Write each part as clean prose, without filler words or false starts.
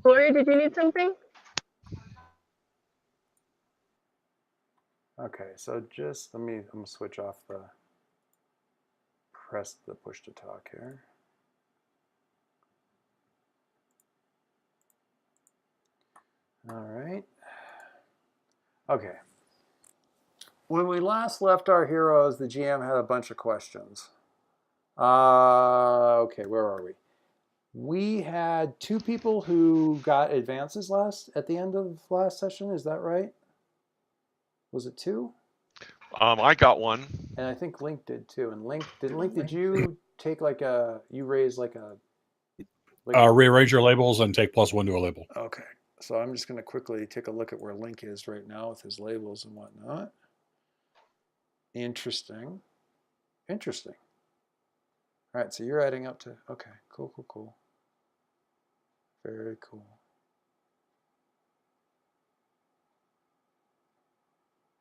Gloria, did you need something? Okay, so just I'm gonna switch off press the push to talk here. All right. Okay. When we last left our heroes, the GM had a bunch of questions. Okay, where are we? We had 2 people who got advances at the end of last session. Is that right? Was it 2? I got one. And I think Link did too. And Link, did you take you raise rearrange your labels and take +1 to a label. Okay. So I'm just going to quickly take a look at where Link is right now with his labels and whatnot. Interesting. Interesting. All right, so you're adding up to, okay, cool. Very cool.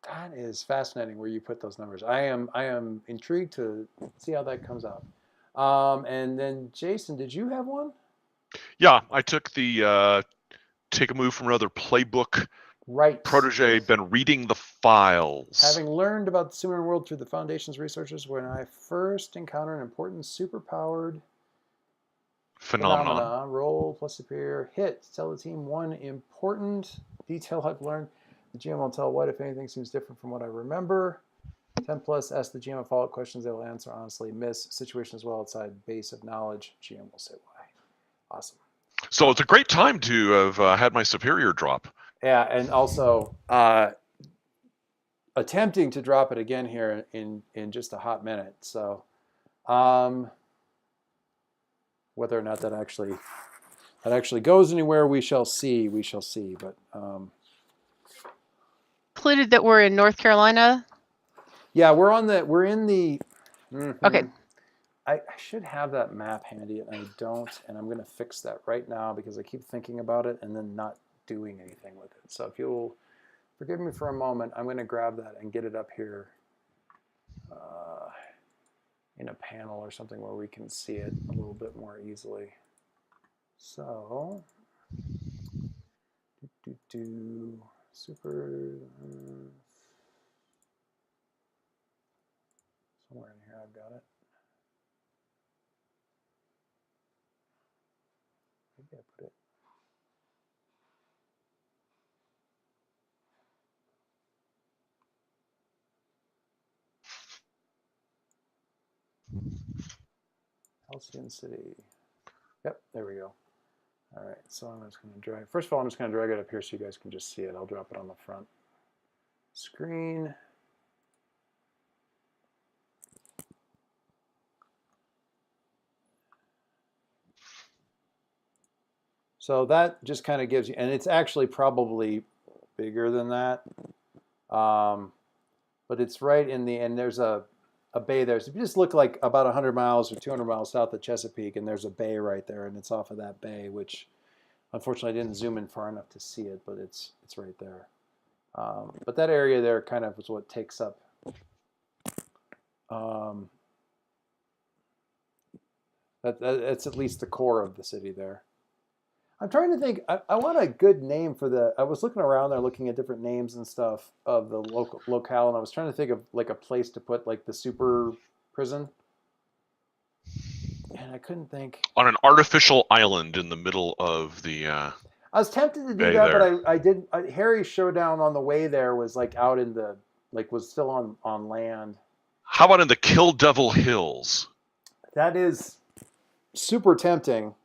That is fascinating where you put those numbers. I am intrigued to see how that comes out. And then Jason, did you have one? Yeah, I took the take a move from another playbook. Right. Protege, been reading the files. Having learned about the Sumer world through the Foundation's researchers, when I first encounter an important superpowered phenomena, roll plus superior, hit. Tell the team one important detail I've learned. The GM will tell what, if anything, seems different from what I remember. 10 plus, ask the GM follow-up questions. They will answer honestly. Miss situation as well outside base of knowledge. GM will say why. Awesome. So it's a great time to have had my superior drop. Yeah, and also attempting to drop it again here in just a hot minute. So whether or not that actually goes anywhere, we shall see. But Included that we're in North Carolina. yeah, we're in the. Okay. I should have that map handy, and I don't, and I'm going to fix that right now because I keep thinking about it and then not doing anything with it. So if you'll forgive me for a moment, I'm going to grab that and get it up here in a panel or something where we can see it a little bit more easily. So, super, somewhere in here I've got it. Maybe I put it. Halcyon City. Yep, there we go. All right, so I'm just going to drag. First of all, I'm just going to drag it up here so you guys can just see it. I'll drop it on the front screen. So that just kind of gives you, and it's actually probably bigger than that, but it's right in the, and there's a bay there. So if you just look like about 100 miles or 200 miles south of Chesapeake, and there's a bay right there, and it's off of that bay, which unfortunately I didn't zoom in far enough to see it, but it's right there. But that area there kind of is what takes up that's at least the core of the city there. I'm trying to think. I want a good name for the. I was looking around there, looking at different names and stuff of the locale, and I was trying to think of like a place to put like the super prison, and I couldn't think. On an artificial island in the middle of the. I was tempted to do that, there. But I didn't. Harry's showdown on the way there was like out in the was still on land. How about in the Kill Devil Hills? That is super tempting.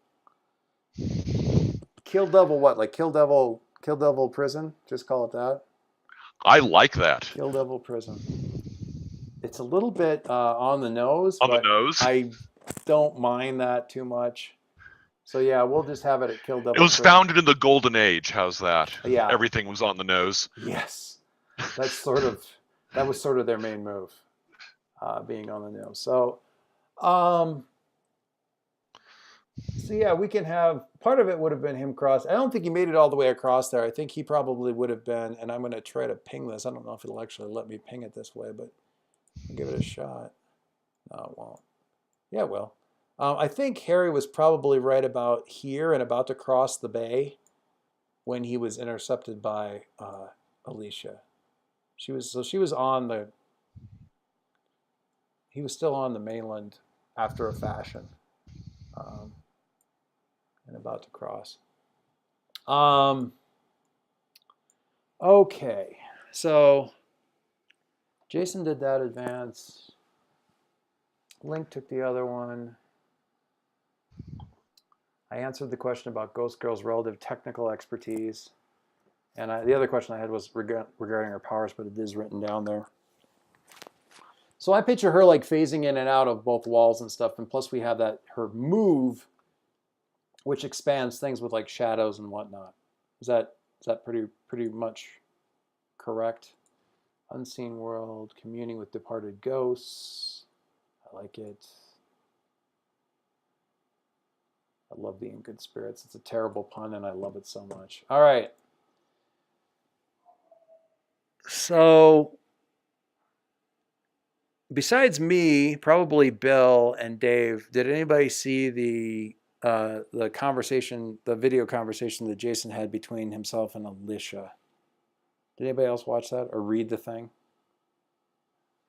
Kill Devil what? Like Kill Devil Prison? Just call it that? I like that. Kill Devil Prison. It's a little bit on the nose. On the nose? I don't mind that too much. So yeah, we'll just have it at Kill Devil It was Prison. Founded in the Golden Age. How's that? Yeah. Everything was on the nose. Yes. That was sort of their main move, being on the nose. So yeah, we can have, part of it would have been him cross. I don't think he made it all the way across there. I think he probably would have been, and I'm going to try to ping this. I don't know if it'll actually let me ping it this way, but I'll give it a shot. No, it won't. Yeah, it will. I think Harry was probably right about here and about to cross the bay. when he was intercepted by Alicia. He was still on the mainland after a fashion, and about to cross. Okay, so Jason did that advance. Link took the other one. I answered the question about Ghost Girl's relative technical expertise. And the other question I had was regarding her powers, but it is written down there. So I picture her like phasing in and out of both walls and stuff. And plus we have her move, which expands things with like shadows and whatnot. Is that pretty much correct? Unseen world, communing with departed ghosts. I like it. I love being good spirits. It's a terrible pun, and I love it so much. All right. So, besides me, probably Bill and Dave, did anybody see the conversation, the video conversation that Jason had between himself and Alicia? Did anybody else watch that or read the thing?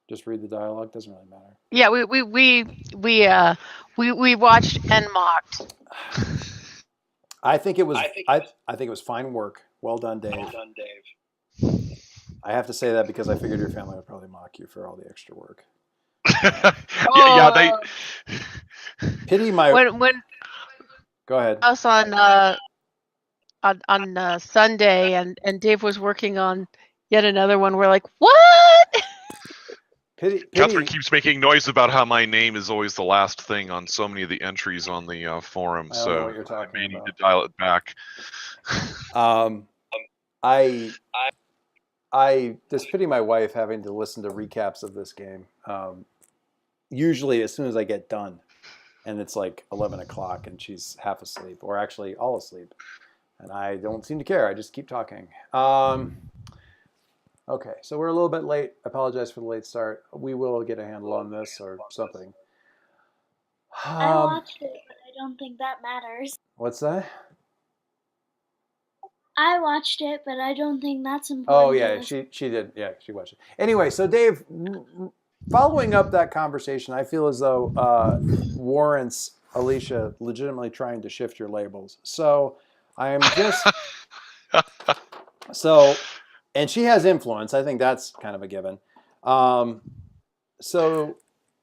Just read the dialogue. Doesn't really matter. Yeah, we watched and mocked. I think it was I think it was fine work. Well done, Dave. I have to say that because I figured your family would probably mock you for all the extra work. Yeah, they. Pity my. When Go ahead. us on Sunday and Dave was working on yet another one, we're like, what? Catherine keeps making noise about how my name is always the last thing on so many of the entries on the forum, I don't know what you're so I talking may need about. to dial it back. I just pity my wife having to listen to recaps of this game. Usually as soon as I get done, and it's like 11 o'clock and she's half asleep, or actually all asleep, and I don't seem to care. I just keep talking. Okay, so we're a little bit late. I apologize for the late start. We will get a handle on this or something. I watched it, but I don't think that matters. What's that? I watched it, but I don't think that's important. Oh yeah, she did. Yeah, she watched it. Anyway, so Dave, following up that conversation, I feel as though warrants Alicia legitimately trying to shift your labels. So I am just and she has influence. I think that's kind of a given. So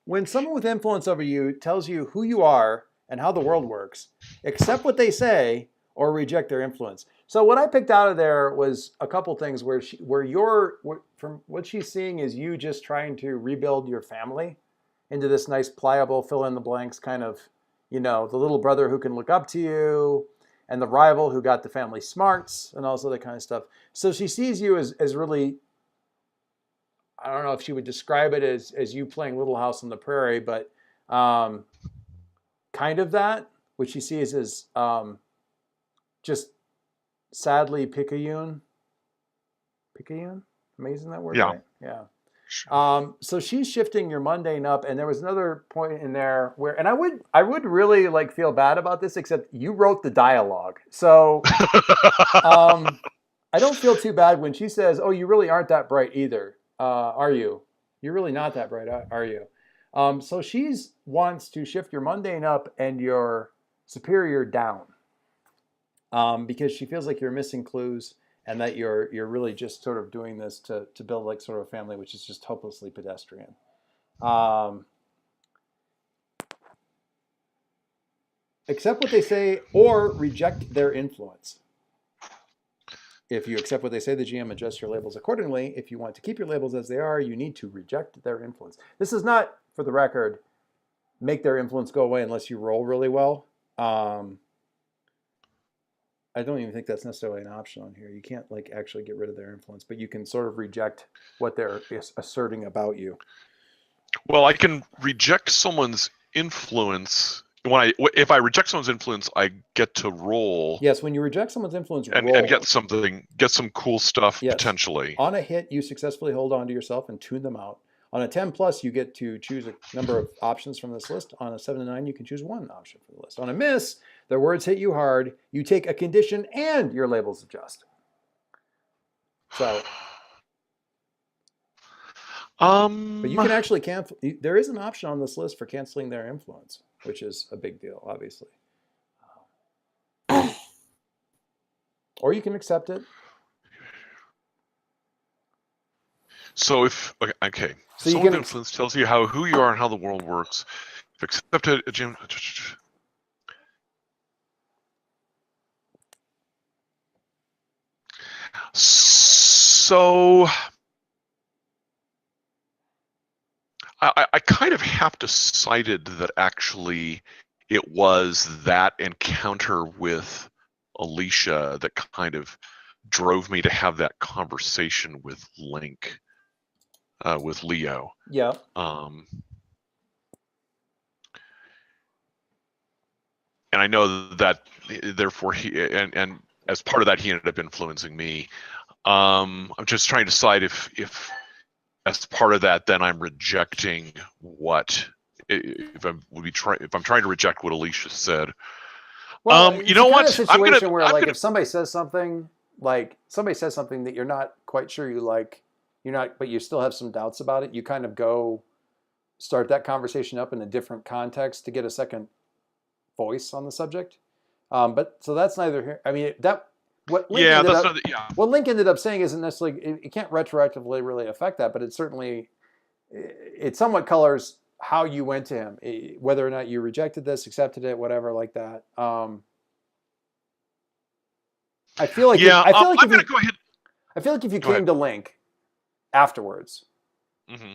when someone with influence over you tells you who you are and how the world works, accept what they say or reject their influence. So what I picked out of there was a couple things from what she's seeing is you just trying to rebuild your family into this nice pliable fill in the blanks kind of, the little brother who can look up to you and the rival who got the family smarts and all this other kind of stuff. So she sees you as really, I don't know if she would describe it as you playing Little House on the Prairie, but kind of that, which she sees as just sadly picayune. Picayune? Am I using that word right? Yeah. So she's shifting your mundane up, and there was another point in there where, and I would really like feel bad about this, except you wrote the dialogue. So I don't feel too bad when she says, "Oh, you really aren't that bright either, are you? You're really not that bright, are you?" So she's wants to shift your mundane up and your superior down. Because she feels like you're missing clues and that you're really just sort of doing this to build like sort of a family, which is just hopelessly pedestrian. Accept what they say or reject their influence. If you accept what they say, the GM adjusts your labels accordingly. If you want to keep your labels as they are, you need to reject their influence. This is not, for the record, make their influence go away unless you roll really well. I don't even think that's necessarily an option on here. You can't like actually get rid of their influence, but you can sort of reject what they're asserting about you. Well, I can reject someone's influence. If I reject someone's influence, I get to roll. Yes, when you reject someone's influence, and roll. get some cool stuff potentially. On a hit, you successfully hold on to yourself and tune them out. On a 10 plus, you get to choose a number of options from this list. On a 7 to 9, you can choose one option from the list. On a miss, Their words hit you hard. You take a condition and your labels adjust. So, but you can actually cancel. There is an option on this list for canceling their influence, which is a big deal, obviously. Or you can accept it. So if okay, So you someone's can influence tells you who you are and how the world works. If accepted, a gym. So I kind of have decided that actually it was that encounter with Alicia that kind of drove me to have that conversation with Link, with Leo. Yeah. And I know that therefore and as part of that he ended up influencing me. I'm just trying to decide if as part of that then I'm rejecting what if I'm trying to reject what Alicia said. Well, you know what? Situation where if somebody says something that you're not quite sure you like, but you still have some doubts about it, you kind of go start that conversation up in a different context to get a second voice on the subject. But so that's neither here. I mean, what Link ended up saying isn't necessarily, it can't retroactively really affect that, but it somewhat colors how you went to him, whether or not you rejected this, accepted it, whatever, like that. I feel like I'm gonna go ahead. I feel like if you came to Link afterwards,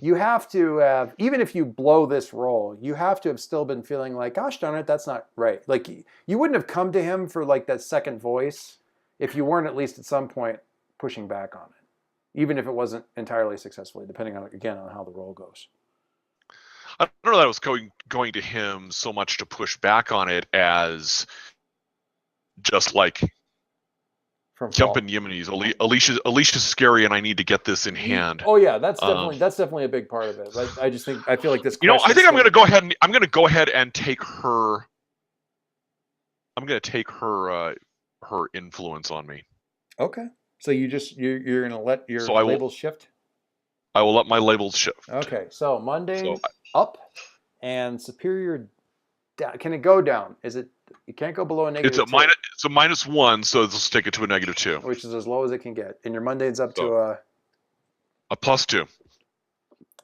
you have to have, even if you blow this roll, you have to have still been feeling like, gosh darn it, that's not right. Like you wouldn't have come to him for like that second voice if you weren't at least at some point pushing back on it, even if it wasn't entirely successfully, depending on, again, on how the roll goes. I don't know that I was going to him so much to push back on it as just like jumping Yeminis. Alicia's scary, and I need to get this in hand. Oh yeah, that's definitely a big part of it. But I feel like this. I think I'm going to go ahead and take her. I'm going to take her influence on me. Okay, so you're going to let your labels shift. I will let my labels shift. Okay, so Monday up and superior down. Can it go down? You can't go below a negative it's a -1, so let's take it to a -2. Which is as low as it can get. And your Monday's up to a +2.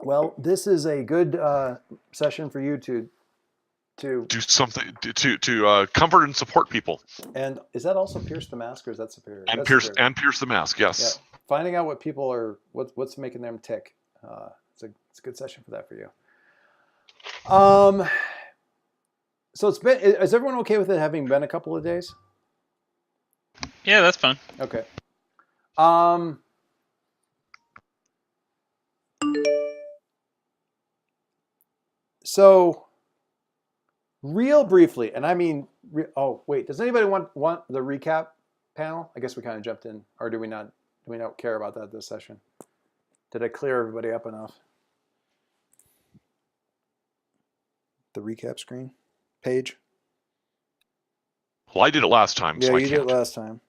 Well, this is a good session for you to do something to comfort and support people. And is that also pierce the mask, or is that superior? And pierce the mask, yes. Yeah. Finding out what people are, what's making them tick. It's a good session for that for you. So is everyone okay with it having been a couple of days? Yeah, that's fine. Okay. So real briefly, and I mean, oh wait, does anybody want the recap panel? I guess we kind of jumped in, or do we not care about that this session? Did I clear everybody up enough? The recap screen page. Well, I did it last time. Yeah, so you did it last time.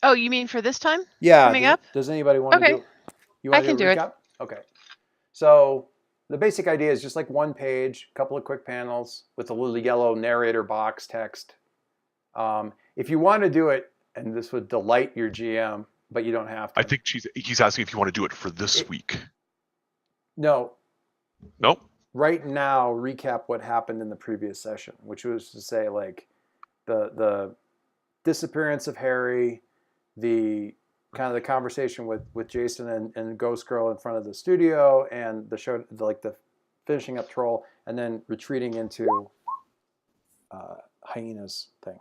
Oh, you mean for this time? Yeah. Coming up? Does anybody want to do it? You want to do a recap? Okay. So the basic idea is just like one page, a couple of quick panels with a little yellow narrator box text. If you want to do it, and this would delight your GM, but you don't have to. I think he's asking if you want to do it for this week. No. Nope. Right now, recap what happened in the previous session, which was to say, like, the disappearance of Harry, the kind of the conversation with Jason and Ghost Girl in front of the studio, and the show, like the finishing up Troll, and then retreating into Hyena's thing.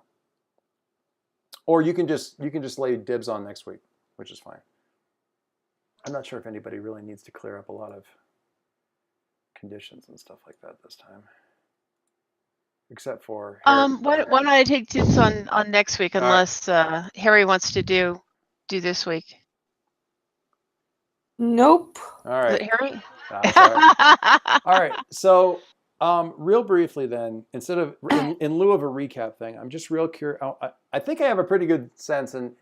Or you can just lay dibs on next week, which is fine. I'm not sure if anybody really needs to clear up a lot of conditions and stuff like that this time, except for Harry. Why don't I take this on next week, unless Harry wants to do this week? Nope. All right, Harry. All right. So Real briefly then, instead of in lieu of a recap thing, I'm just real curious. I think I have a pretty good sense, and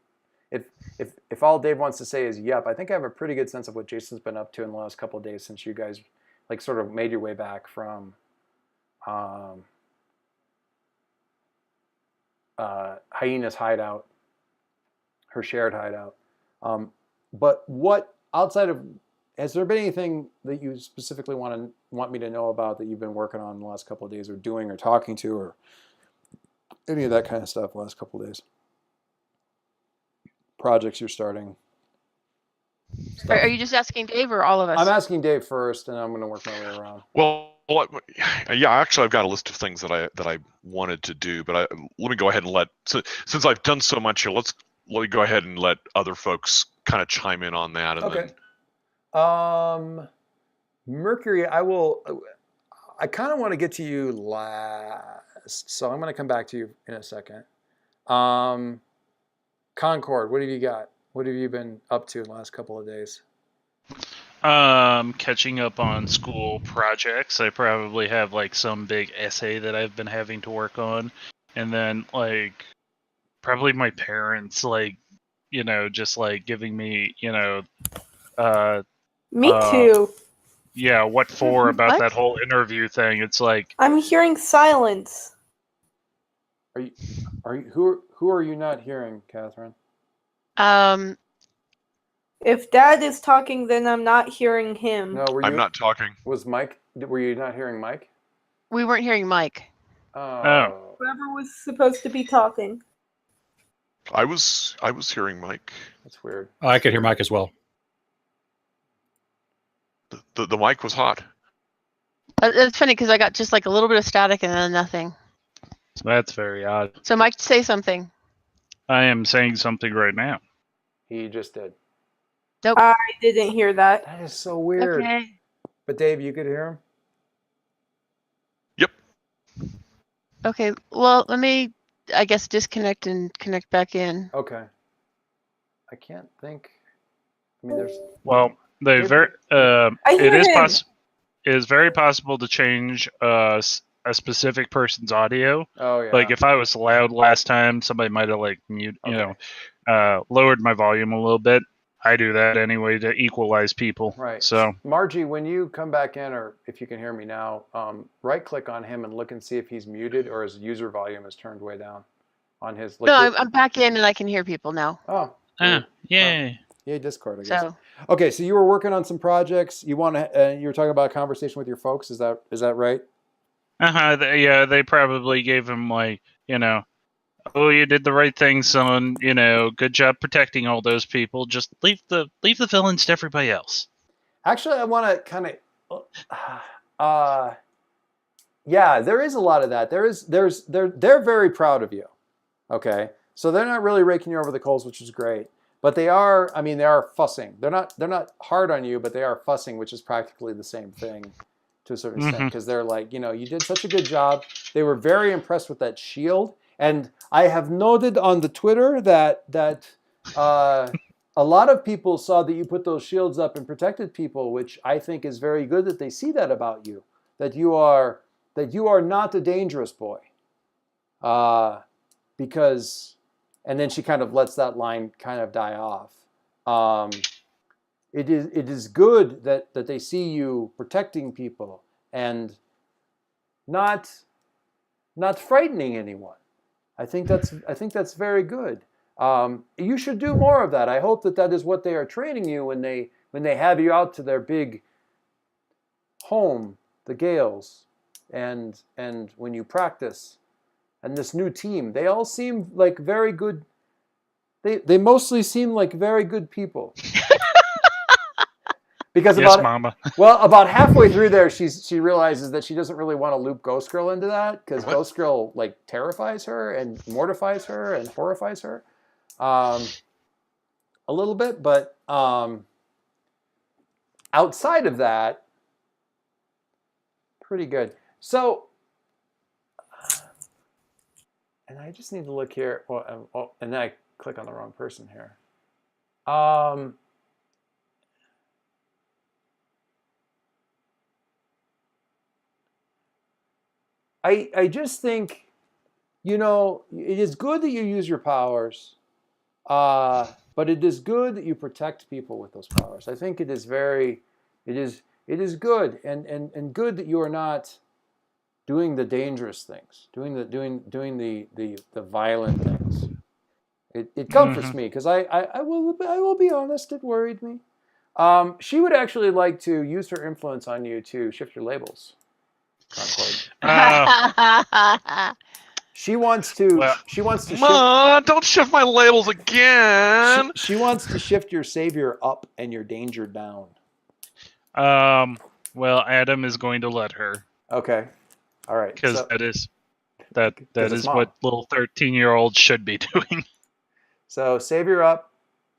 if all Dave wants to say is yep, I think I have a pretty good sense of what Jason's been up to in the last couple of days since you guys like sort of made your way back from Hyena's hideout, her shared hideout. But what outside of, has there been anything that you specifically want me to know about that you've been working on in the last couple of days, or doing, or talking to, or any of that kind of stuff the last couple of days? Projects you're starting. Are you just asking Dave or all of us? I'm asking Dave first, and I'm going to work my way around. Well, yeah, actually, I've got a list of things that I wanted to do, but let me go ahead and since I've done so much here, let me go ahead and let other folks kind of chime in on that. And okay. Mercury, I kind of want to get to you last, so I'm going to come back to you in a second. Concord, what have you got? What have you been up to in the last couple of days? Catching up on school projects. I probably have like some big essay that I've been having to work on, and then like probably my parents, like, you know, just like giving me, you know, Me too. yeah, what for about What? that whole interview thing. It's like, I'm hearing silence. Who are you not hearing, Catherine? If Dad is talking, then I'm not hearing him. No, I'm not talking. Was Mike? Were you not hearing Mike? we weren't hearing Mike. Oh. Whoever was supposed to be talking. I was hearing Mike. That's weird. I could hear Mike as well. The mic was hot. It's funny because I got just like a little bit of static and then nothing. that's very odd. So Mike, say something. I am saying something right now. He just did. Nope. I didn't hear that. That is so weird. Okay. But Dave, you could hear him? Yep. Okay. Well, let me, I guess, disconnect and connect back in. Okay. I can't think. I mean, there's. Well, they very I it hear is him. it is very possible to change a specific person's audio. Oh yeah. Like if I was loud last time, somebody might have like lowered my volume a little bit. I do that anyway to equalize people. Right. So Margie, when you come back in, or if you can hear me now, right-click on him and look and see if he's muted or his user volume is turned way down on his. No, I'm back in and I can hear people now. Oh. yay. Yay, Discord, I guess. So Okay, so you were working on some projects. You want to? You were talking about a conversation with your folks. Is that right? Yeah, they probably gave him like, you know, oh, you did the right thing, son. You know, good job protecting all those people. Just leave the villains to everybody else. Actually, I want to kind of. Yeah, there is a lot of that. They're very proud of you. Okay, so they're not really raking you over the coals, which is great. But they are. I mean, they are fussing. They're not hard on you, but they are fussing, which is practically the same thing to a certain extent, because they're like, you know, you did such a good job. They were very impressed with that shield. And I have noted on the Twitter that a lot of people saw that you put those shields up and protected people, which I think is very good that they see that about you, that you are not a dangerous boy. Because, and then she kind of lets that line kind of die off. It is good that they see you protecting people and not frightening anyone. I think that's very good. You should do more of that. I hope that is what they are training you when they have you out to their big home, the Gales, and when you practice, and this new team. They all seem like very good. They mostly seem like very good people. Because yes, Mama. about halfway through there, she realizes that she doesn't really want to loop Ghost Girl into that, because Ghost Girl like terrifies her and mortifies her and horrifies her, a little bit. But outside of that, pretty good. So, and I just need to look here. Well, and then I click on the wrong person here. I just think, it is good that you use your powers, but it is good that you protect people with those powers. I think it is good and good that you are not doing the dangerous things, doing the violent things. It comforts me because I will be honest, it worried me. She would actually like to use her influence on you to shift your labels, Concord. She wants to. Well, She wants to shift. Ma, don't shift my labels again. She wants to shift your savior up and your danger down. well, Adam is going to let her Okay. All right. because So, that is it's what Mom. little 13-year-olds should be doing. So savior up,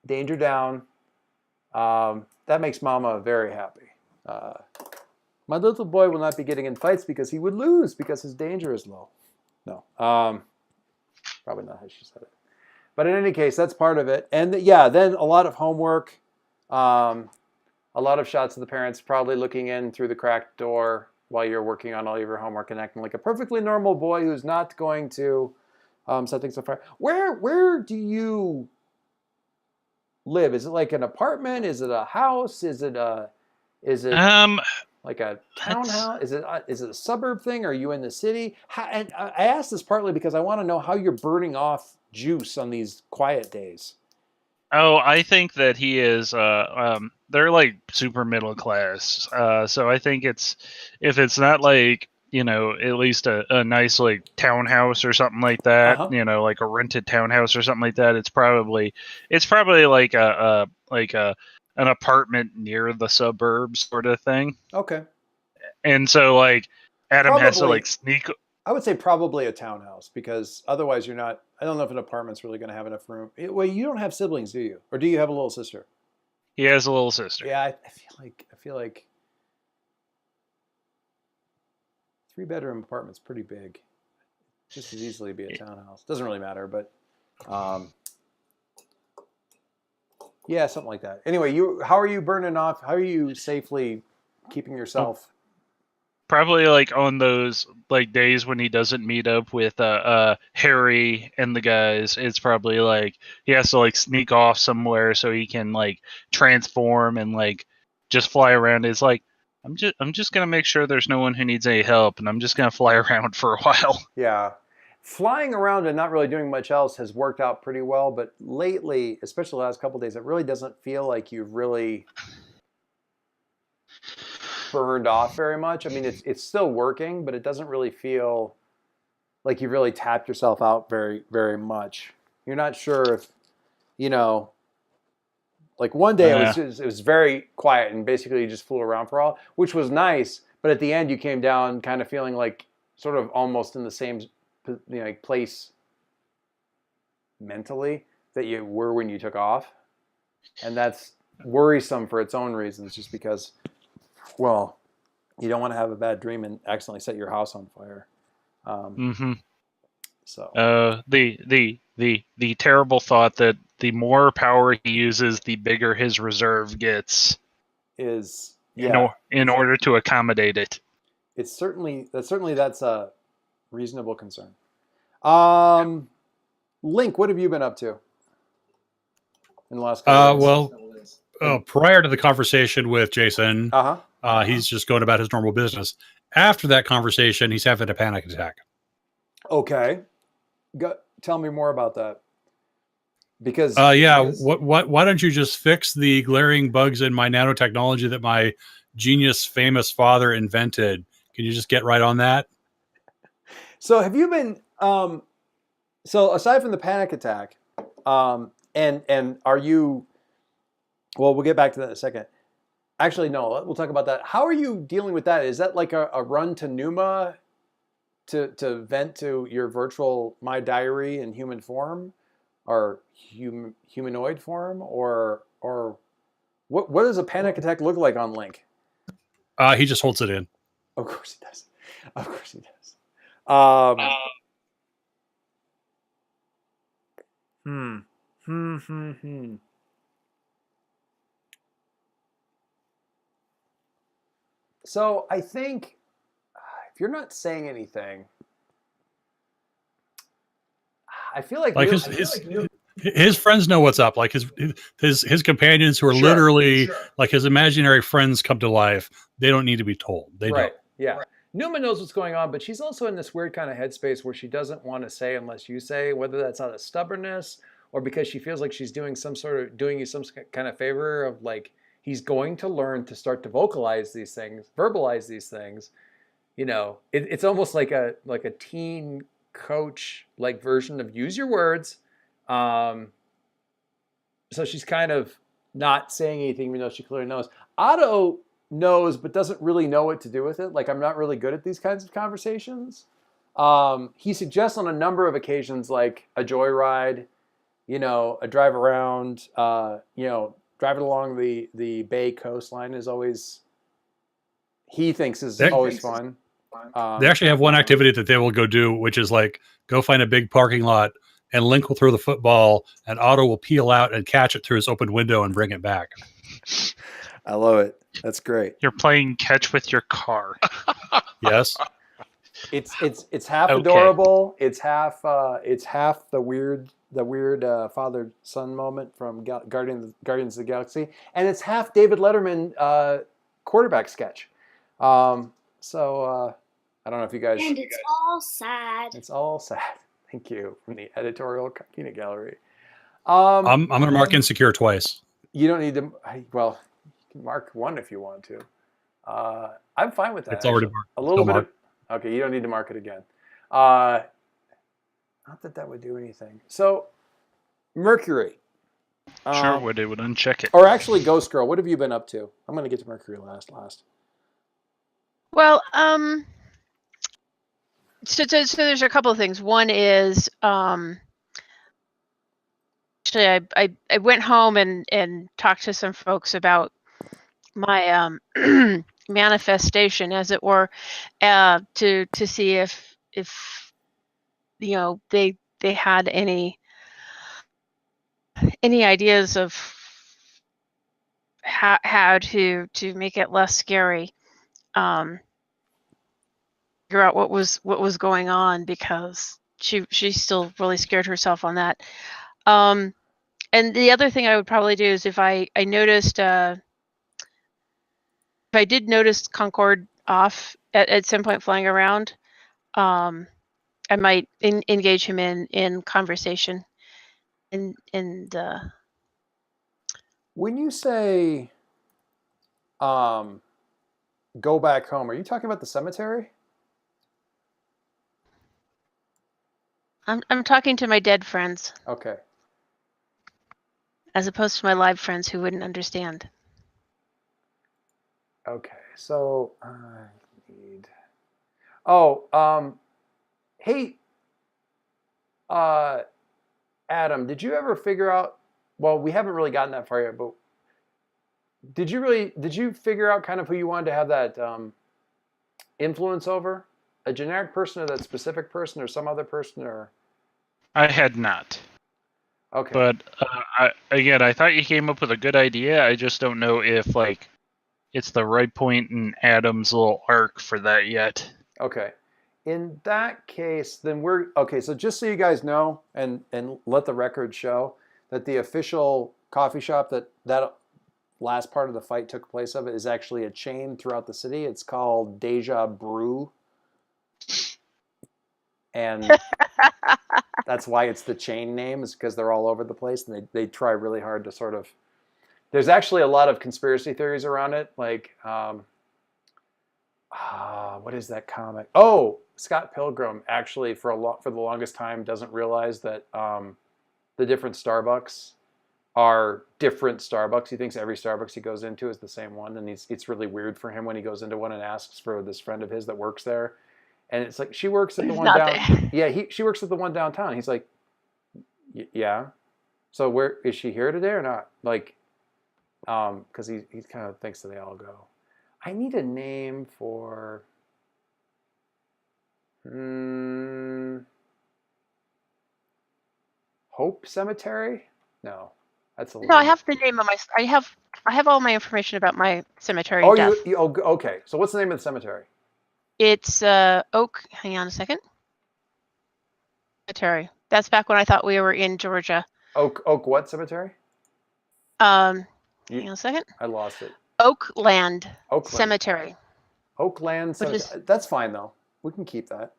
danger down. That makes Mama very happy. My little boy will not be getting in fights because he would lose because his danger is low. No. Probably not how she said it. But in any case, that's part of it. And then a lot of homework, a lot of shots of the parents probably looking in through the cracked door while you're working on all of your homework and acting like a perfectly normal boy who's not going to set things on fire. Where do you live? Is it like an apartment? Is it a house? Is it like a townhouse? Is it a suburb thing? Are you in the city? And I asked this partly because I want to know how you're burning off juice on these quiet days. Oh, I think that he is. They're like super middle class. So I think if it's not like at least a nice like townhouse or something like that. Uh-huh. Like a rented townhouse or something like that. It's probably like an apartment near the suburbs sort of thing. Okay. And so like Adam has to Probably- like sneak. I would say probably a townhouse because otherwise you're not. I don't know if an apartment's really going to have enough room. Well, you don't have siblings, do you? Or do you have a little sister? He has a little sister. Yeah, I feel like 3-bedroom apartment's pretty big. Just as easily be a townhouse. Doesn't really matter, but yeah, something like that. Anyway, how are you burning off? How are you safely keeping yourself? Probably like on those like days when he doesn't meet up with Harry and the guys, it's probably like he has to like sneak off somewhere so he can like transform and like just fly around. It's like I'm just gonna make sure there's no one who needs any help, and I'm just gonna fly around for a while. Yeah. Flying around and not really doing much else has worked out pretty well, but lately, especially the last couple of days, it really doesn't feel like you've really burned off very much. I mean, it's still working, but it doesn't really feel like you've really tapped yourself out very, very much. You're not sure if, like one day it was very quiet and basically you just flew around for all, which was nice. But at the end, you came down kind of feeling like sort of almost in the same place mentally that you were when you took off, and that's worrisome for its own reasons. Just because, well, you don't want to have a bad dream and accidentally set your house on fire. So the terrible thought that the more power he uses, the bigger his reserve gets. Is in order to accommodate it. It's certainly that's a reasonable concern. Link, what have you been up to in the last couple days? Prior to the conversation with Jason, Uh-huh. he's just going about his normal business. After that conversation, he's having a panic attack. Okay. Tell me more about that. Because why don't you just fix the glaring bugs in my nanotechnology that my genius famous father invented? Can you just get right on that? So have you been so aside from the panic attack, and are you, well, we'll get back to that in a second. Actually, no, we'll talk about that. How are you dealing with that? Is that like a run to Numa to vent to your virtual My Diary in human form or humanoid form, or what does a panic attack look like on Link? He just holds it in. Of course he does. Of course he does. So I think if you're not saying anything, I feel like Like his friends know what's up. Like his companions who are Sure, literally like his imaginary friends come to life. They don't need to be told. They right. don't. Yeah. Numa knows what's going on, but she's also in this weird kind of headspace where she doesn't want to say unless you say, whether that's out of stubbornness or because she feels like she's doing you some kind of favor of like, he's going to learn to start to verbalize these things. You know, it's almost like a teen coach like version of use your words. So she's kind of not saying anything, even though she clearly knows. Otto knows, but doesn't really know what to do with it. Like, I'm not really good at these kinds of conversations. He suggests on a number of occasions, like a joyride, you know, a drive around, you know, driving along the Bay coastline is always, he thinks is always fun. They actually have one activity that they will go do, which is like go find a big parking lot and Link will throw the football and Otto will peel out and catch it through his open window and bring it back. I love it. That's great. You're playing catch with your car. Yes. It's half adorable. It's half the weird father son moment from Guardians of the Galaxy, and it's half David Letterman quarterback sketch. So I don't know if you guys. And it's all sad. It's all sad. Thank you from the editorial peanut gallery. I'm going to mark Insecure twice. You don't need to. Well, you can mark one if you want to. I'm fine with that. It's already marked. A little bit. Okay, you don't need to mark it again. Not that would do anything. So, Mercury. Sure, would it would uncheck it. Or actually, Ghost Girl. What have you been up to? I'm going to get to Mercury last. Well, so there's a couple of things. One is actually I went home and talked to some folks about my manifestation, as it were, to see if you know they had any ideas of how to make it less scary. Figure out what was going on, because she still really scared herself on that. And the other thing I would probably do is if I noticed if I did notice Concord off at some point flying around, I might engage him in conversation. And when you say go back home, are you talking about the cemetery? I'm talking to my dead friends. Okay. As opposed to my live friends who wouldn't understand. Okay, so I need. Oh, hey, Adam, did you ever figure out? Well, we haven't really gotten that far yet, but did you figure out kind of who you wanted to have that influence over? A generic person, or that specific person, or some other person, or? I had not. Okay. But I thought you came up with a good idea. I just don't know if like it's the right point in Adam's little arc for that yet. Okay. In that case, then we're okay. So just so you guys know, and let the record show that the official coffee shop that last part of the fight took place of it is actually a chain throughout the city. It's called Deja Brew. And that's why it's the chain name, is because they're all over the place, and they try really hard to sort of. There's actually a lot of conspiracy theories around it, like what is that comic? Oh, Scott Pilgrim actually for the longest time doesn't realize that the different Starbucks are different Starbucks. He thinks every Starbucks he goes into is the same one, and it's really weird for him when he goes into one and asks for this friend of his that works there. And it's like, she works at the one down. Yeah, she works at the one downtown. He's like, yeah. So where is she here today or not? Like, because he kind of thinks that they all go. I need a name for. Hope Cemetery? No, that's a. No, I have the name of my. I have all my information about my cemetery. Oh, death. Okay. So what's the name of the cemetery? It's Oak. Hang on a second. Cemetery. That's back when I thought we were in Georgia. Oak what cemetery? Hang on a second. I lost it. Oakland Oakland. Cemetery. Oakland Cemetery. That's fine though. We can keep that.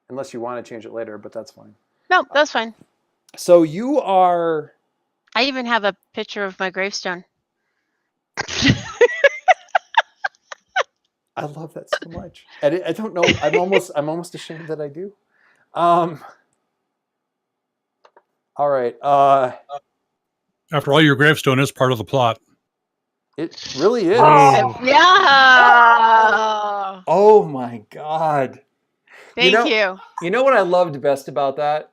Unless you want to change it later, but that's fine. No, that's fine. So you are... I even have a picture of my gravestone. I love that so much. I don't know. I'm almost ashamed that I do. All right. After all, your gravestone is part of the plot. It really is. Oh. Yeah. Oh my God. Thank you. You know what I loved best about that?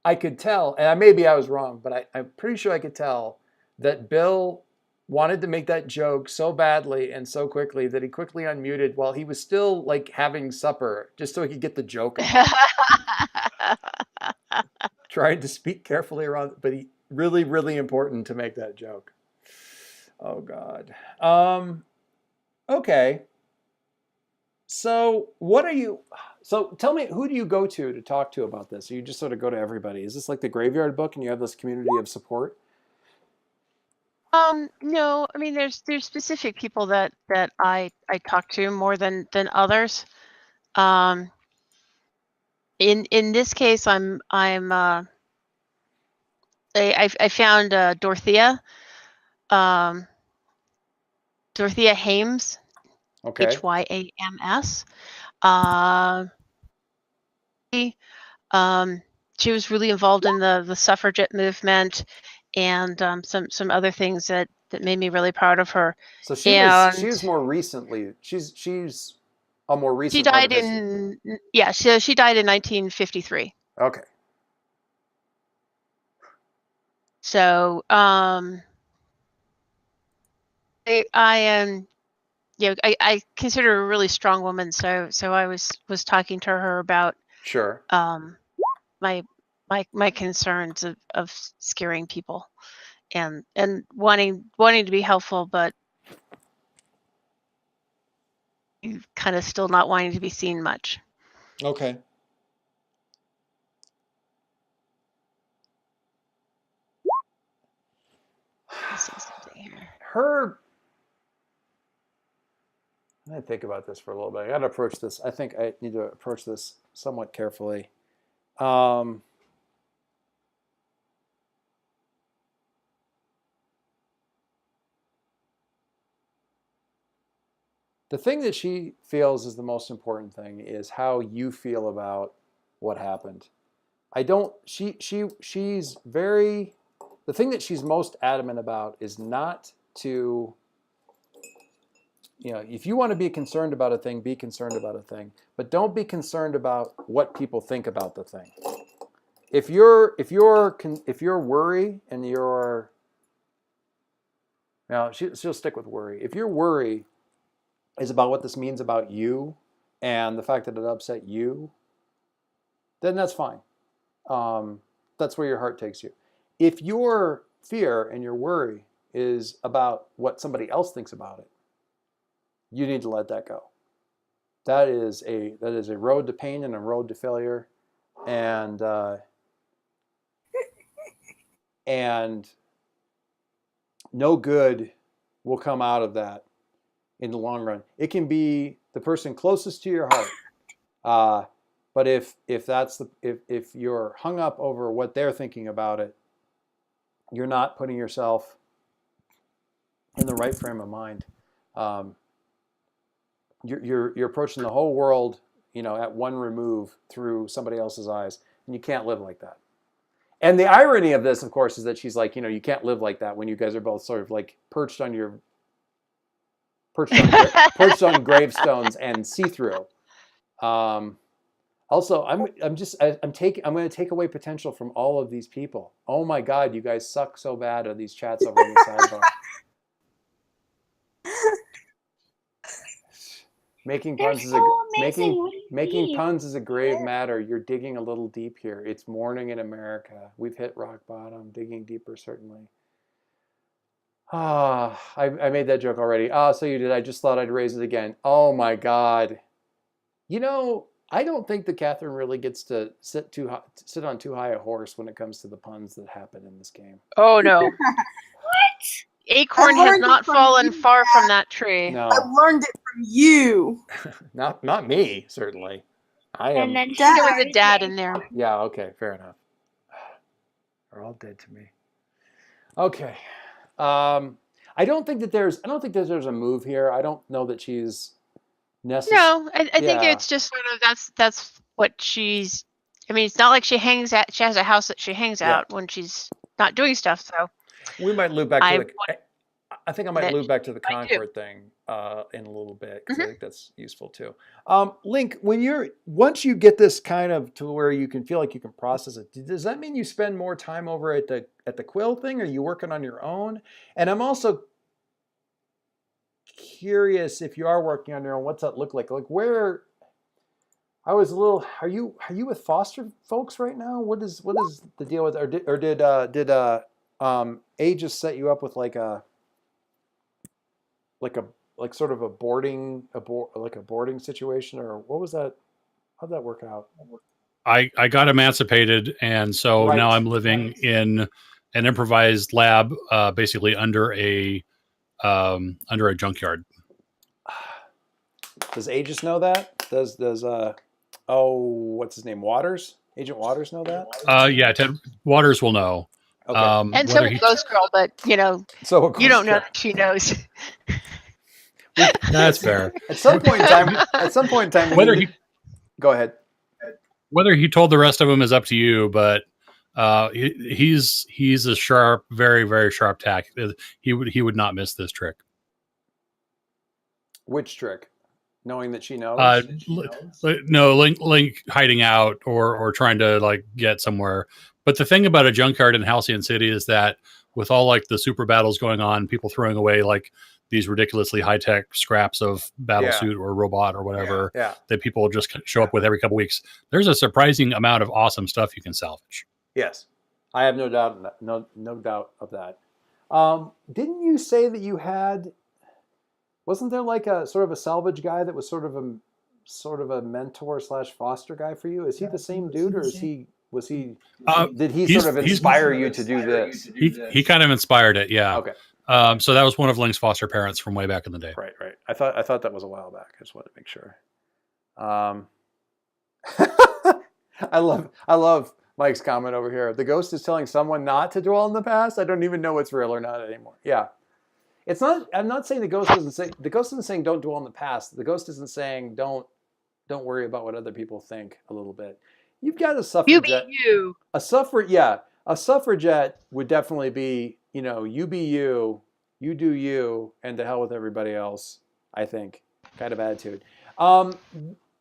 I could tell, and maybe I was wrong, but I'm pretty sure I could tell that Bill wanted to make that joke so badly and so quickly that he quickly unmuted while he was still like having supper, just so he could get the joke out. Trying to speak carefully around, but he really, really important to make that joke. Oh God. Okay. So tell me, who do you go to talk to about this? Or you just sort of go to everybody? Is this like the graveyard book and you have this community of support? No, I mean there's specific people that I talk to more than others. In this case, I found Dorothea Hames, Okay. Hyams. She was really involved in the suffragette movement and some other things that made me really proud of her. So she was more recently. She's a more recent. She died in she died in 1953. Okay. So I am, I consider her a really strong woman. So I was talking to her about sure my concerns of scaring people and wanting to be helpful, but kind of still not wanting to be seen much. Okay. Her... I'm going to think about this for a little bit. I got to approach this. I think I need to approach this somewhat carefully. The thing that she feels is the most important thing is how you feel about what happened. She's very... The thing that she's most adamant about is not to... if you want to be concerned about a thing, be concerned about a thing, but don't be concerned about what people think about the thing. If your worry and your... Now she'll stick with worry. If your worry is about what this means about you and the fact that it upset you, then that's fine. That's where your heart takes you. If your fear and your worry is about what somebody else thinks about it, you need to let that go. That is a road to pain and a road to failure, and no good will come out of that in the long run. It can be the person closest to your heart, but if you're hung up over what they're thinking about it, you're not putting yourself in the right frame of mind. You're approaching the whole world, at one remove through somebody else's eyes, and you can't live like that. And the irony of this, of course, is that she's like, you can't live like that when you guys are both sort of like perched on gravestones and see-through. Also, I'm going to take away potential from all of these people. Oh my God, you guys suck so bad at these chats over in the sidebar. Making puns is a grave matter. You're digging a little deep here. It's morning in America. We've hit rock bottom. Digging deeper, certainly. I made that joke already. So you did. I just thought I'd raise it again. Oh my God. I don't think that Catherine really gets to sit on too high a horse when it comes to the puns that happen in this game. Oh no, What? Acorn I has learned it not from fallen you, far from that tree. I No, learned it from you. not me, certainly. I am. And then she Dad. There was a started dad the in there. acorn. Yeah, okay, fair enough. They're all dead to me. Okay. I don't think that there's a move here. I don't know that she's necessary. No, I think Yeah. it's just sort of that's what she's. I mean, it's not like she has a house that she hangs Yeah. out when she's not doing stuff. So We might loop back I to the. I think I might that loop back to the I do. Concord thing in a little bit because I Mhm. think that's useful too. Link, once you get this kind of to where you can feel like you can process it, does that mean you spend more time over at the quill thing? Or are you working on your own? And I'm also curious if you are working on your own, what's that look like? Like where I was a little. Are you with foster folks right now? What is the deal with? Or did A just set you up with like sort of a boarding situation, or what was that? How'd that work out? I got emancipated, and so now I'm living in an improvised lab, basically under a junkyard. Does A just know that? Does what's his name? Waters? Agent Waters know that? Yeah, Ted Waters will know. Okay. And so Whether will he, Ghost Girl, but So you don't know that she knows. that's fair. At some point in time, Whether he go ahead. whether he told the rest of them is up to you, but he's a sharp, very very sharp tack. He would not miss this trick. Which trick? Knowing that she knows. No, Link hiding out or trying to like get somewhere. But the thing about a junkyard in Halcyon City is that with all like the super battles going on, people throwing away like these ridiculously high tech scraps of battle suit or robot or whatever that people just show up with every couple weeks. There's a surprising amount of awesome stuff you can salvage. Yes, I have no doubt. No doubt of that. Didn't you say that you had? Wasn't there like a sort of a salvage guy that was sort of a mentor / foster guy for you? Is he the same dude, or was he? Did he sort of inspire you to do this? He kind of inspired it, yeah. Okay. So that was one of Link's foster parents from way back in the day. Right. I thought that was a while back. I just wanted to make sure. I love Mike's comment over here. The ghost is telling someone not to dwell in the past. I don't even know what's real or not anymore. Yeah. It's not. I'm not saying the ghost isn't saying don't dwell in the past. The ghost isn't saying don't worry about what other people think a little bit. You've got a suffragette. You. A suffragette would definitely be, you be you do you, and to hell with everybody else. I think kind of attitude. Now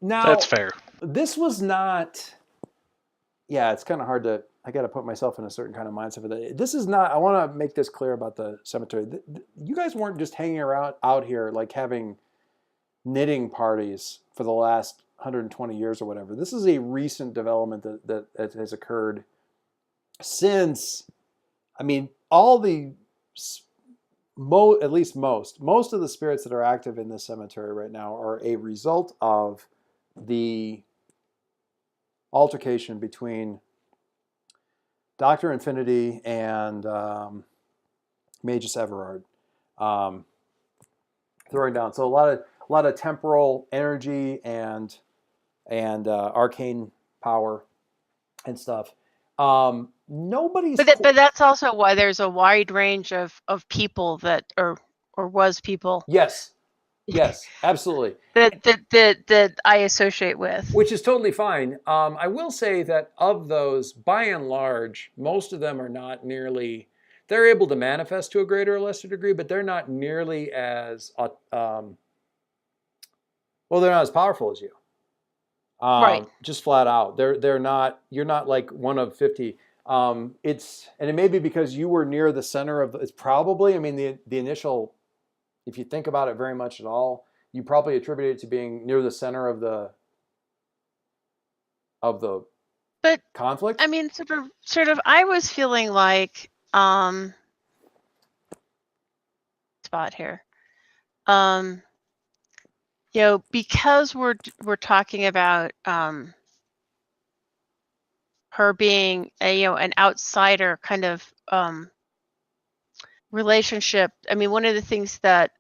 That's fair. This was not. Yeah, it's kind of hard to. I got to put myself in a certain kind of mindset for that. This is not. I want to make this clear about the cemetery. You guys weren't just hanging around out here like having knitting parties for the last 120 years or whatever. This is a recent development that has occurred since. I mean, all the at least most of the spirits that are active in this cemetery right now are a result of the altercation between Dr. Infinity and Magus Everard throwing down. So a lot of temporal energy and arcane power and stuff. Nobody's. But that's also why there's a wide range of people that or was people. Yes, absolutely. that I associate with. Which is totally fine. I will say that of those, by and large, most of them are not nearly. They're able to manifest to a greater or lesser degree, but they're not nearly as they're not as powerful as you. Right. Just flat out. They're not. You're not like one of 50. And it may be because you were near the center of. It's probably. I mean, the initial. If you think about it very much at all, you probably attribute it to being near the center of the conflict. I mean, sort of. I was feeling like spot here. because we're talking about her being an outsider kind of relationship. I mean, one of the things that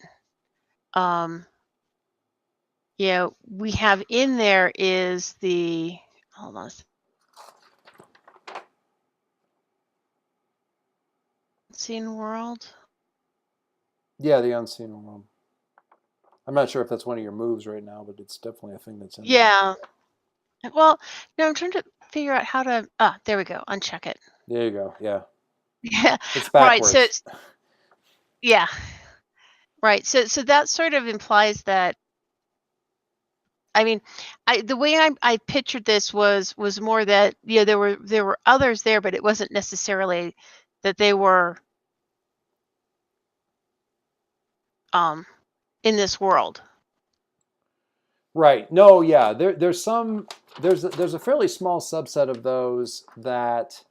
we have in there is the hold on. Unseen world. Yeah, the unseen world. I'm not sure if that's one of your moves right now, but it's definitely a thing that's in Yeah. Well, no, I'm trying to figure out how to. There we go. Uncheck it. there. There you go. Yeah. Yeah. It's Right. backwards. So yeah. Right. So that sort of implies that. I mean, the way I pictured this was more that there were others there, but it wasn't necessarily that they were in this world. Right. No, yeah. There's a fairly small subset of those that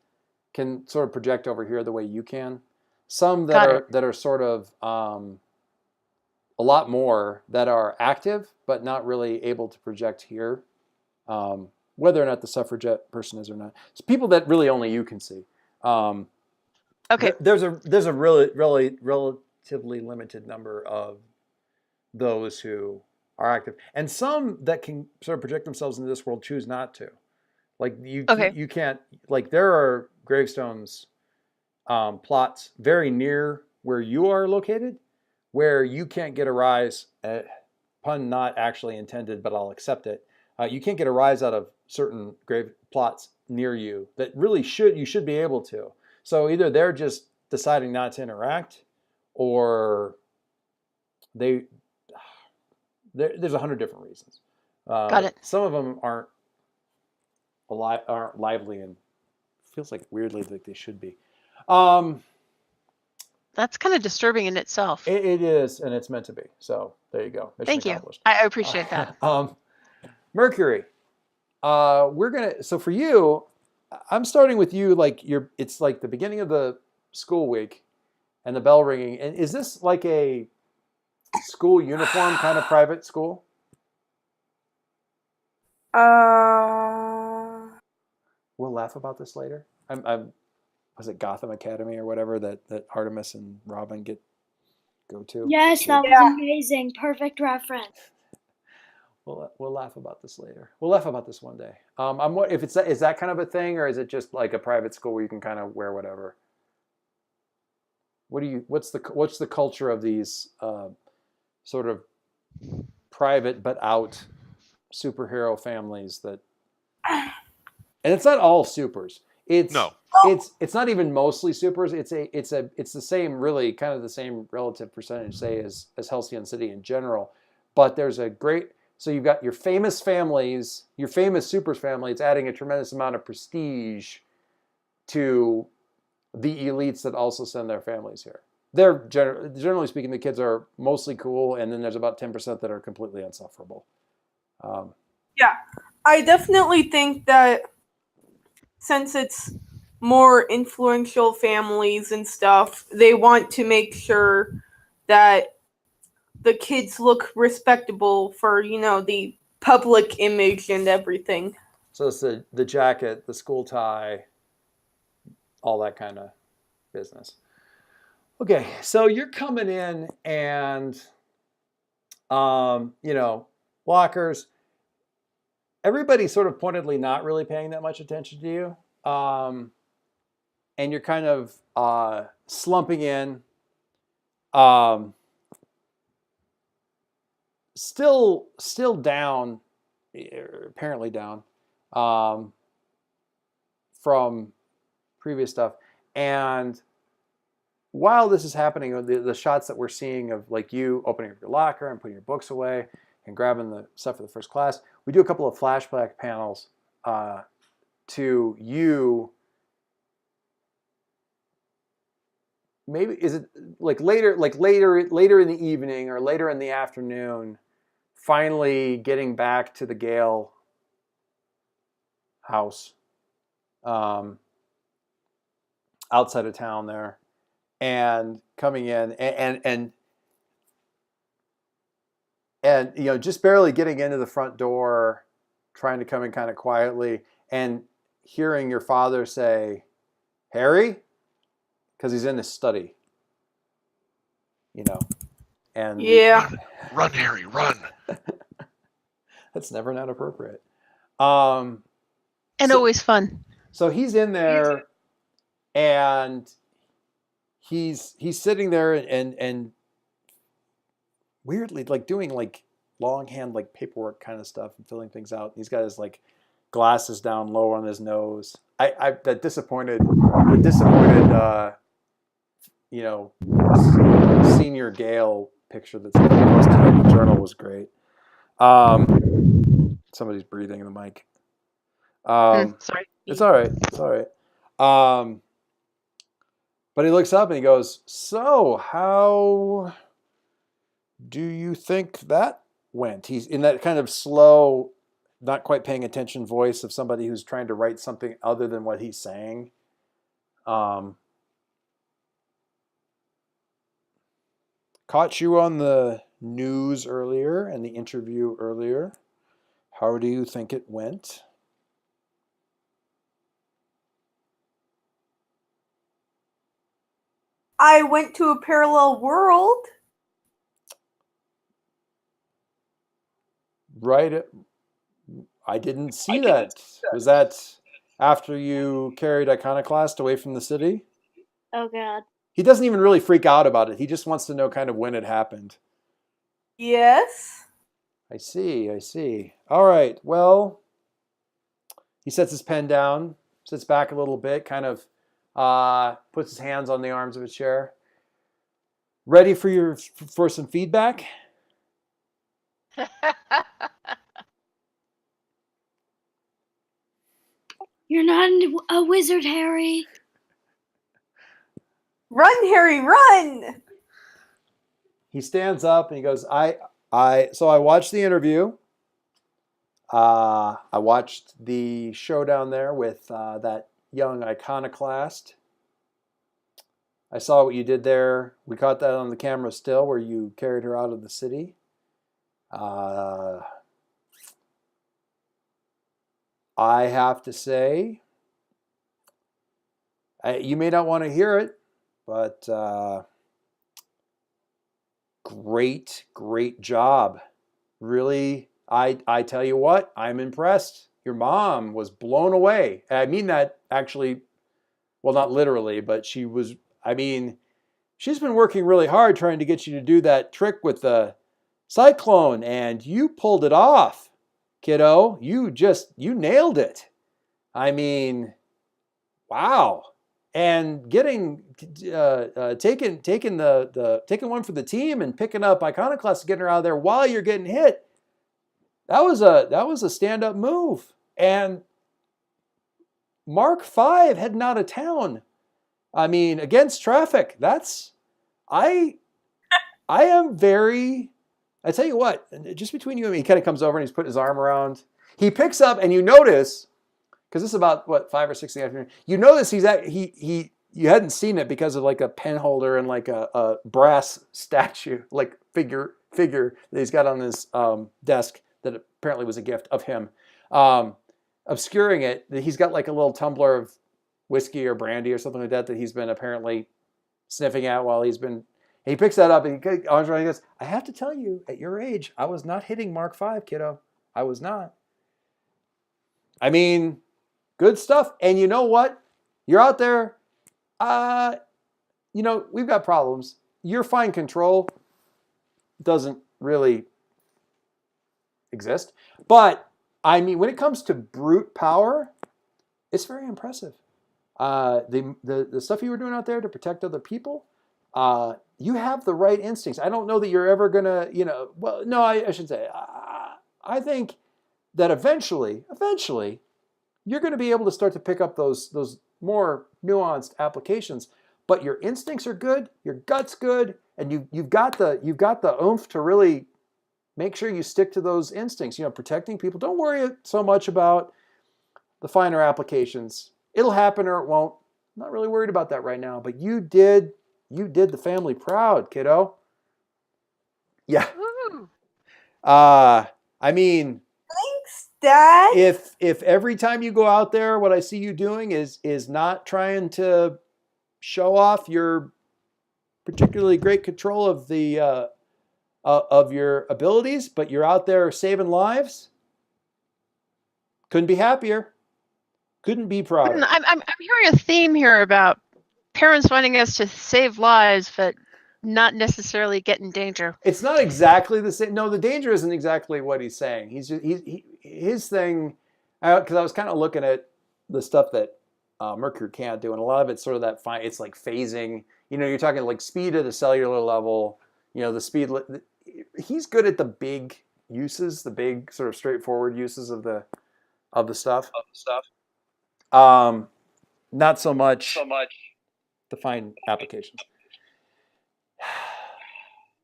can sort of project over here the way you can. Some that are sort of a lot more that are active but not really able to project here. Whether or not the suffragette person is or not. It's people that really only you can see. Okay. There's a really relatively limited number of those who are active, and some that can sort of project themselves into this world choose not to. Like you can't. Like there are gravestones, plots very near where you are located, where you can't get a rise. Pun not actually intended, but I'll accept it. You can't get a rise out of certain grave plots near you that really you should be able to. So either they're just deciding not to interact, or there's 100 different reasons. Got it. Some of them aren't lively, and feels like weirdly like they should be. That's kind of disturbing in itself. It is, and it's meant to be. So there you go. Mission Thank accomplished. you. I appreciate that. Mercury. So for you, I'm starting with you. It's like the beginning of the school week, and the bell ringing. And is this like a school uniform kind of private school? We'll laugh about this later. Was it Gotham Academy or whatever that Artemis and Robin go to? Yes, that was amazing. Perfect reference. We'll laugh about this later. We'll laugh about this one day. Is that kind of a thing, or is it just like a private school where you can kind of wear whatever? What's the culture of these sort of private but out superhero families that? And it's not all supers. It's not even mostly supers. It's the same, really kind of the same relative percentage, say, as Halcyon City in general. But there's so you've got your famous families, your famous supers family. It's adding a tremendous amount of prestige to the elites that also send their families here. They're generally speaking, the kids are mostly cool, and then there's about 10% that are completely insufferable. Yeah, I definitely think that since it's more influential families and stuff, they want to make sure that the kids look respectable for, the public image and everything. So it's the jacket, the school tie, all that kind of business. Okay, so you're coming in and, lockers. Everybody's sort of pointedly not really paying that much attention to you. And you're kind of slumping in. Still down, apparently down from previous stuff. And while this is happening, the shots that we're seeing of like you opening up your locker and putting your books away and grabbing the stuff for the first class, we do a couple of flashback panels to you. Maybe is it later in the evening or later in the afternoon, finally getting back to the Gale house outside of town there, and coming in and and just barely getting into the front door, trying to come in kind of quietly, and hearing your father say, "Harry," because he's in his study, and Yeah. Run, Harry, run. that's never not appropriate. And So- always fun. So he's in there, and he's sitting there and weirdly like doing like longhand like paperwork kind of stuff and filling things out. He's got his like glasses down low on his nose. The disappointed senior Gale picture that's posted in the journal was great. Somebody's breathing in the mic. Sorry. It's all right. It's all right. But he looks up and he goes, "So, how do you think that went?" He's in that kind of slow, not quite paying attention voice of somebody who's trying to write something other than what he's saying. Caught you on the news earlier and the interview earlier. How do you think it went? I went to a parallel world. Right. I didn't see that. Was that after you carried Iconoclast away from the city? Oh god. He doesn't even really freak out about it. He just wants to know kind of when it happened. Yes. I see. All right. Well, he sets his pen down, sits back a little bit, kind of puts his hands on the arms of a chair. Ready for some feedback? You're not a wizard, Harry. Run, Harry, run! He stands up and he goes, So I watched the interview. I watched the showdown there with that young iconoclast. I saw what you did there. We caught that on the camera still, where you carried her out of the city. I have to say, you may not want to hear it, but great job. Really, I tell you what, I'm impressed. Your mom was blown away. I mean that actually, well, not literally, but she's been working really hard trying to get you to do that trick with the cyclone, and you pulled it off, kiddo. You nailed it. I mean, wow. And getting taking one for the team and picking up Iconoclast and getting her out of there while you're getting hit. That was a stand-up move. And Mark V heading out of town. I mean, against traffic. I am very. I tell you what, just between you and me, he kind of comes over and he's putting his arm around. He picks up, and you notice, because this is about 5 or 6 in the afternoon. You notice you hadn't seen it because of like a pen holder and like a brass statue, like figure that he's got on his desk that apparently was a gift of him, obscuring it. He's got like a little tumbler of whiskey or brandy or something like that he's been apparently sniffing at while he's been. He picks that up and he goes, "I have to tell you, at your age, I was not hitting Mark V, kiddo. I was not." I mean, good stuff. And you know what? You're out there. We've got problems. Your fine control doesn't really exist. But, I mean, when it comes to brute power, it's very impressive. The stuff you were doing out there to protect other people, you have the right instincts. I don't know that you're ever going to, well, no, I should say, I think that eventually, you're going to be able to start to pick up those more nuanced applications. But your instincts are good, your gut's good, and you've got the oomph to really make sure you stick to those instincts. Protecting people. Don't worry so much about the finer applications. It'll happen or it won't. I'm not really worried about that right now. But you did the family proud, kiddo. Yeah. I mean, Thanks, Dad. if every time you go out there, what I see you doing is not trying to show off your particularly great control of your abilities, but you're out there saving lives, couldn't be happier. Couldn't be prouder. I'm hearing a theme here about parents wanting us to save lives, but not necessarily get in danger. It's not exactly the same. No, the danger isn't exactly what he's saying. His thing, because I was kind of looking at the stuff that Mercury can't do, and a lot of it's sort of that fine. It's like phasing. You know, you're talking like speed at a cellular level. You know, the speed. He's good at the big uses, the big sort of straightforward uses of the stuff. Not so much the fine applications.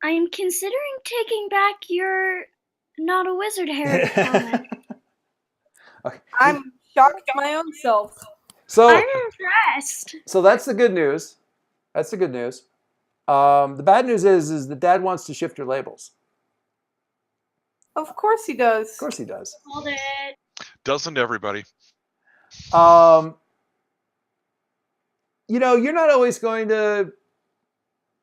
I'm considering taking back your not a wizard heritage comment. Okay. I'm shocked at my own self. I'm impressed. So that's the good news. That's the good news. The bad news is that Dad wants to shift your labels. Of course he does. Of course he does. Hold it. Doesn't everybody? You know, you're not always going to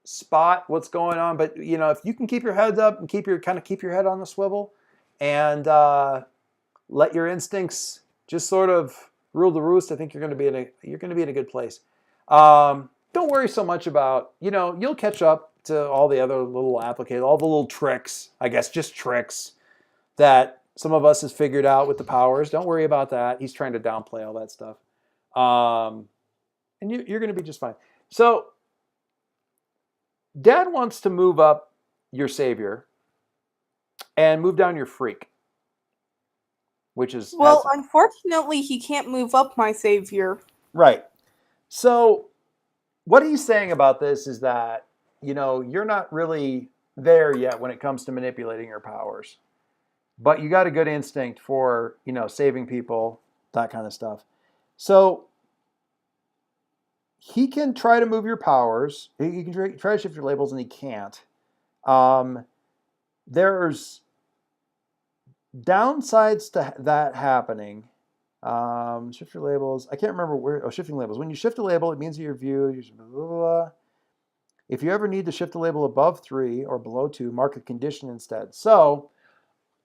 spot what's going on, but you know, if you can keep your head up and keep your head on the swivel, and let your instincts just sort of rule the roost, I think you're going to be in a good place. Don't worry so much about, you know, you'll catch up to all the other little all the little tricks, I guess, just tricks that some of us has figured out with the powers. Don't worry about that. He's trying to downplay all that stuff. And you're going to be just fine. So Dad wants to move up your savior and move down your freak, which is... Well, unfortunately, he can't move up my savior. Right. So what he's saying about this is that, you know, you're not really there yet when it comes to manipulating your powers, but you got a good instinct for, you know, saving people, that kind of stuff. So he can try to move your powers. He can try to shift your labels, and he can't. There's downsides to that happening. Shift your labels. I can't remember where. Oh, shifting labels. When you shift a label, it means that your view. Blah, blah, blah. If you ever need to shift a label above 3 or below 2, mark a condition instead. So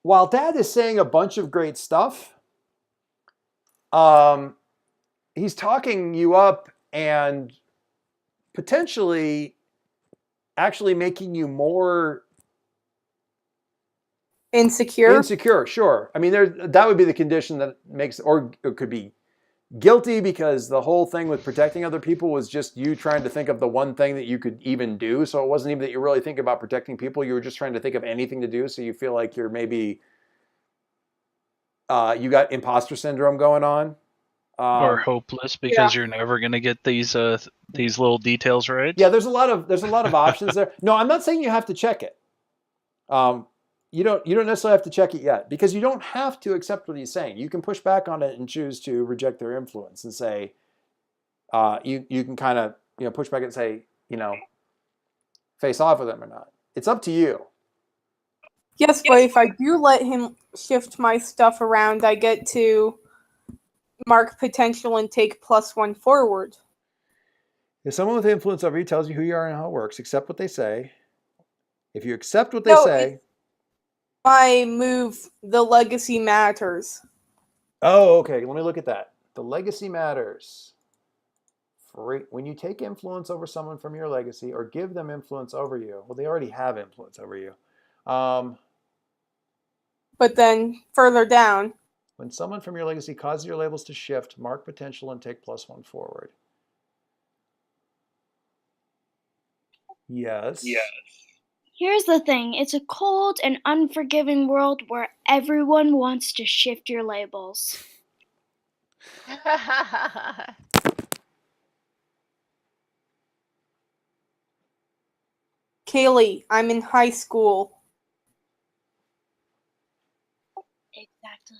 while Dad is saying a bunch of great stuff, he's talking you up and potentially actually making you more insecure. Sure. I mean, that would be the condition that makes, or it could be guilty, because the whole thing with protecting other people was just you trying to think of the one thing that you could even do. So it wasn't even that you really think about protecting people. You were just trying to think of anything to do. So you feel like you're maybe, you got imposter syndrome going on. Or hopeless because you're never going to get these little details right. Yeah, there's a lot of options there. No, I'm not saying you have to check it. You don't necessarily have to check it yet, because you don't have to accept what he's saying. You can push back on it and choose to reject their influence and say, you can kind of, you know, push back and say, you know, face off with him or not. It's up to you. Yes, but if I do let him shift my stuff around, I get to mark potential and take +1 forward. If someone with influence over you tells you who you are and how it works, accept what they say. If you accept what they say... I move the legacy matters. Oh, okay. Let me look at that. The legacy matters. When you take influence over someone from your legacy or give them influence over you, well, they already have influence over you. But then further down, when someone from your legacy causes your labels to shift, mark potential and take +1 forward. Yes. Here's the thing. It's a cold and unforgiving world where everyone wants to shift your labels. Kaylee, I'm in high school. Exactly.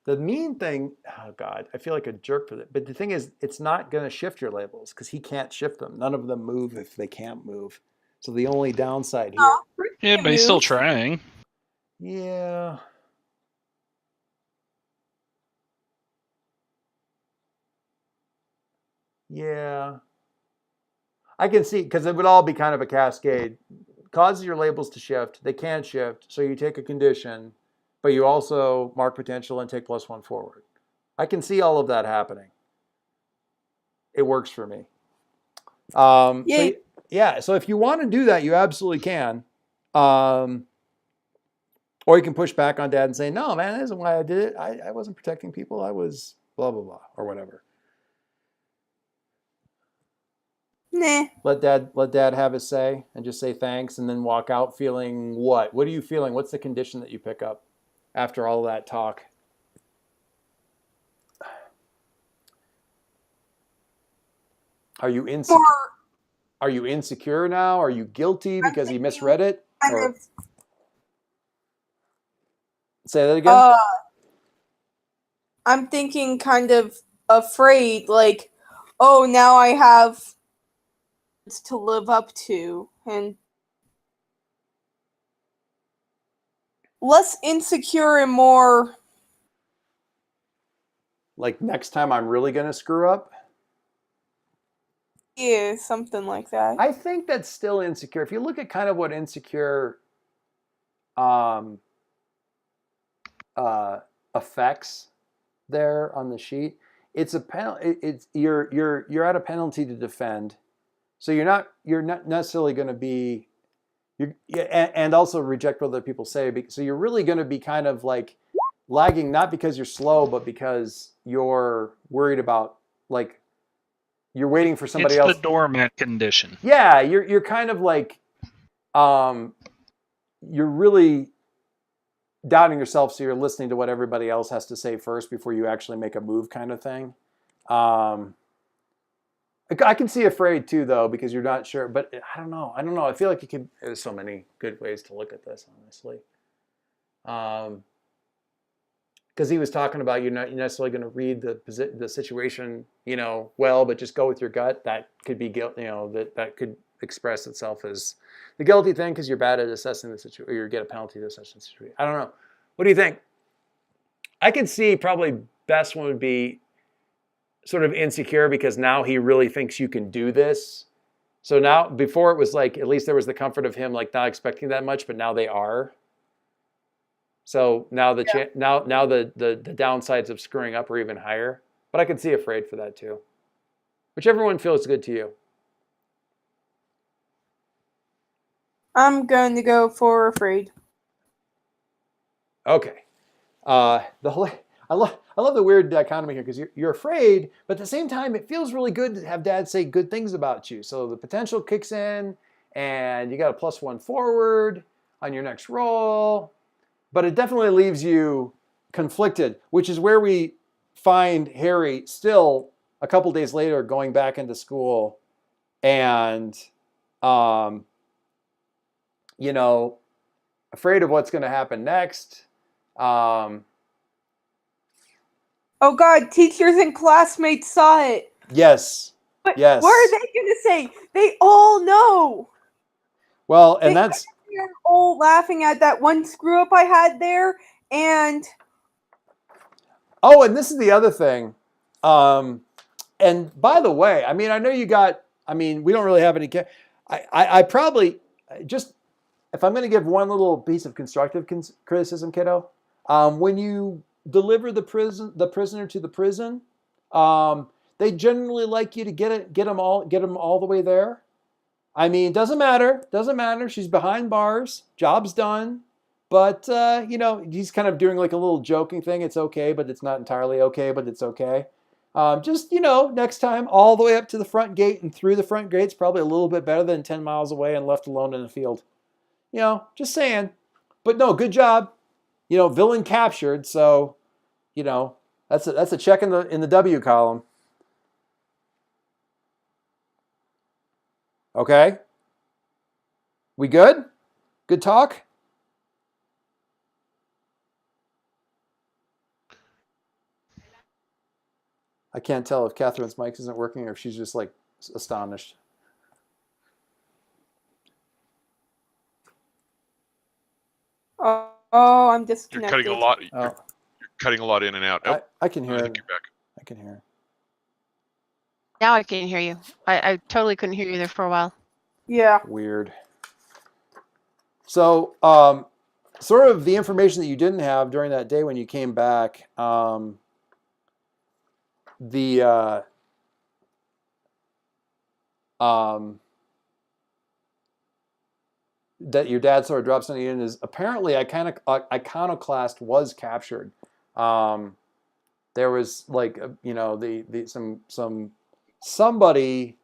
The mean thing, oh God, I feel like a jerk for that. But the thing is, it's not going to shift your labels because he can't shift them. None of them move if they can't move. So the only downside here. Oh, Yeah, but he's still move. trying. Yeah. Yeah. I can see, because it would all be kind of a cascade. Causes your labels to shift. They can shift. So you take a condition, but you also mark potential and take +1 forward. I can see all of that happening. It works for me. So yeah, so if you want to do that, you absolutely can. Or you can push back on dad and say, no, man, that isn't why I did it. I wasn't protecting people. I was blah, blah, blah, or whatever. Nah. Let dad have his say and just say thanks and then walk out feeling what? What are you feeling? What's the condition that you pick up after all that talk? Are you insecure? Are you insecure now? Are you guilty because he misread it? Or say that again? I'm thinking kind of afraid, like, oh, now I have to live up to, and less insecure and more like next time I'm really going to screw up? Yeah, something like that. I think that's still insecure. If you look at kind of what insecure affects there on the sheet, it's a penalty. It's you're at a penalty to defend, so you're not necessarily going to be and also reject what other people say. So you're really going to be kind of like lagging, not because you're slow, but because you're worried about like you're waiting for somebody else. It's the doormat condition. Yeah, you're kind of like you're really doubting yourself, so you're listening to what everybody else has to say first before you actually make a move, kind of thing. I can see afraid too, though, because you're not sure. But I don't know. I feel like you could. There's so many good ways to look at this, honestly. Because he was talking about you're not necessarily going to read the situation, well, but just go with your gut. That could be guilt. That could express itself as the guilty thing because you're bad at assessing the situation, or you get a penalty to assess the situation. I don't know. What do you think? I can see probably best one would be sort of insecure because now he really thinks you can do this. So now, before it was like, at least there was the comfort of him like not expecting that much, but now they are. So now the downsides of screwing up are even higher. But I could see afraid for that too. Whichever one feels good to you. I'm going to go for afraid. Okay. I love the weird dichotomy here because you're afraid, but at the same time, it feels really good to have dad say good things about you. So the potential kicks in, and you got a +1 forward on your next roll. But it definitely leaves you conflicted, which is where we find Harry still a couple days later going back into school and, afraid of what's going to happen next. Oh God, teachers and classmates saw it. Yes. But yes. what are they going to say? They all know. Well, and that's... They're all laughing at that one screw up I had there, and... Oh, and this is the other thing. And by the way, I mean, I know you got... I mean, we don't really have any... I probably... Just... If I'm going to give one little piece of constructive criticism, kiddo, when you deliver the prisoner to the prison, they generally like you to get them all the way there. I mean, doesn't matter. She's behind bars. Job's done. But he's kind of doing like a little joking thing. It's okay, but it's not entirely okay, but it's okay. Just next time, all the way up to the front gate and through the front gate's probably a little bit better than 10 miles away and left alone in a field. Just saying. But no, good job. Villain captured. So, that's a check in the W column. Okay. We good? Good talk? I can't tell if Catherine's mic isn't working or if she's just like astonished. Oh, I'm You're disconnected. cutting a lot. Oh, You're cutting a lot in and out. Oh, I can hear I it. think you're back. I can hear it. Now I can hear you. I totally couldn't hear you there for a while. Yeah. Weird. So, sort of the information that you didn't have during that day when you came back, that your dad sort of dropped something in is apparently Iconoclast was captured. There was like somebody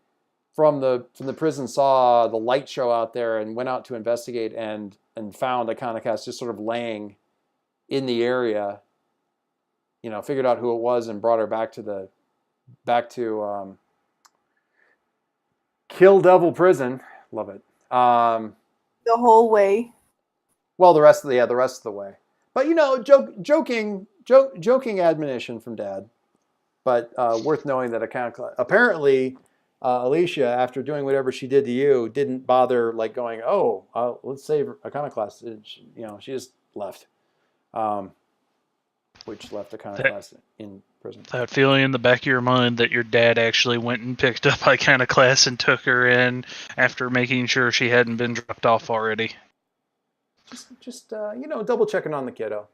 from the prison saw the light show out there and went out to investigate and found Iconoclast just sort of laying in the area. Figured out who it was and brought her back to Kill Devil Prison. Love it. The whole way. Well, the rest of the way. But joking admonition from Dad. But worth knowing that apparently Alicia, after doing whatever she did to you, didn't bother like going, let's save Iconoclast. She just left, which left Iconoclast in prison. That feeling in the back of your mind that your dad actually went and picked up Iconoclast and took her in after making sure she hadn't been dropped off already. Just double checking on the kiddo.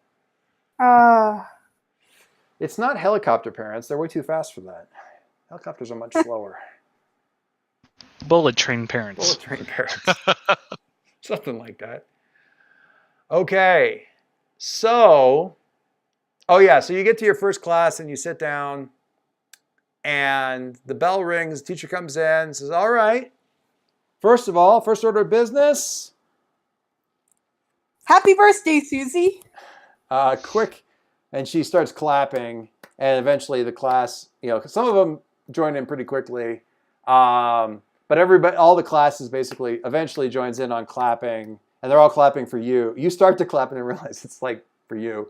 It's not helicopter parents. They're way too fast for that. Helicopters are much slower. Bullet train parents. Bullet train parents. Something like that. Okay. So you get to your first class and you sit down and the bell rings, the teacher comes in and says, all right, first of all, first order of business. Happy birthday, Susie. Quick. And she starts clapping and eventually the class, some of them join in pretty quickly. But all the classes basically eventually joins in on clapping and they're all clapping for you. You start to clap and then realize it's like for you.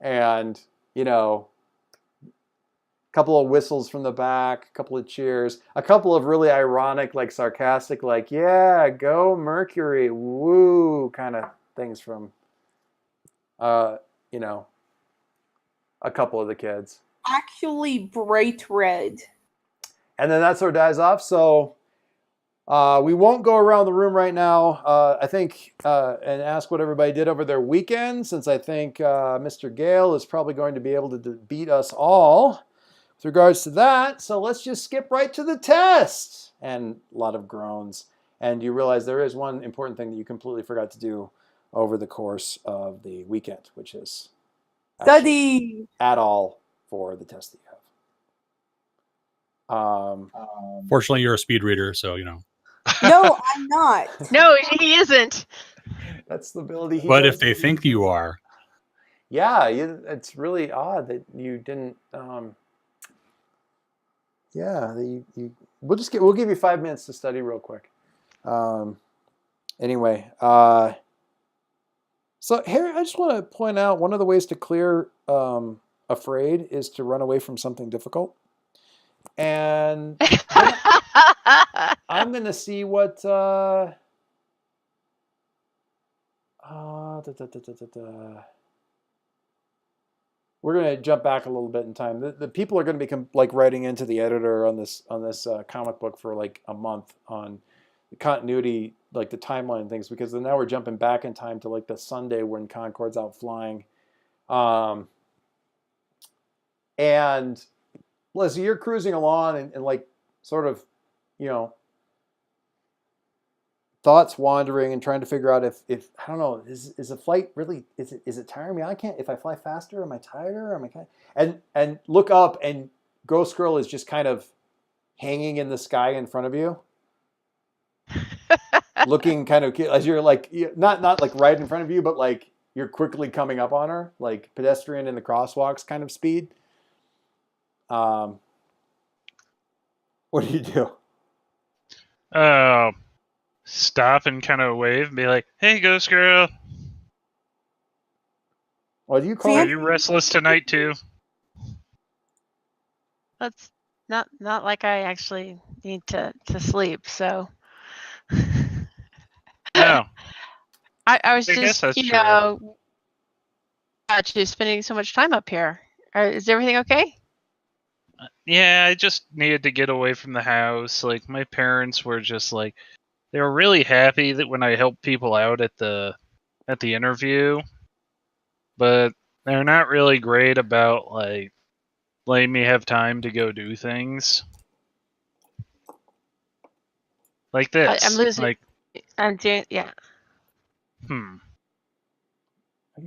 And, a couple of whistles from the back, a couple of cheers, a couple of really ironic, like sarcastic, like, yeah, go Mercury, woo, kind of things from, a couple of the kids. Actually bright red. And then that sort of dies off. So we won't go around the room right now, I think, and ask what everybody did over their weekend, since I think Mr. Gale is probably going to be able to beat us all with regards to that. So let's just skip right to the test. And a lot of groans. And you realize there is one important thing that you completely forgot to do over the course of the weekend, which is study at all for the test that you have. Fortunately, you're a speed reader, so No, I'm not. No, he isn't. That's the ability. But if they think you are, yeah, it's really odd that you didn't. We'll give you 5 minutes to study real quick. Anyway, so here I just want to point out one of the ways to clear afraid is to run away from something difficult. And I'm going to see what... We're going to jump back a little bit in time. The people are going to be writing into the editor on this comic book for like a month on the continuity, like the timeline and things, because now we're jumping back in time to like the Sunday when Concord's out flying. And Leslie, you're cruising along and like sort of, thoughts wandering and trying to figure out if I don't know, is a flight really, is it tiring me? If I fly faster, am I tired? And look up and Ghost Girl is just kind of hanging in the sky in front of you. Looking kind of as you're like, not like right in front of you, but like you're quickly coming up on her, like pedestrian in the crosswalks kind of speed. What do you do? Stop and kind of wave and be like, "Hey, Ghost Girl. What do you call Are it? you restless tonight too?" That's not like I actually need to sleep, so. No. I was I guess just, that's true. about you spending so much time up here. Is everything okay? Yeah, I just needed to get away from the house. Like, my parents were just like, they were really happy that when I helped people out at the interview, but they're not really great about like letting me have time to go do things like I'm this. losing. Like, I'm doing. Yeah. How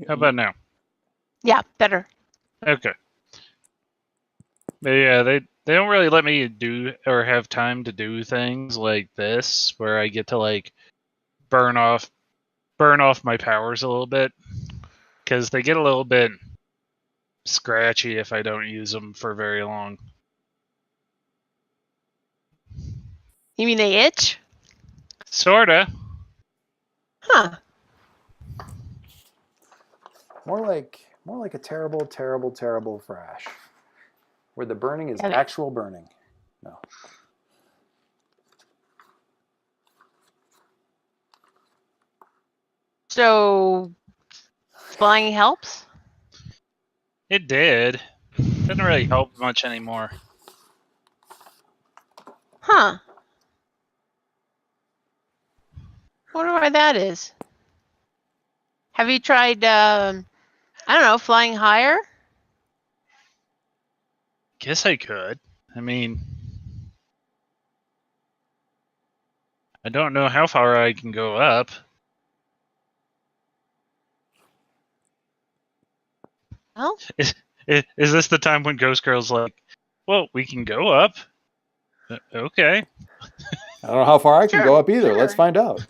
about now? Yeah. Better. Okay. But yeah, they don't really let me do or have time to do things like this where I get to like burn off my powers a little bit, because they get a little bit scratchy if I don't use them for very long. You mean they itch? Sorta. Huh. More like a terrible, terrible, terrible thrash, where the burning is Yeah, actual burning. No. So flying helps? It did. Doesn't really help much anymore. Huh. Wonder why that is. Have you tried I don't know, flying higher? Guess I could. I mean, I don't know how far I can go up. Well, Is this the time when Ghost Girl's like, well, we can go up? Okay. I don't know how far I can Sure, go up either. sure. Let's find out.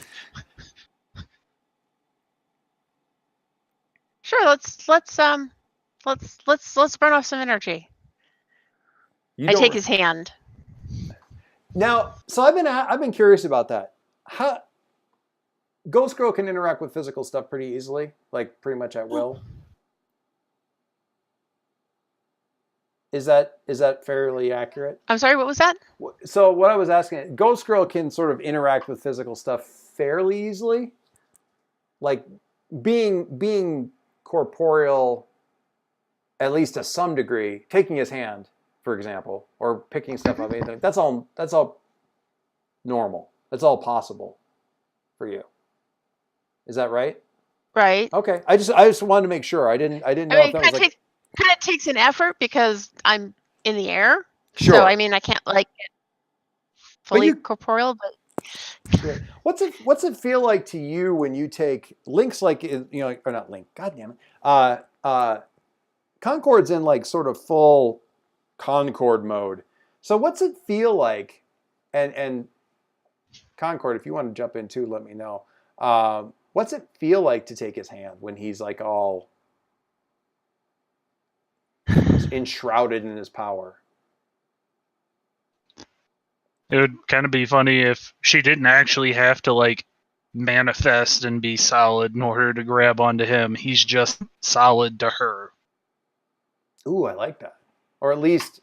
Sure, let's burn off some energy. I take his hand. Now, so I've been curious about that. How Ghost Girl can interact with physical stuff pretty easily, like pretty much at will. Is that fairly accurate? I'm sorry, what was that? So what I was asking, Ghost Girl can sort of interact with physical stuff fairly easily, like being corporeal, at least to some degree. Taking his hand, for example, or picking stuff up, anything. That's all normal. That's all possible for you. Is that right? Right. Okay. I just wanted to make sure. I didn't know I mean, if that was like kind of takes an effort because I'm in the air. sure. So I mean, I can't like get fully corporeal, but Sure. What's it feel like to you when you take Link's like or not Link? God damn it. Concord's in like sort of full Concord mode. So what's it feel like? And Concord, if you want to jump in too, let me know. What's it feel like to take his hand when he's like all enshrouded in his power? It would kind of be funny if she didn't actually have to like manifest and be solid in order to grab onto him. He's just solid to her. Ooh, I like that. Or at least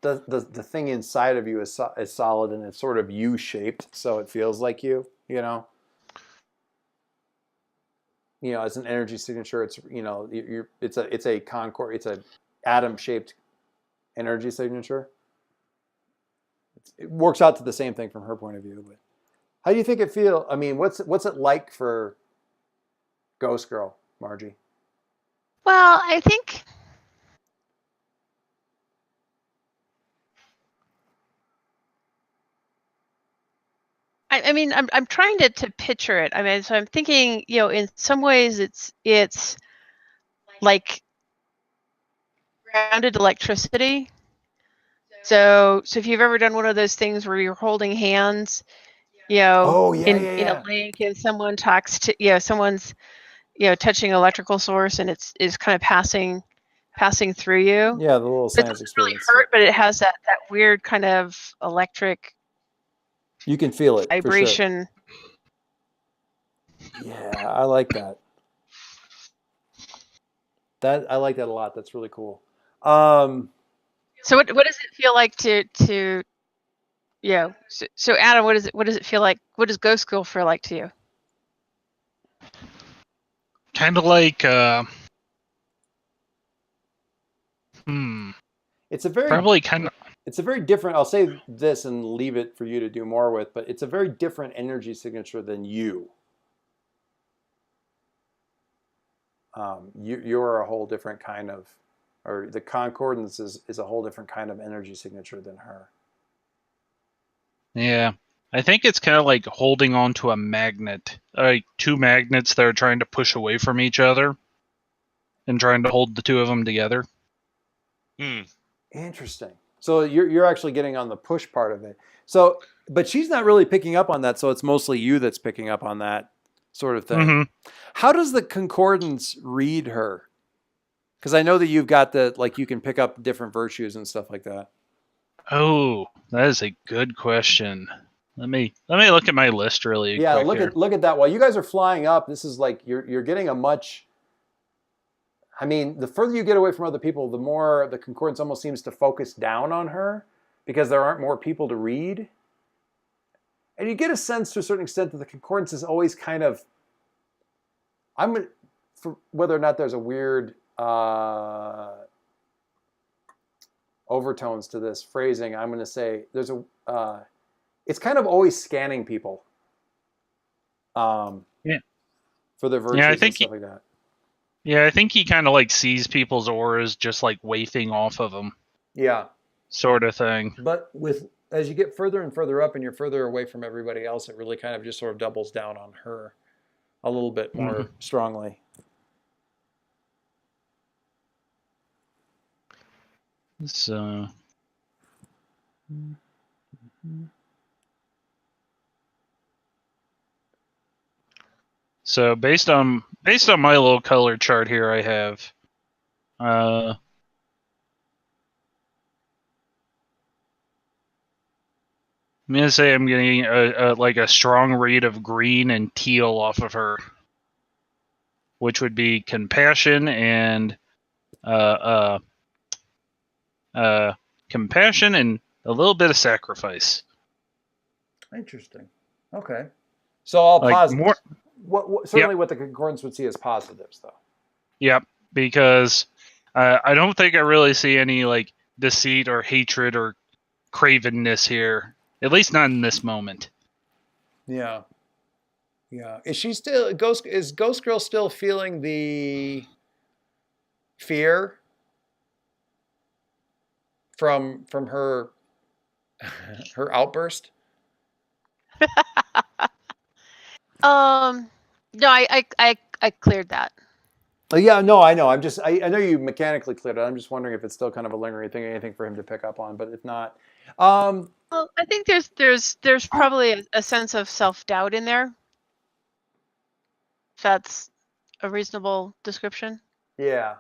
the thing inside of you is solid and it's sort of U-shaped, so it feels like you. As an energy signature, it's it's a Concord, it's a atom-shaped energy signature. It works out to the same thing from her point of view. But how do you think it feel? I mean, what's it like for Ghost Girl, Margie? well, I think I mean, I'm trying to picture it. I mean, so I'm thinking, in some ways it's like grounded electricity. So if you've ever done one of those things where you're holding hands, Oh yeah, in a lake, and someone talks to, someone's, touching electrical source, and it's kind of passing through you. Yeah, the little But it science doesn't really experience. hurt, but it has that weird kind of electric You can feel it vibration. For sure. Yeah, I like that. I like that a lot. That's really cool. So what does it feel like to so Adam, what does it feel like? What does Ghost Girl feel like to you? Kind of like It's a very Probably kind of. it's a very different. I'll say this and leave it for you to do more with, but it's a very different energy signature than you. You're a whole different kind of, or the concordance is a whole different kind of energy signature than her. Yeah. I think it's kind of like holding on to a magnet. Like two magnets that are trying to push away from each other and trying to hold the two of them together. Interesting. So you're actually getting on the push part of it. So, but she's not really picking up on that. So it's mostly you that's picking up on that sort of thing. Mm-hmm. How does the concordance read her? Because I know that you've got the, like, you can pick up different virtues and stuff like that. Oh, that is a good question. Let me look at my list really Yeah, quick here. look at that. While you guys are flying up, this is like you're getting a much. I mean, the further you get away from other people, the more the concordance almost seems to focus down on her because there aren't more people to read. And you get a sense to a certain extent that the concordance is always kind of. For whether or not there's a weird overtones to this phrasing, I'm going to say there's a. It's kind of always scanning people. Yeah. For their virtues and stuff like that. Yeah, I think he kind of like sees people's auras just like wafting off of them. Yeah. Sort of thing. But as you get further and further up and you're further away from everybody else, it really kind of just sort of doubles down on her a little bit more strongly. So. So based on my little color chart here, I have I'm gonna say I'm getting a strong read of green and teal off of her, which would be compassion and compassion and a little bit of sacrifice. Interesting. Okay. So all like positive. Certainly what the concordance would see as positives, though. Yep, because I don't think I really see any like deceit or hatred or cravenness here. At least not in this moment. Yeah. Yeah. Is she still is Ghost Girl still feeling the fear from her outburst? No, I cleared that. Yeah, no, I know. I know you mechanically cleared it. I'm just wondering if it's still kind of a lingering thing, anything for him to pick up on. But if not, well, I think there's probably a sense of self-doubt in there. If that's a reasonable description. Yeah.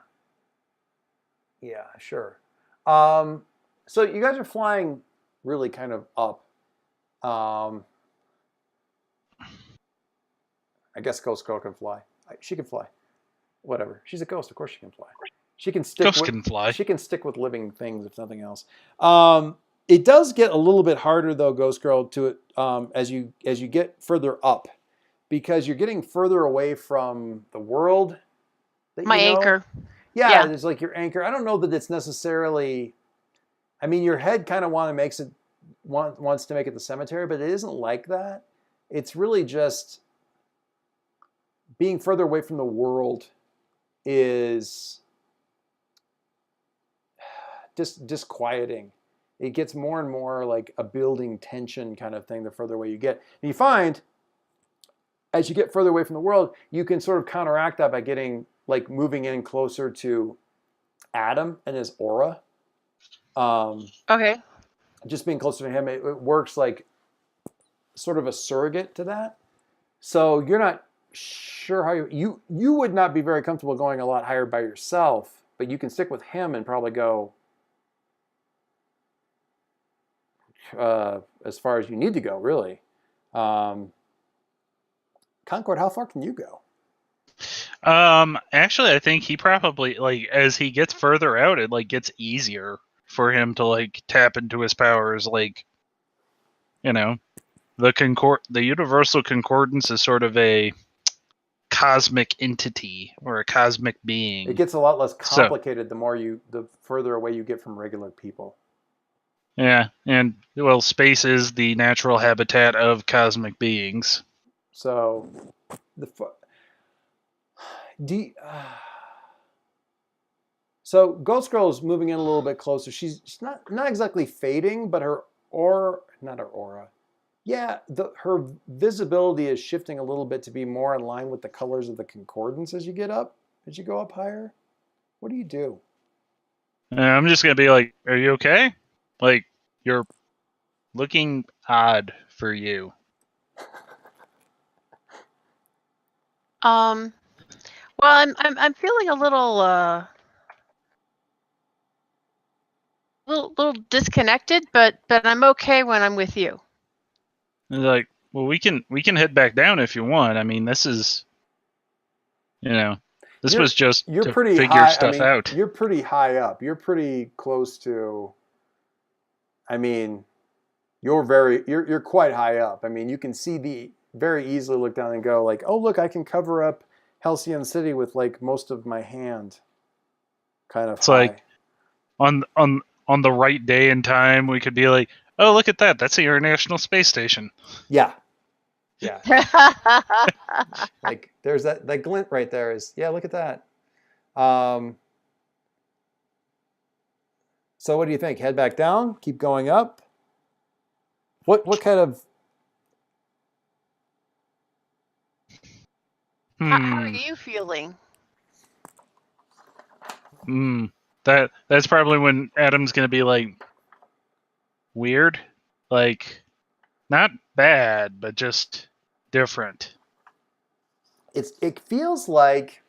Yeah, sure. So you guys are flying really kind of up. I guess Ghost Girl can fly. She can fly. Whatever. She's a ghost. Of course she can fly. She can stick. Can fly. She can stick with living things, if nothing else. It does get a little bit harder though, Ghost Girl, to as you get further up, because you're getting further away from the world. My anchor. Yeah, it's like your anchor. I don't know that it's necessarily. I mean, your head kind of wants to make it the cemetery, but it isn't like that. It's really just being further away from the world is just disquieting. It gets more and more like a building tension kind of thing the further away you get. And you find as you get further away from the world, you can sort of counteract that by getting like moving in closer to Adam and his aura. Okay. Just being closer to him, it works like sort of a surrogate to that. So you're not sure how you would not be very comfortable going a lot higher by yourself, but you can stick with him and probably go as far as you need to go, really. Concord, how far can you go? Actually, I think he probably, like, as he gets further out, it like gets easier for him to like tap into his powers. Like, you know, the universal concordance is sort of a cosmic entity or a cosmic being. It gets a lot less complicated the further away you get from regular people. Yeah, and well, space is the natural habitat of cosmic beings. So, so Ghost Girl is moving in a little bit closer. She's not exactly fading, but her aura. Yeah, her visibility is shifting a little bit to be more in line with the colors of the concordance as you go up higher. What do you do? I'm just gonna be like, "Are you okay? Like, you're looking odd for you." Well, I'm feeling a little disconnected, but I'm okay when I'm with you. And they're like, well, we can head back down if you want. I mean, this is, this was just you're to pretty figure high, stuff out. You're pretty high up. You're pretty close to. I mean, you're quite high up. I mean, you can very easily look down and go like, oh look, I can cover up Halcyon City with like most of my hand. Kind of It's high. like on the right day and time, we could be like, oh, look at that. That's the International Space Station. Yeah. Like there's that glint right there look at that. So what do you think? Head back down? Keep going up? What kind of... How are you feeling? That's probably when Adam's gonna be like, weird, like not bad, but just different. It feels like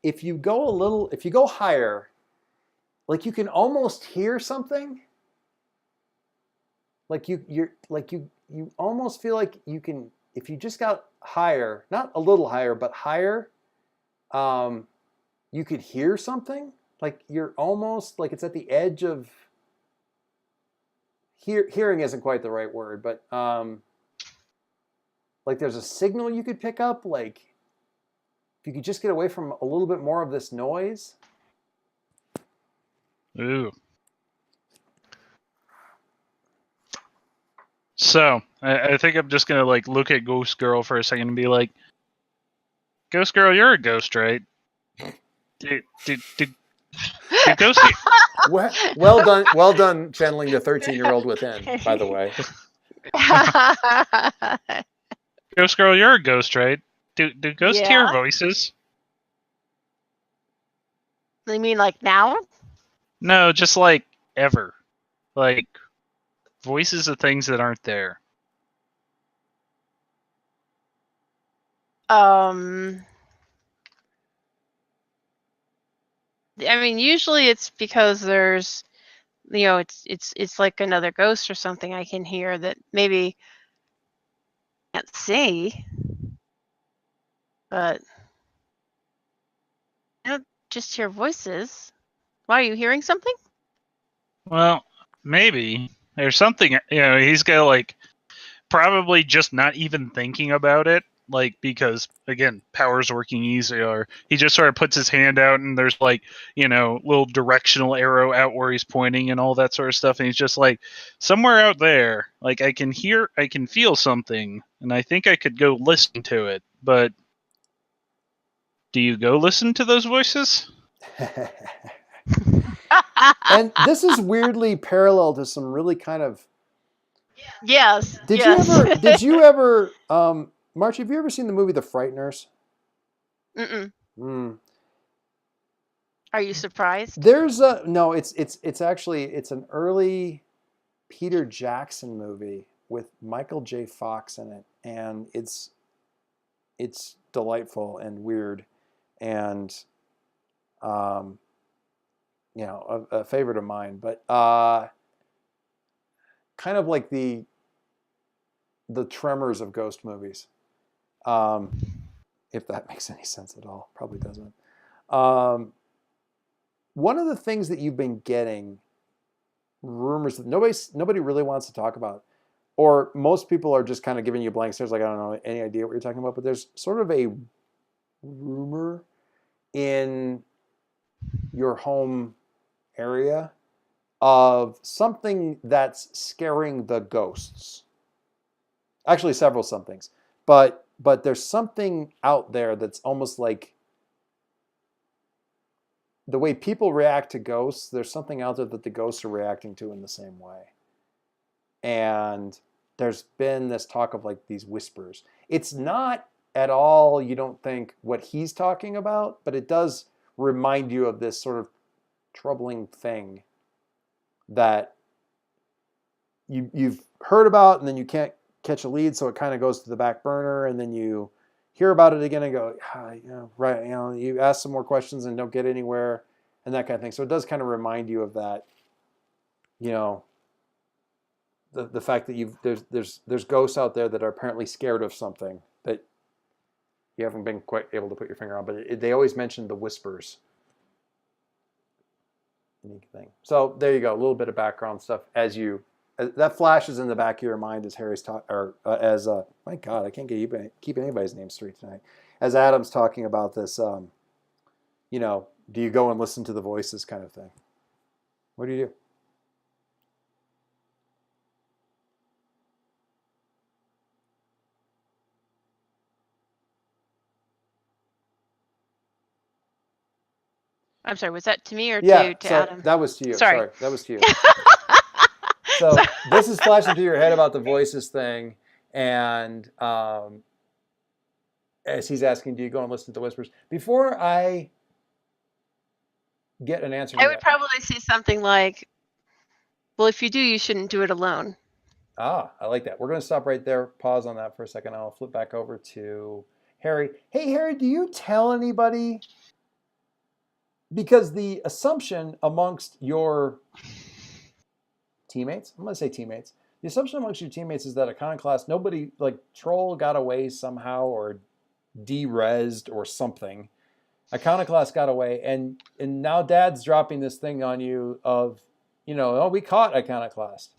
if you go higher, like you can almost hear something. Like you almost feel like you can, if you just got higher, not a little higher, but higher, you could hear something. Like you're almost like it's at the edge of hearing isn't quite the right word, but like there's a signal you could pick up. Like if you could just get away from a little bit more of this noise. Ooh. So I think I'm just gonna like look at Ghost Girl for a second and be like, Ghost Girl, you're a ghost, right? Did Ghost? Well done channeling the 13-year-old within, by the way. Ghost Girl, you're a ghost, right? Do ghosts hear voices? You mean like now? No, just like ever. Like voices of things that aren't there. I mean, usually it's because there's, it's like another ghost or something I can hear that maybe I can't see, but I don't just hear voices. Why, are you hearing something? Well, maybe there's something. He's got like probably just not even thinking about it. Like, because again, power's working easier. He just sort of puts his hand out and there's like, little directional arrow out where he's pointing and all that sort of stuff. And he's just like, somewhere out there, like I can feel something and I think I could go listen to it. But do you go listen to those voices? And this is weirdly parallel to some really kind of... Yes. Did you ever, March, have you ever seen the movie The Frighteners? Mm-mm. Are you surprised? There's no, it's actually an early Peter Jackson movie with Michael J. Fox in it, and it's delightful and weird, and a favorite of mine, but kind of like the Tremors of ghost movies. If that makes any sense at all. Probably doesn't. One of the things that you've been getting rumors that nobody really wants to talk about, or most people are just kind of giving you blank stares like, I don't know any idea what you're talking about, but there's sort of a rumor in your home area of something that's scaring the ghosts. Actually, several somethings, but there's something out there that's almost like the way people react to ghosts. There's something out there that the ghosts are reacting to in the same way, and there's been this talk of like these whispers. It's not at all, you don't think, what he's talking about, but it does remind you of this sort of troubling thing that you've heard about, and then you can't catch a lead, so it kind of goes to the back burner, and then you hear about it again and go, right, you ask some more questions and don't get anywhere, and that kind of thing. So it does kind of remind you of that, the fact that there's ghosts out there that are apparently scared of something that you haven't been quite able to put your finger on, but they always mention the whispers. Unique thing. So there you go, a little bit of background stuff as that flashes in the back of your mind as Harry's talking, or my God, I can't keep anybody's name straight tonight. As Adam's talking about this, do you go and listen to the voices kind of thing? What do you do? I'm sorry, was that to me or Yeah, to so Adam? that was to you. Sorry, That was to you. So this is flashing through your head about the voices thing, and as he's asking, do you go and listen to whispers? Before I get an answer to I that, would probably say something like, well, if you do, you shouldn't do it alone. I like that. We're going to stop right there, pause on that for a second. I'll flip back over to Harry. Hey, Harry, do you tell anybody? Because the assumption amongst your teammates, I'm going to say teammates, the assumption amongst your teammates is that Iconoclast, nobody, like Troll got away somehow or de-rezzed or something. Iconoclast got away, and now Dad's dropping this thing on you of, we caught Iconoclast.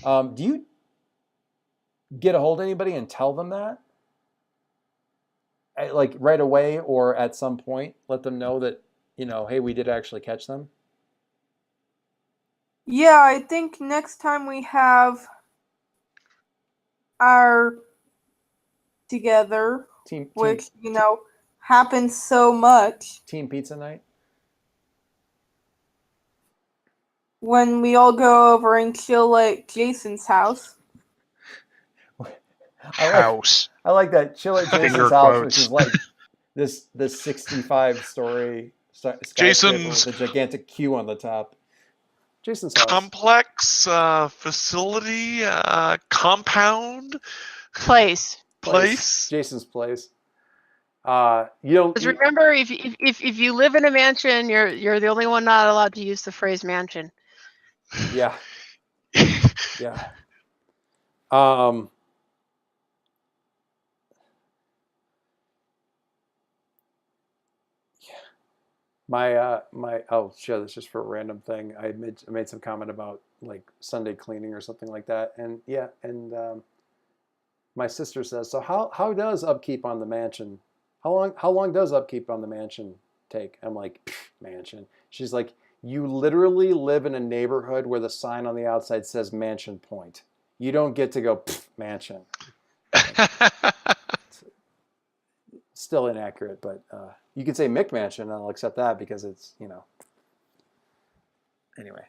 Do you get a hold of anybody and tell them that? Like right away or at some point, let them know that, hey, we did actually catch them? Yeah, I think next time we have our together, which, happens so much. Team pizza night? When we all go over and chill at Jason's house. I like that. Chill at Jason's house, which is like this 65-story skyscraper with a gigantic Q on the top. Jason's house. Complex facility, compound, place. Jason's place. Because remember, if you live in a mansion, you're the only one not allowed to use the phrase mansion. Yeah. Yeah. I'll share this just for a random thing. I made some comment about like Sunday cleaning or something like that, and my sister says, so how does upkeep on the mansion? How long does upkeep on the mansion take? I'm like, mansion. She's like, you literally live in a neighborhood where the sign on the outside says Mansion Point. You don't get to go mansion. Still inaccurate, but you could say McMansion, and I'll accept that because it's, Anyway.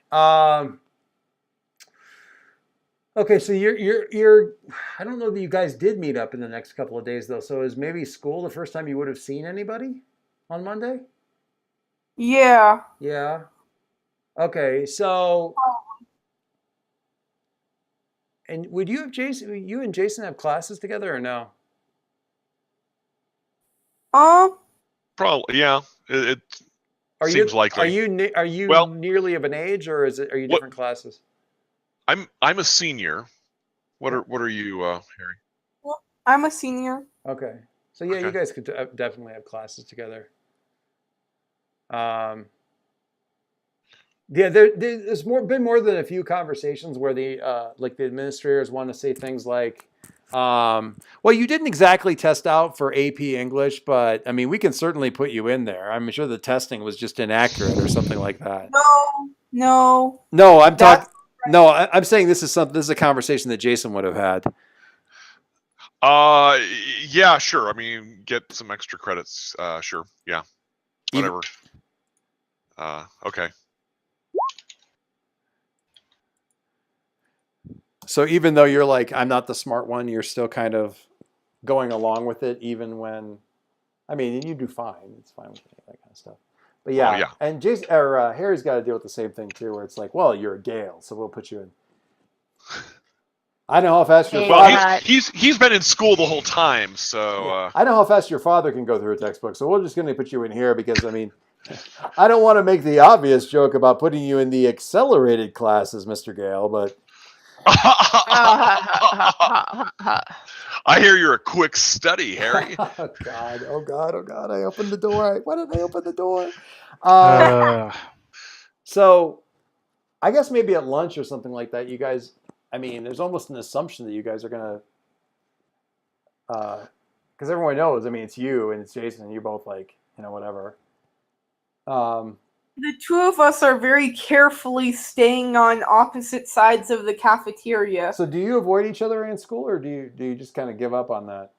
Okay, so you're I don't know that you guys did meet up in the next couple of days, though. So is maybe school the first time you would have seen anybody on Monday? Yeah. Yeah. Okay, so... And would you and Jason have classes together or no? Probably, yeah. It seems likely. Are you nearly of an age, or are you different classes? I'm a senior. What are you, Harry? Well, I'm a senior. Okay, so yeah, you guys could definitely have classes together. Yeah, there's been more than a few conversations where the administrators want to say things like, Well, you didn't exactly test out for AP English, but I mean, we can certainly put you in there. I'm sure the testing was just inaccurate or something like that. No. No, I'm That's talking. No, I'm saying this is something. This is a conversation that Jason would have had. Yeah, sure. I mean, get some extra credits. Sure. Yeah. Whatever. Okay. So even though you're like, I'm not the smart one, you're still kind of going along with it, even when, I mean, and you do fine. It's fine with me, that kind of stuff. But yeah, yeah. And Jason or Harry's got to deal with the same thing too, where it's like, well, you're a Gale, so we'll put you in. I know how fast your Well, father. he's been in school the whole time, so. I know how fast your father can go through a textbook, so we're just going to put you in here because I mean, I don't want to make the obvious joke about putting you in the accelerated classes, Mr. Gale, but. I hear you're a quick study, Harry. Oh God! I opened the door. Why did I open the door? So I guess maybe at lunch or something like that, you guys, I mean, there's almost an assumption that you guys are going to, because everyone knows, I mean, it's you and it's Jason and you both like, whatever. The two of us are very carefully staying on opposite sides of the cafeteria. So do you avoid each other in school, or do you just kind of give up on that?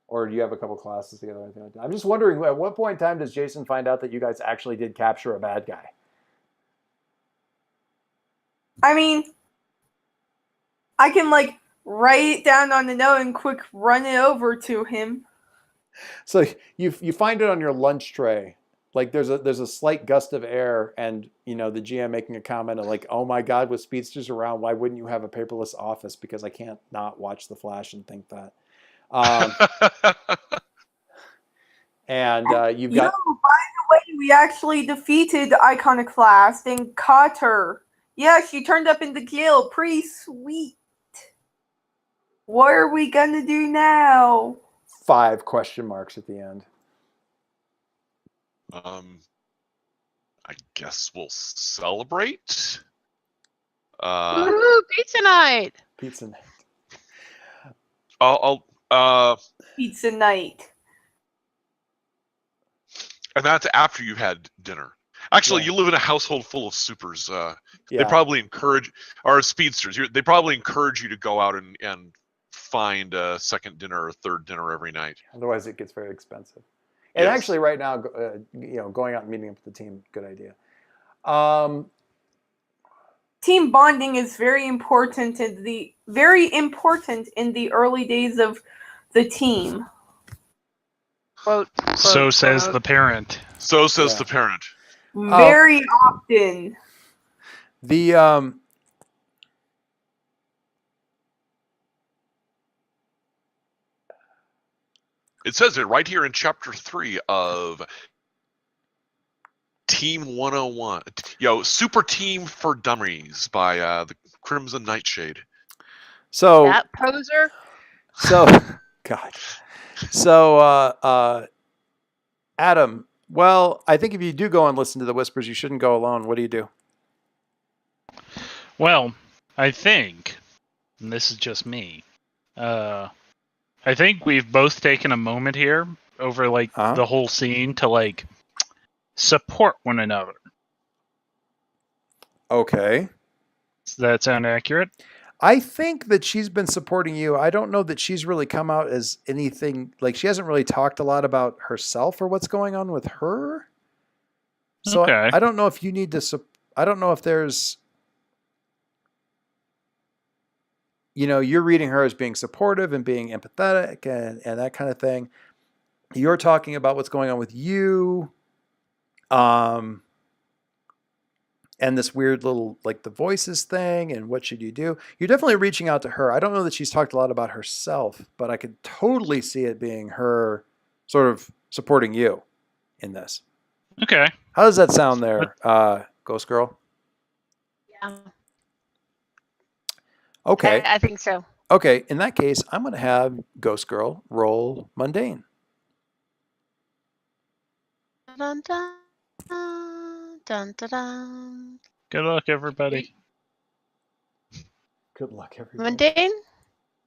Or do you have a couple classes together or anything like that? I'm just wondering, at what point in time does Jason find out that you guys actually did capture a bad guy? I mean, I can like write it down on the note and quick run it over to him. So you find it on your lunch tray. Like there's a slight gust of air, and the GM making a comment of like, "Oh my God, with speedsters around, why wouldn't you have a paperless office?" Because I can't not watch The Flash and think that. And you've got. By the way, we actually defeated Iconoclast and caught her. Yeah, she turned up in the guild. Pretty sweet. What are we gonna do now? 5 question marks at the end. I guess we'll celebrate. Woohoo! Pizza night. Pizza night. Pizza night. And that's after you've had dinner. Actually, Yeah. you live in a household full of supers. Yeah. They probably encourage, or speedsters. They probably encourage you to go out and find a second dinner or a third dinner every night. Otherwise, it gets very expensive. And Yes. actually, right now, going out and meeting up with the team, good idea. Team bonding is very important in the early days of the team. Quote, So says quote. the parent. So says the parent. Very often. The It says it right here in chapter 3 of Team 101. Super Team for Dummies by the Crimson Nightshade. So That poser. So God. So Adam, well, I think if you do go and listen to the whispers, you shouldn't go alone. What do you do? Well, I think, and this is just me, I think we've both taken a moment here over the whole scene to support one another. Okay. Does that sound accurate? I think that she's been supporting you. I don't know that she's really come out as anything, like she hasn't really talked a lot about herself or what's going on with her. So Okay. I don't know if you need to, I don't know if there's, you're reading her as being supportive and being empathetic and that kind of thing. You're talking about what's going on with you. And this weird little, the voices thing and what should you do? You're definitely reaching out to her. I don't know that she's talked a lot about herself, but I could totally see it being her sort of supporting you in this. Okay. How does that sound there, Ghost Girl? Yeah. Okay. I think so. Okay. In that case, I'm going to have Ghost Girl roll mundane. Dun, dun, dun, dun, dun, dun. Good luck, everybody. Good luck, everybody. Mundane?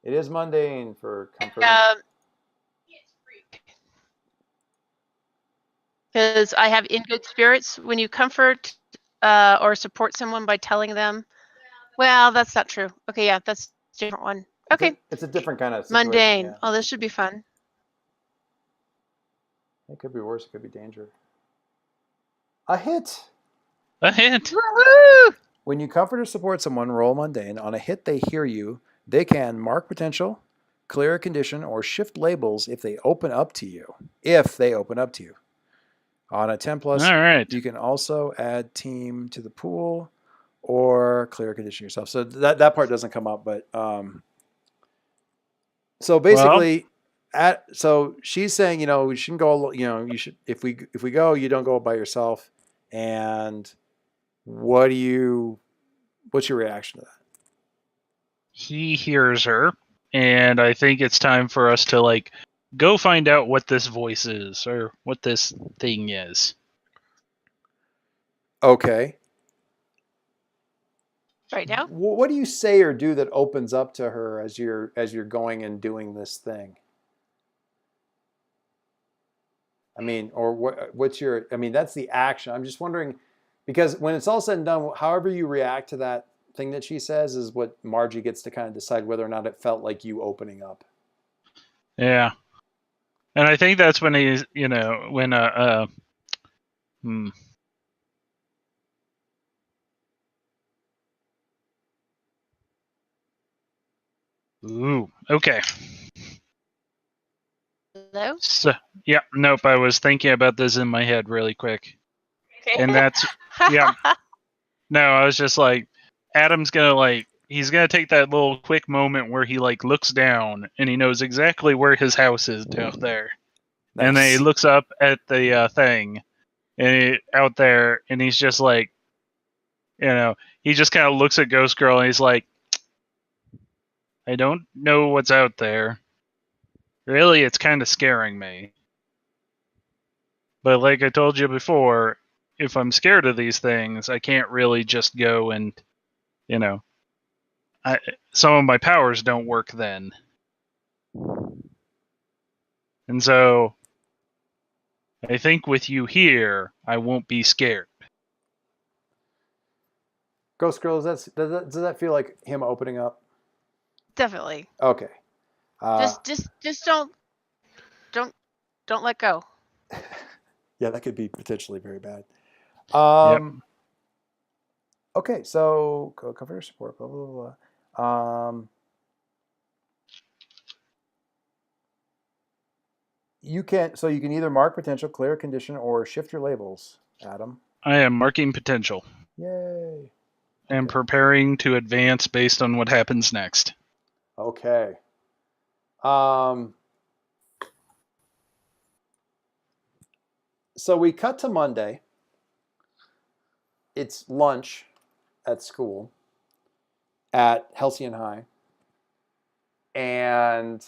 It is mundane for comfort. Because I have in good spirits when you comfort or support someone by telling them. Well, that's not true. Okay, yeah, that's a different one. Okay. It's a different kind of situation. Mundane. Yeah. Oh, this should be fun. It could be worse. It could be danger. A hit. A hint. Woo-hoo! When you comfort or support someone, roll mundane. On a hit, they hear you. They can mark potential, clear a condition, or shift labels if they open up to you. On a 10 plus, All right. you can also add team to the pool or clear a condition yourself. So that part doesn't come up, but so basically, so she's saying, we shouldn't go. You should if we go, you don't go by yourself. And what's your reaction to that? He hears her, and I think it's time for us to go find out what this voice is or what this thing is. Okay. Right now? What do you say or do that opens up to her as you're going and doing this thing? I mean, or what's your? I mean, that's the action. I'm just wondering, because when it's all said and done, however you react to that thing that she says is what Margie gets to kind of decide whether or not it felt like you opening up. Yeah, and I think that's when he's, Ooh, okay. Hello? So, yeah, nope, I was thinking about this in my head really quick. Okay. And that's, yeah. No, I was just like, Adam's gonna he's gonna take that little quick moment where he looks down and he knows exactly where his house is down there. Nice. And then he looks up at the thing out there, and he's just he just kind of looks at Ghost Girl and he's like, I don't know what's out there. Really, it's kind of scaring me. But like I told you before, if I'm scared of these things, I can't really just go and, some of my powers don't work then. And so, I think with you here, I won't be scared. Ghost Girl, does that feel like him opening up? Definitely. Okay. Just don't let go. Yeah, that could be potentially very bad. Yep. Okay, so cover support, blah blah blah. You can either mark potential, clear a condition, or shift your labels, Adam. I am marking potential. Yay. And preparing to advance based on what happens next. Okay. So we cut to Monday. It's lunch at school at Halcyon High. And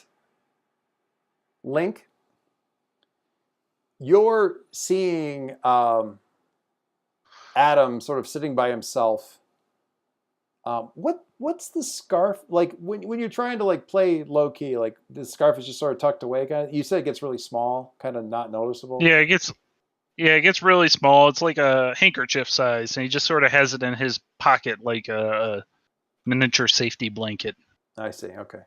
Link, you're seeing Adam sort of sitting by himself. What's the scarf like when you're trying to play low key? Like the scarf is just sort of tucked away. Kind of. You said it gets really small, kind of not noticeable. Yeah, it gets really small. It's like a handkerchief size, and he just sort of has it in his pocket like a miniature safety blanket. I see. Okay.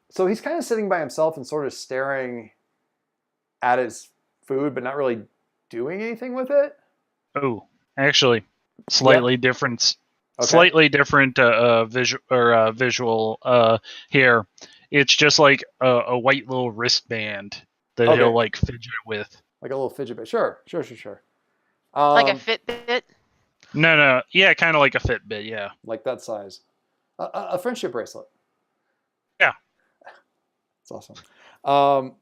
So he's kind of sitting by himself and sort of staring at his food, but not really doing anything with it. Oh, actually, slightly different. Okay. Slightly different visual here. It's just like a white little wristband that he'll fidget with. Like a little fidget bit. Sure. Like a Fitbit? No. Yeah, kind of like a Fitbit, yeah. Like that size. A friendship bracelet. Yeah. That's awesome.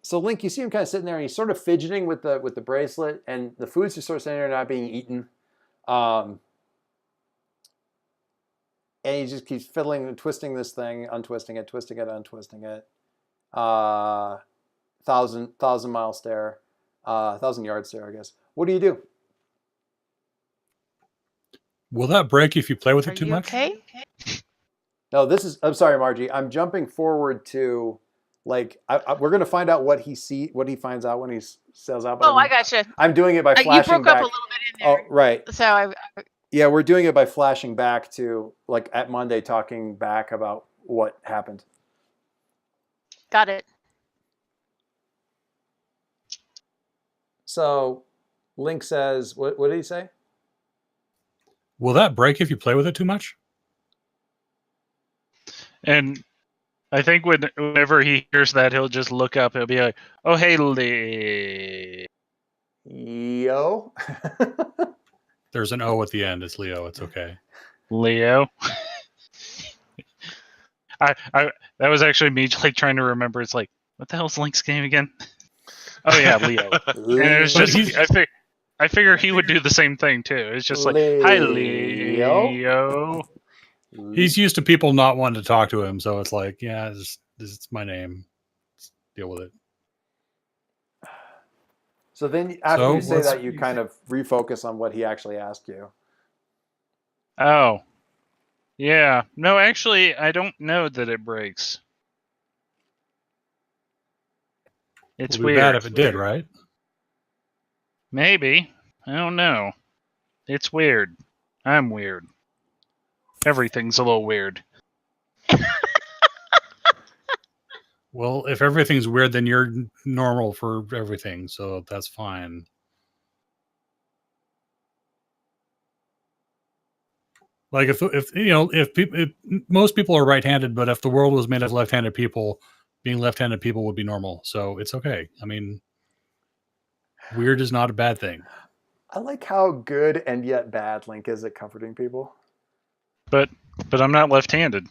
So Link, you see him kind of sitting there and he's sort of fidgeting with the bracelet, and the food's just sort of sitting there not being eaten. And he just keeps fiddling and twisting this thing, untwisting it, twisting it, untwisting it. 1,000 mile stare, 1,000 yard stare, I guess. What do you do? Will that break if you play with Are it too you much? okay? No, this is. I'm sorry, Margie. I'm jumping forward to, like, we're going to find out what he finds out when he sails out. But Oh, I gotcha. I'm doing it by You flashing broke up back. a little bit in there. Oh, right. So I Yeah, we're doing it by flashing back to, like, at Monday, talking back about what happened. got it. So, Link says, what did he say? Will that break if you play with it too much? And I think whenever he hears that, he'll just look up. He'll be like, "Oh, hey, Lee." Yo. There's an O at the end. It's Leo. It's okay. Leo. I that was actually me like trying to remember. It's like, what the hell's Link's name again? Oh yeah, Leo. And it was just I figure he would do the same thing too. It's just like, hi Leo. He's used to people not wanting to talk to him, so it's like, yeah, this is my name. Let's deal with it. So then after you say that, you kind of refocus on what he actually asked you. Oh. Yeah. No, actually, I don't know that it breaks. It's It'd be weird. bad if it did, right? Maybe. I don't know. It's weird. I'm weird. Everything's a little weird. Well, if everything's weird, then you're normal for everything, so that's fine. Like if most people are right-handed, but if the world was made of left-handed people, being left-handed people would be normal. So it's okay. I mean, weird is not a bad thing. I like how good and yet bad Link is at comforting people. But I'm not left-handed.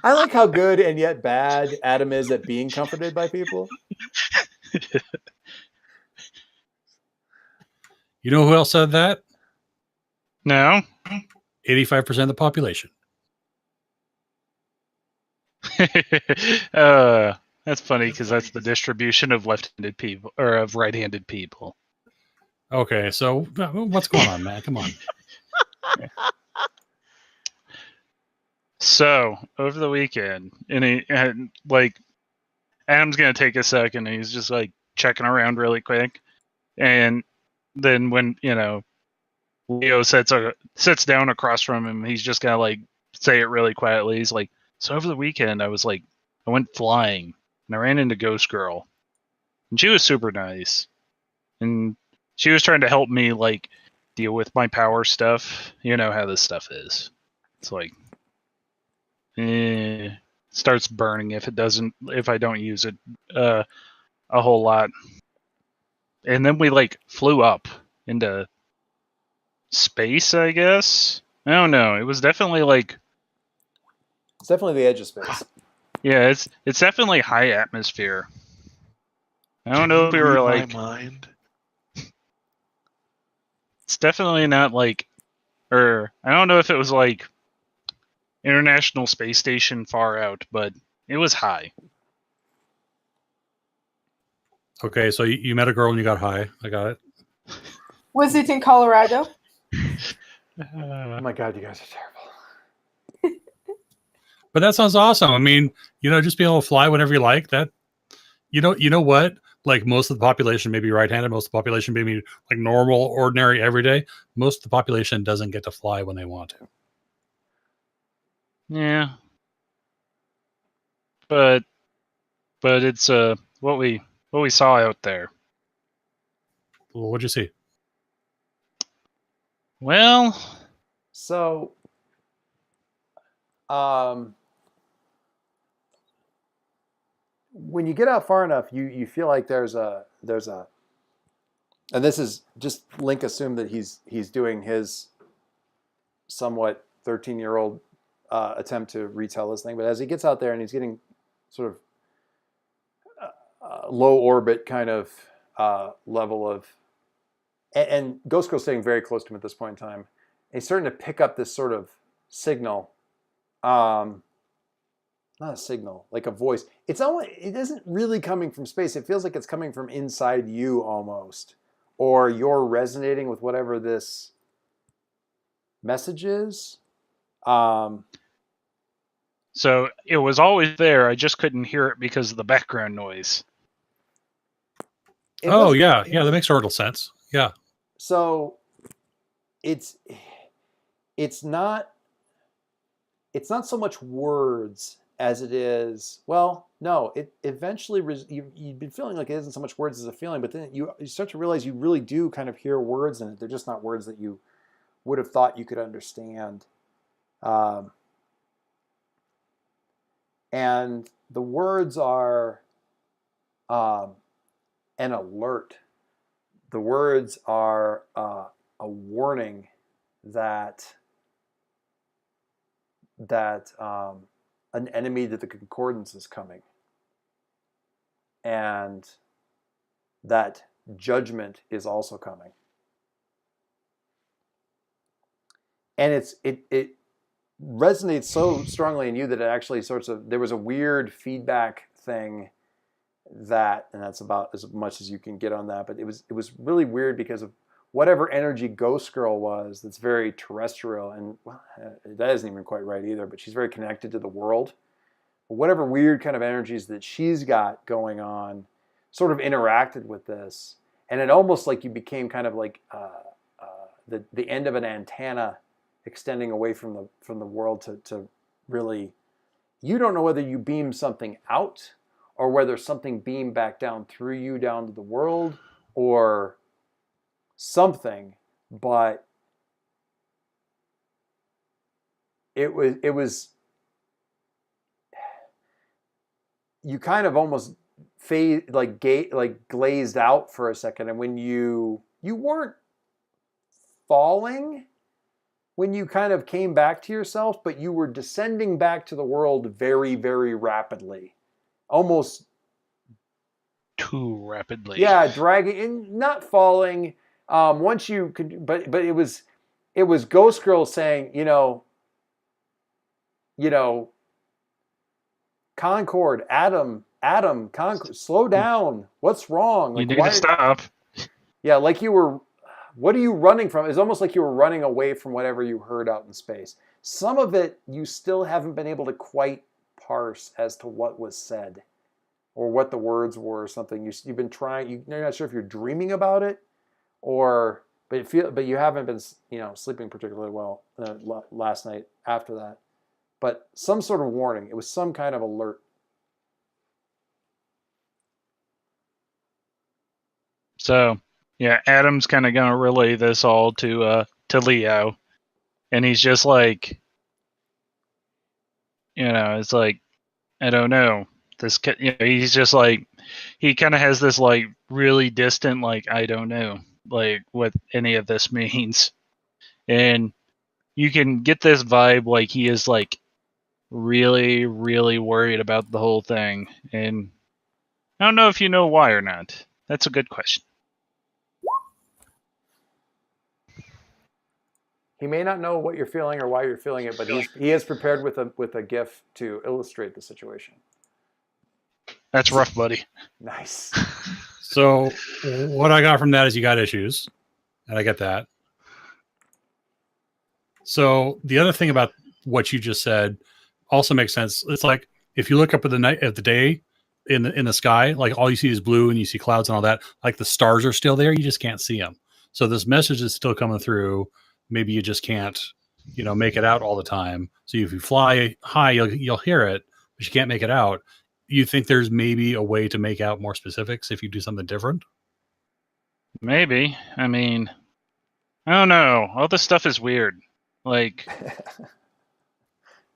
I like how good and yet bad Adam is at being comforted by people. You know who else said that? No. 85% of the population. That's funny because that's the distribution of left-handed people or of right-handed people. Okay, so what's going on, man? Come on. So over the weekend, and like Adam's gonna take a second, and he's just like checking around really quick, and then when Leo sits down across from him, he's just gonna like say it really quietly. He's like, "So over the weekend, I went flying, and I ran into Ghost Girl, and she was super nice, and she was trying to help me like deal with my power stuff. You know how this stuff is. It's like." Starts burning if I don't use it a whole lot. And then we like flew up into space, I guess. I don't know. It was definitely like it's definitely the edge of space. Yeah, it's definitely high atmosphere. I don't know if we were like mind. It's definitely not like I don't know if it was like International Space Station far out, but it was high. Okay, so you met a girl and you got high. I got it. Was it in Colorado? Oh my God, you guys are terrible. But that sounds awesome. I mean, just being able to fly whenever you like that. You know what? Like most of the population may be right-handed. Most of the population may be like normal, ordinary, everyday. Most of the population doesn't get to fly when they want to. Yeah. But it's what we saw out there. Well, what'd you see? Well, so when you get out far enough, you feel like there's a and this is just Link assumed that he's doing his somewhat 13-year-old attempt to retell this thing, but as he gets out there and he's getting sort of low orbit kind of level of, and Ghost Girl's staying very close to him at this point in time, and he's starting to pick up this sort of signal, not a signal, like a voice. It isn't really coming from space. It feels like it's coming from inside you almost, or you're resonating with whatever this messages. So it was always there. I just couldn't hear it because of the background noise. Yeah, that makes total sense. Yeah. So it's not so much words as it is. Well, no, it eventually you've been feeling like it isn't so much words as a feeling, but then you start to realize you really do kind of hear words in it. They're just not words that you would have thought you could understand. And the words are an alert. The words are a warning that an enemy to the concordance is coming, and that judgment is also coming. And it resonates so strongly in you that it actually there was a weird feedback thing and that's about as much as you can get on that, but it was really weird because of whatever energy Ghost Girl was, that's very terrestrial, and well, that isn't even quite right either, but she's very connected to the world. Whatever weird kind of energies that she's got going on sort of interacted with this, and it almost like you became kind of like the end of an antenna extending away from the world to really, you don't know whether you beam something out or whether something beamed back down through you down to the world or something, but it was you kind of almost glazed out for a second, and when you weren't falling when you kind of came back to yourself, but you were descending back to the world very, very rapidly, almost too rapidly. Yeah, dragging and not falling. Once you could, but it was Ghost Girl saying, Concord, Adam, Concord, slow down. What's wrong? You need to stop. Yeah, like you were. What are you running from? It's almost like you were running away from whatever you heard out in space. Some of it you still haven't been able to quite parse as to what was said or what the words were or something. You've been trying, you're not sure if you're dreaming about it but you haven't been, sleeping particularly well last night after that. But some sort of warning. It was some kind of alert. So, yeah, Adam's kind of going to relay this all to Leo. And he's just like, it's like, I don't know. He's just like, he kind of has this like really distant, like, I don't know, like what any of this means. And you can get this vibe like he is like really, really worried about the whole thing. And I don't know if you know why or not. That's a good question. He may not know what you're feeling or why you're feeling it, but he is prepared with a GIF to illustrate the situation. That's rough, buddy. Nice. So what I got from that is you got issues, and I get that. So the other thing about what you just said also makes sense. It's like if you look up at the day in the sky, like all you see is blue and you see clouds and all that, like the stars are still there, you just can't see them. So this message is still coming through. Maybe you just can't, make it out all the time. So if you fly high, you'll hear it, but you can't make it out. You think there's maybe a way to make out more specifics if you do something different? Maybe. I mean, I don't know. All this stuff is weird. Like,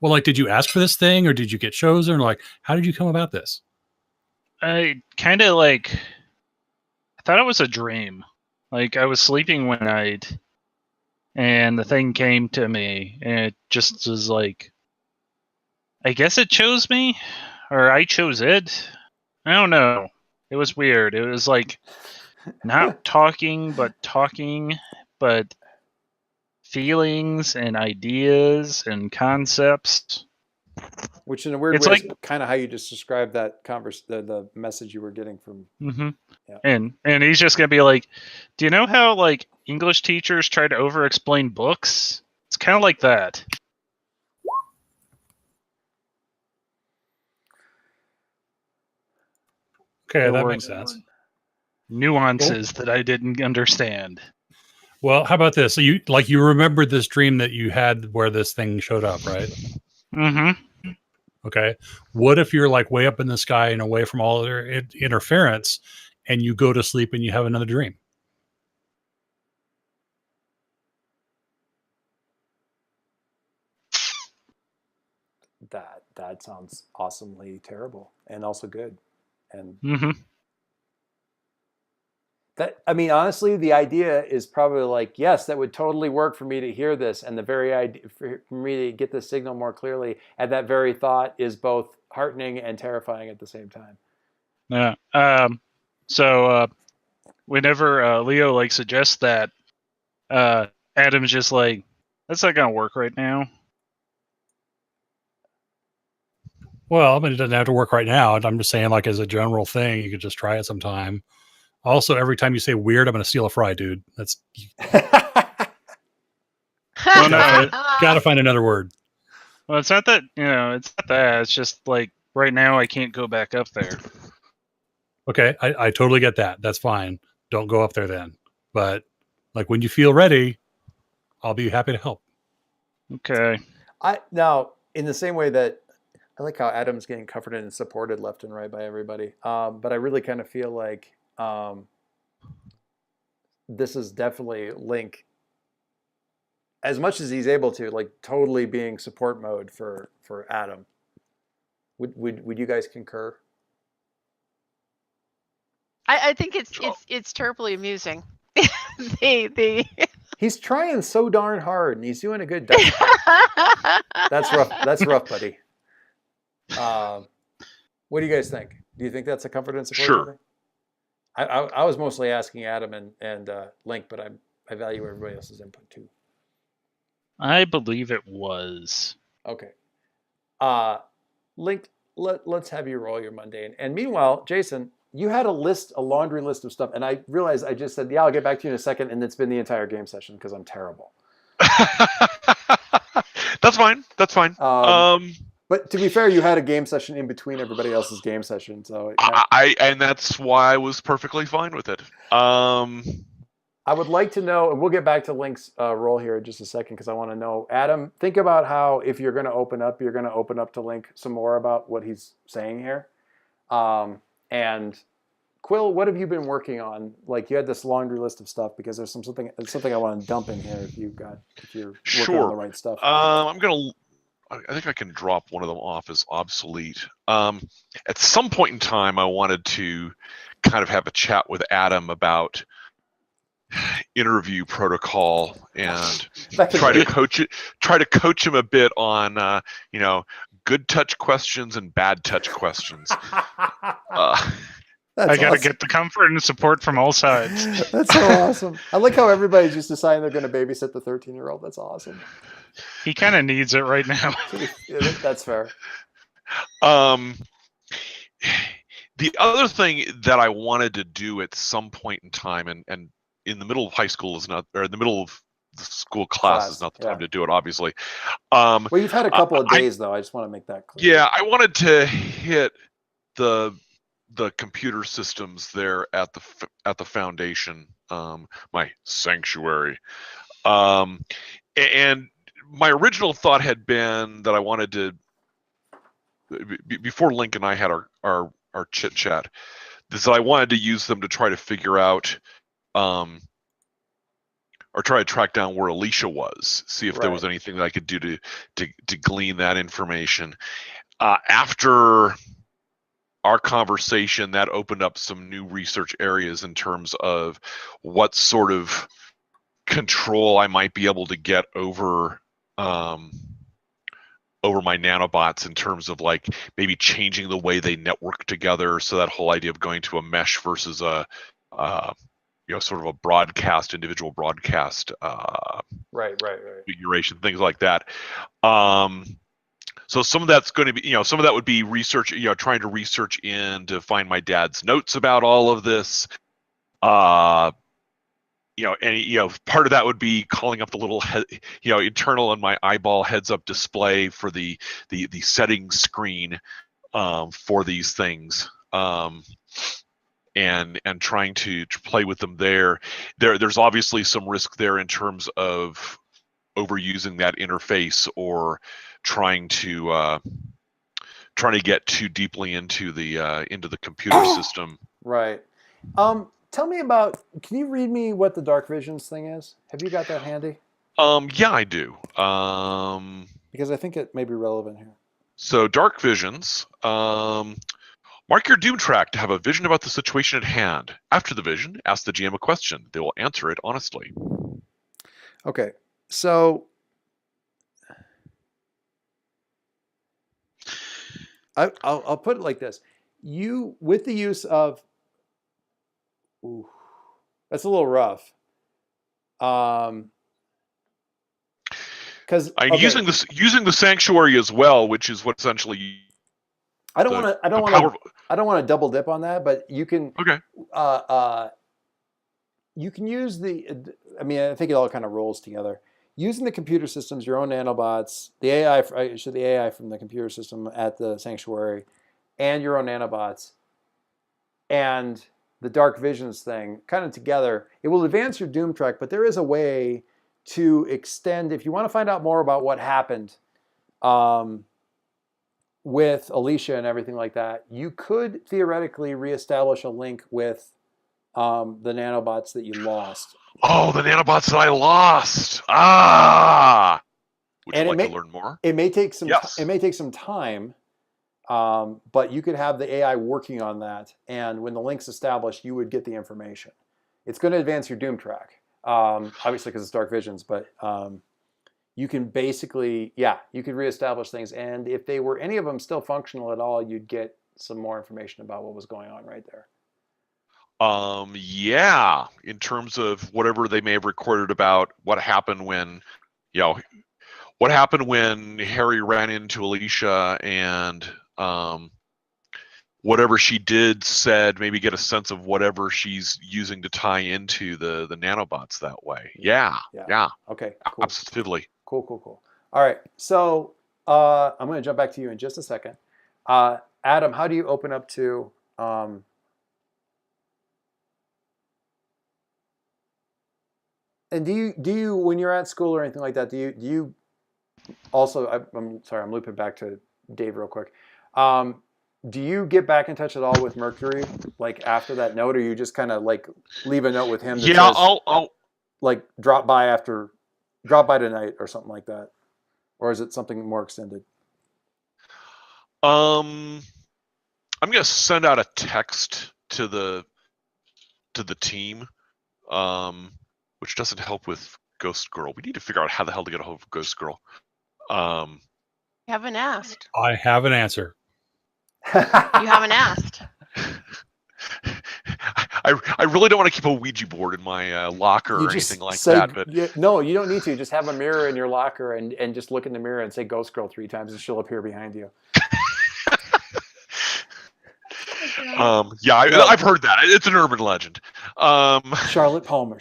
well, like, did you ask for this thing or did you get chosen? Or like, how did you come about this? I kind of I thought it was a dream. Like, I was sleeping one night and the thing came to me and it just was like, I guess it chose me or I chose it. I don't know. It was weird. It was like not talking, but feelings and ideas and concepts. Which in a weird way is kind of how you just described that the message you were getting from. Mm-hmm. Yeah. And he's just gonna be like, do you know how like English teachers try to over-explain books? It's kind of like that. Okay, There that were makes sense. nuances that I didn't understand. Well, how about this? So you remembered this dream that you had where this thing showed up, right? Mm-hmm. Okay. What if you're like way up in the sky and away from all other interference, and you go to sleep and you have another dream? That sounds awesomely terrible and also good. And Mm-hmm. that, I mean, honestly, the idea is probably like, yes, that would totally work for me to hear this, and the very idea for me to get the signal more clearly, and that very thought is both heartening and terrifying at the same time. Yeah. So whenever Leo like suggests that, Adam's just like, "That's not gonna work right now." Well, I mean, it doesn't have to work right now. I'm just saying, like, as a general thing, you could just try it sometime. Also, every time you say weird, I'm going to steal a fry, dude. That's Well, no, got to find another word. well, it's not that, it's not that. It's just like right now I can't go back up there. Okay, I totally get that. That's fine. Don't go up there then. But like when you feel ready, I'll be happy to help. Okay. Now, in the same way that I like how Adam's getting comforted and supported left and right by everybody, but I really kind of feel like this is definitely Link, as much as he's able to, like totally being support mode for Adam. Would you guys concur? I think it's terribly amusing. the He's trying so darn hard, and he's doing a good job. That's rough. That's rough, buddy. What do you guys think? Do you think that's a comfort and support? Sure. I was mostly asking Adam and Link, but I value everybody else's input too. I believe it was. Okay. Link, let's have you roll your mundane. And meanwhile, Jason, you had a laundry list of stuff, and I realized I just said, yeah, I'll get back to you in a second, and it's been the entire game session because I'm terrible. That's fine. That's fine. But to be fair, you had a game session in between everybody else's game session, so and that's why I was perfectly fine with it. I would like to know, and we'll get back to Link's role here in just a second because I want to know, Adam, think about how if you're going to open up, you're going to open up to Link some more about what he's saying here. And Quill, what have you been working on? Like you had this laundry list of stuff because there's something I want to dump in here if you're working on the right stuff. I think I can drop one of them off as obsolete. At some point in time, I wanted to kind of have a chat with Adam about interview protocol and try to coach him a bit on good touch questions and bad touch questions. I gotta get the comfort and support from all sides. That's so awesome. I like how everybody's just deciding they're going to babysit the 13-year-old. That's awesome. He kind of needs it right now. Yeah, that's fair. The other thing that I wanted to do at some point in time, and in the middle of high school is not, or in the middle of the school class is not the time to do it, obviously. Well, you've had a couple of days, though. I just want to make that clear. Yeah, I wanted to hit the computer systems there at the foundation, my sanctuary. And my original thought had been that I wanted to, before Link and I had our chit chat, is that I wanted to use them to try to figure out, or try to track down where Alicia was, see if there was anything that I could do to glean that information. After our conversation, that opened up some new research areas in terms of what sort of control I might be able to get over my nanobots, in terms of like maybe changing the way they network together. So that whole idea of going to a mesh versus a sort of a individual broadcast configuration, things like that. So some of that's going to be, some of that would be research, trying to research in to find my dad's notes about all of this. part of that would be calling up the little internal on my eyeball heads-up display for the settings screen for these things, and trying to play with them there. There's obviously some risk there in terms of overusing that interface or trying to get too deeply into the computer system. Right. Tell me about. Can you read me what the Dark Visions thing is? Have you got that handy? Yeah, I do. Because I think it may be relevant here. So Dark Visions. Mark your doom track to have a vision about the situation at hand. After the vision, ask the GM a question. They will answer it honestly. Okay. So I'll put it like this. You, with the use of, that's a little rough. Because I'm using the sanctuary as well, which is what essentially. I don't want to double dip on that, but you can. Okay. You can use the. I mean, I think it all kind of rolls together. Using the computer systems, your own nanobots, the AI from the computer system at the sanctuary, and your own nanobots, and the Dark Visions thing, kind of together, it will advance your doom track. But there is a way to extend, if you want to find out more about what happened with Alicia and everything like that, you could theoretically reestablish a link with the nanobots that you lost. Oh, the nanobots that I lost. Ah. Would you like to learn more? It may take some. Yes. It may take some time, but you could have the AI working on that, and when the link's established, you would get the information. It's going to advance your doom track, obviously because it's Dark Visions, but you can basically, you could reestablish things, and if they were any of them still functional at all, you'd get some more information about what was going on right there. In terms of whatever they may have recorded about what happened when Harry ran into Alicia and whatever she did, said, maybe get a sense of whatever she's using to tie into the nanobots that way. Yeah. Okay, cool. Absolutely. Cool. All right, so I'm going to jump back to you in just a second. Adam, how do you open up to... And do you when you're at school or anything like that, do you also, I'm sorry, I'm looping back to Dave real quick. Do you get back in touch at all with Mercury, like after that note, or you just kind of like leave a note with him that says, I'll like drop by tonight or something like that? Or is it something more extended? I'm gonna send out a text to the team. Which doesn't help with Ghost Girl. We need to figure out how the hell to get a hold of Ghost Girl. You haven't asked. I have an answer. You haven't asked. I really don't want to keep a Ouija board in my locker or anything like that. But no, you don't need to. Just have a mirror in your locker and just look in the mirror and say Ghost Girl 3 times and she'll appear behind you. I've heard that. It's an urban legend. Charlotte Palmer.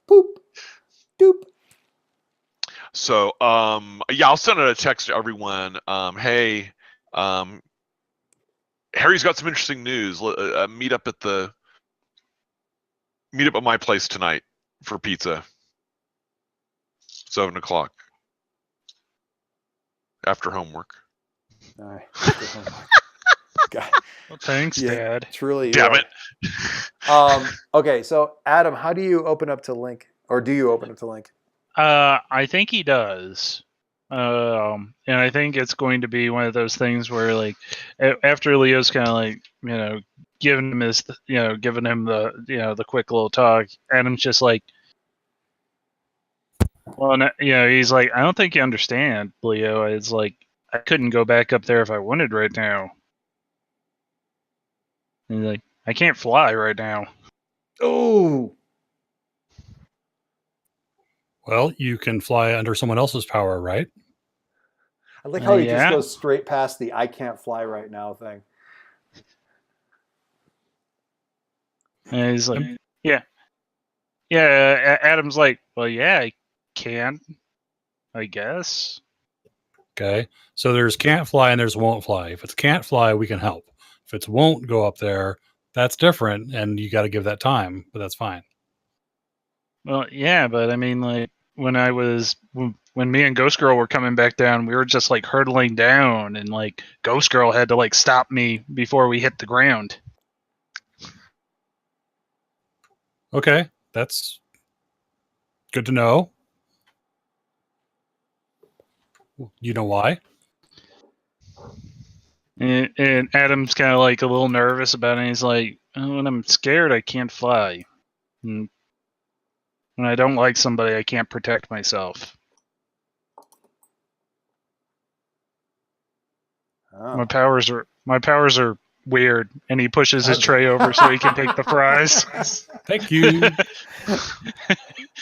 Boop. Doop. So, I'll send out a text to everyone. Hey, Harry's got some interesting news. Meet up at my place tonight for pizza. 7:00 after homework. All right. After homework. God. Well, thanks, Dad. Truly. Damn it. Okay, so Adam, how do you open up to Link, or do you open up to Link? I think he does, and I think it's going to be one of those things where, like, after Leo's kind of like, giving him the quick little talk, Adam's just like, well, he's like, I don't think you understand, Leo. It's like I couldn't go back up there if I wanted right now. And he's like, I can't fly right now. Oh. Well, you can fly under someone else's power, right? I like how he just goes straight past the I can't fly right now thing. And he's like, yeah. Yeah, Adam's like, well, yeah, I can, I guess. Okay. So there's can't fly and there's won't fly. If it's can't fly, we can help. If it's won't go up there, that's different, and you got to give that time, but that's fine. Well, yeah, but I mean, like when me and Ghost Girl were coming back down, we were just like hurtling down, and like Ghost Girl had to like stop me before we hit the ground. Okay. That's good to know. You know why? And Adam's kind of like a little nervous about it. He's like, oh, when I'm scared, I can't fly. And when I don't like somebody, I can't protect myself. Oh. My powers are weird. And he pushes his tray over so he can take the fries. Thank you.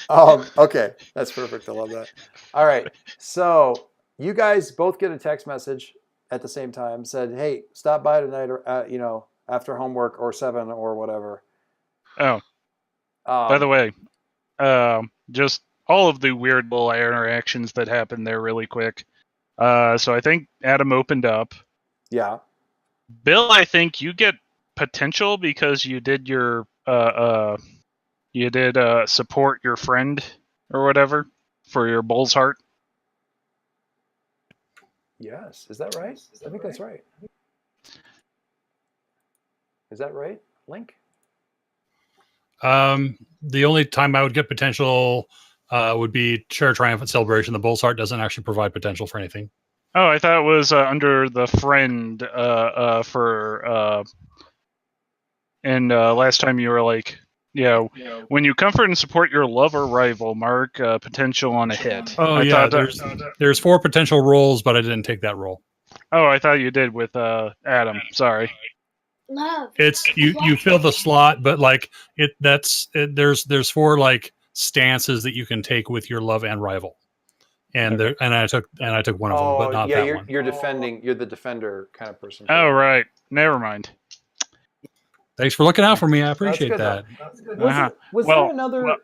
Okay, that's perfect. I love that. All right, so you guys both get a text message at the same time. Said, "Hey, stop by tonight, or after homework or 7 or whatever." Oh, by the way, just all of the weird little interactions that happened there really quick. So I think Adam opened up. Yeah. Bill, I think you get potential because you did your support your friend or whatever for your bull's heart. Yes, is that right? I think that's right. Is that right, Link? The only time I would get potential would be share a triumphant celebration. The bull's heart doesn't actually provide potential for anything. Oh, I thought it was under the friend and last time you were like, yeah, when you comfort and support your love or rival, mark potential on a hit. Oh, yeah, there's 4 potential rolls, but I didn't take that roll. Oh, I thought you did with Adam. Sorry. Love. It's you fill the slot, but like there's 4 like stances that you can take with your love and rival. And Okay. I took one of them, but not that one. You're defending. You're the defender kind of person. Oh, right. Never mind. Thanks for looking out for me. I appreciate that. Was there another?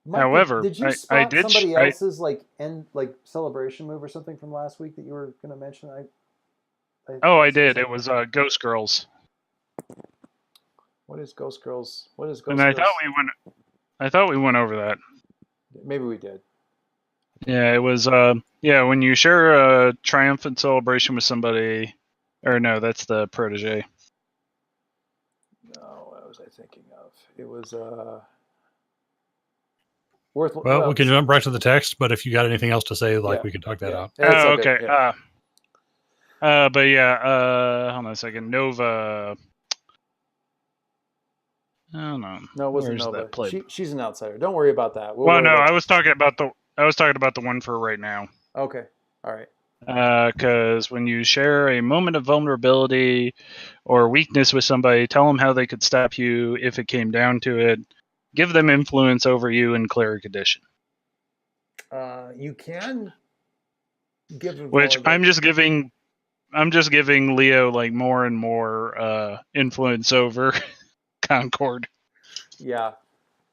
Mike, however, did you spot somebody else's end celebration move or something from last week that you were going to mention? I did. It was Ghost Girls. What is Ghost Girls? What is Ghost and Girls? I thought we went over that. Maybe we did. Yeah, it was when you share a triumphant celebration with somebody, or no, that's the protege. No, what was I thinking of? It was well, we can jump right to the text, but if you got anything else to say, we can talk that out. Oh, okay. Yeah. But yeah, hold on a second. Nova. Oh no. No, it wasn't Nova. She's an outsider. Don't worry about that. I was talking about the one for right now. Okay. All right. Because when you share a moment of vulnerability or weakness with somebody, tell them how they could stop you if it came down to it. Give them influence over you in clear condition. You can give them. Which I'm just giving Leo like more and more influence over Concord. Yeah.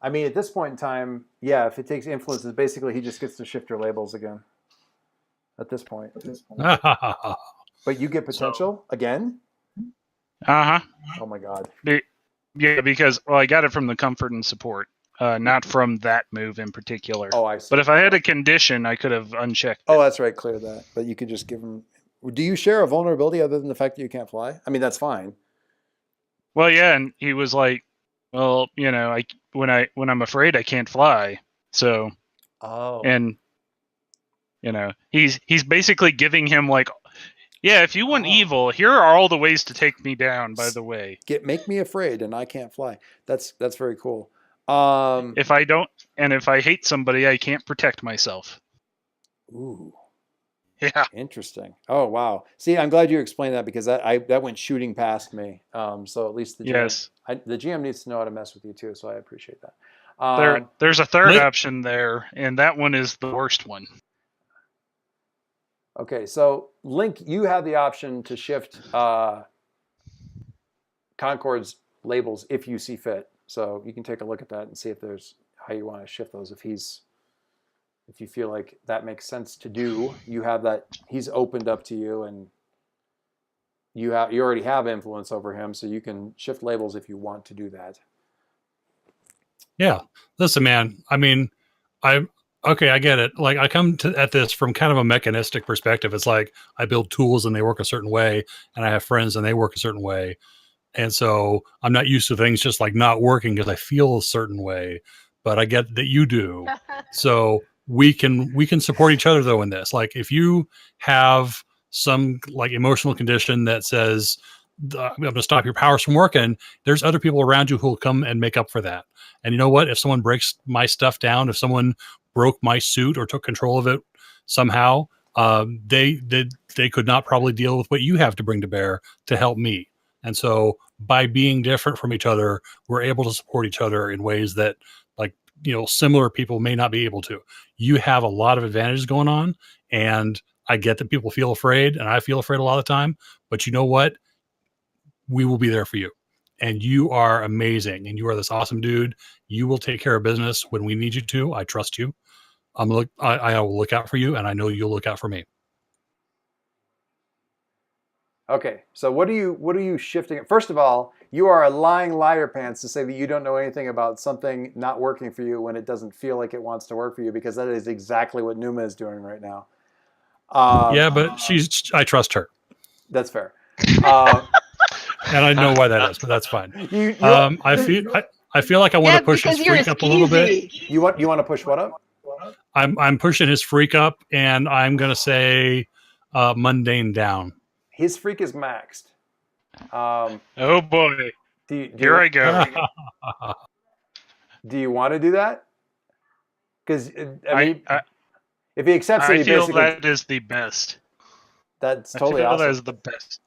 I mean, at this point in time, if it takes influences, basically he just gets to shift your labels again. At this point. But you get potential again? Uh-huh. Oh my God. Yeah, because I got it from the comfort and support, not from that move in particular. Oh, I see. But if I had a condition, I could have unchecked it. Oh, that's right. Clear that. But you could just give him. Do you share a vulnerability other than the fact that you can't fly? I mean, that's fine. Well, yeah, and he was like, "Well, when I'm afraid, I can't fly." So, and he's basically giving him like, yeah, if you want evil, here are all the ways to take me down. By the way, make me afraid, and I can't fly. That's very cool. If I hate somebody, I can't protect myself. Ooh. Yeah. Interesting. Oh wow. See, I'm glad you explained that because that went shooting past me. So at least the GM needs to know how to mess with you too. So I appreciate that. There's a third option there, and that one is the worst one. Okay, so Link, you have the option to shift Concord's labels if you see fit. So you can take a look at that and see if there's how you want to shift those. If you feel like that makes sense to do, you have that, he's opened up to you, and you already have influence over him, so you can shift labels if you want to do that. Yeah. Listen, man, I mean, I get it. Like, I come at this from kind of a mechanistic perspective. It's like I build tools and they work a certain way, and I have friends and they work a certain way. And so I'm not used to things just like not working because I feel a certain way, but I get that you do. So we can support each other though in this. Like, if you have some like emotional condition that says I'm going to stop your powers from working, there's other people around you who will come and make up for that. And you know what? If someone breaks my stuff down, if someone broke my suit or took control of it somehow, they could not probably deal with what you have to bring to bear to help me. And so by being different from each other, we're able to support each other in ways that, like, similar people may not be able to. You have a lot of advantages going on, and I get that people feel afraid, and I feel afraid a lot of the time, but you know what? We will be there for you. And you are amazing, and you are this awesome dude. You will take care of business when we need you to. I trust you. I will look out for you, and I know you'll look out for me. Okay, so what are you shifting? First of all, you are a lying liar pants to say that you don't know anything about something not working for you when it doesn't feel like it wants to work for you, because that is exactly what Numa is doing right now. Yeah, but I trust her. That's fair. And I know why that is, but that's fine. I feel like I want to push his freak up a little bit. You want to push what up? I'm pushing his freak up, and I'm gonna say mundane down. His freak is maxed. Oh boy. Here I go. Do you want to do that? Because if he accepts it, I feel that is the best. That's totally awesome. That is the best.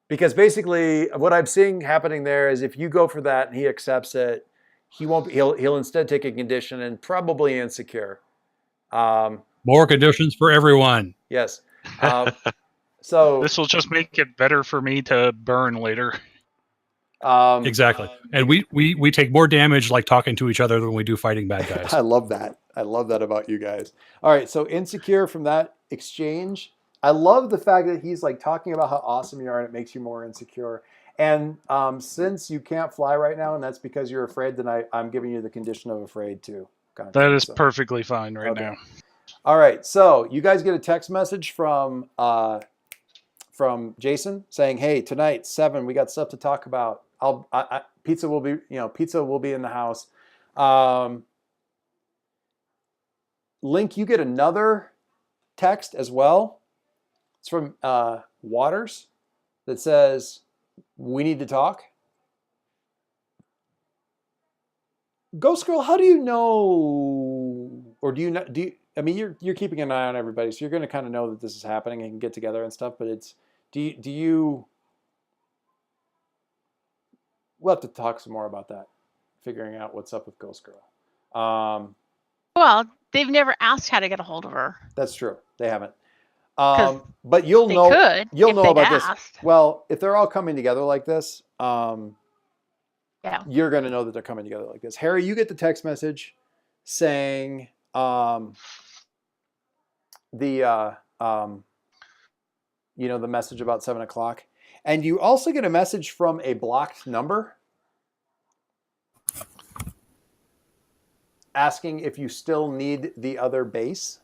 Because basically, what I'm seeing happening there is if you go for that and he accepts it, he'll instead take a condition and probably insecure. More conditions for everyone. Yes. So this will just make it better for me to burn later. Exactly. And we take more damage like talking to each other than we do fighting bad guys. I love that. I love that about you guys. All right, so insecure from that exchange. I love the fact that he's like talking about how awesome you are and it makes you more insecure. And since you can't fly right now and that's because you're afraid, then I'm giving you the condition of afraid too. That is perfectly fine right now. All right, so you guys get a text message from Jason saying, "Hey, tonight 7, we got stuff to talk about. Pizza will be in the house." Link, you get another text as well. It's from Waters that says, "We need to talk." Ghost Girl, how do you know, or do you not? I mean, you're keeping an eye on everybody, so you're going to kind of know that this is happening and can get together and stuff. But do you? We'll have to talk some more about that, figuring out what's up with Ghost Girl. Well, they've never asked how to get a hold of her. That's true. They haven't. But you'll know about this. Well, if they're all coming together like this, you're going to know that they're coming together like this. Harry, you get the text message saying the message about 7 o'clock. And you also get a message from a blocked number asking if you still need the other base.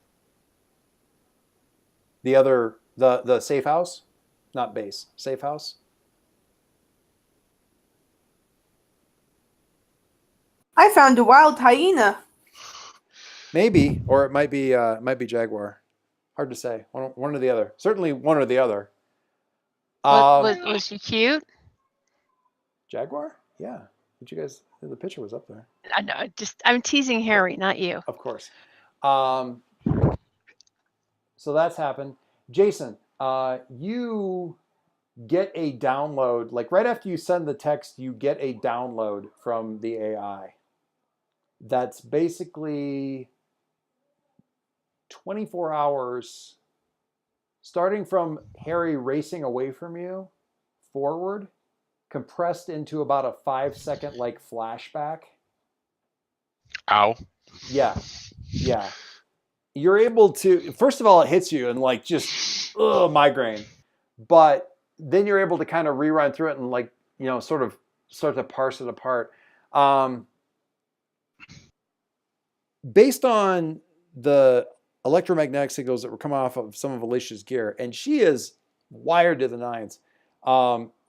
The safe house, not base, safe house. I found a wild hyena. Maybe, or it might be jaguar. Hard to say. One or the other. Certainly one or the other. Was she cute? Jaguar? Yeah. Did you guys? The picture was up there. I know. I'm teasing Harry, not you. Of course. So that's happened. Jason, you get a download. Like right after you send the text, you get a download from the AI. That's basically 24 hours, starting from Harry racing away from you forward, compressed into about a 5-second like flashback. Ow. Yeah. You're able to, first of all, it hits you and like just migraine, but then you're able to kind of rerun through it and like, sort of start to parse it apart. Based on the electromagnetic signals that were coming off of some of Alicia's gear, and she is wired to the nines.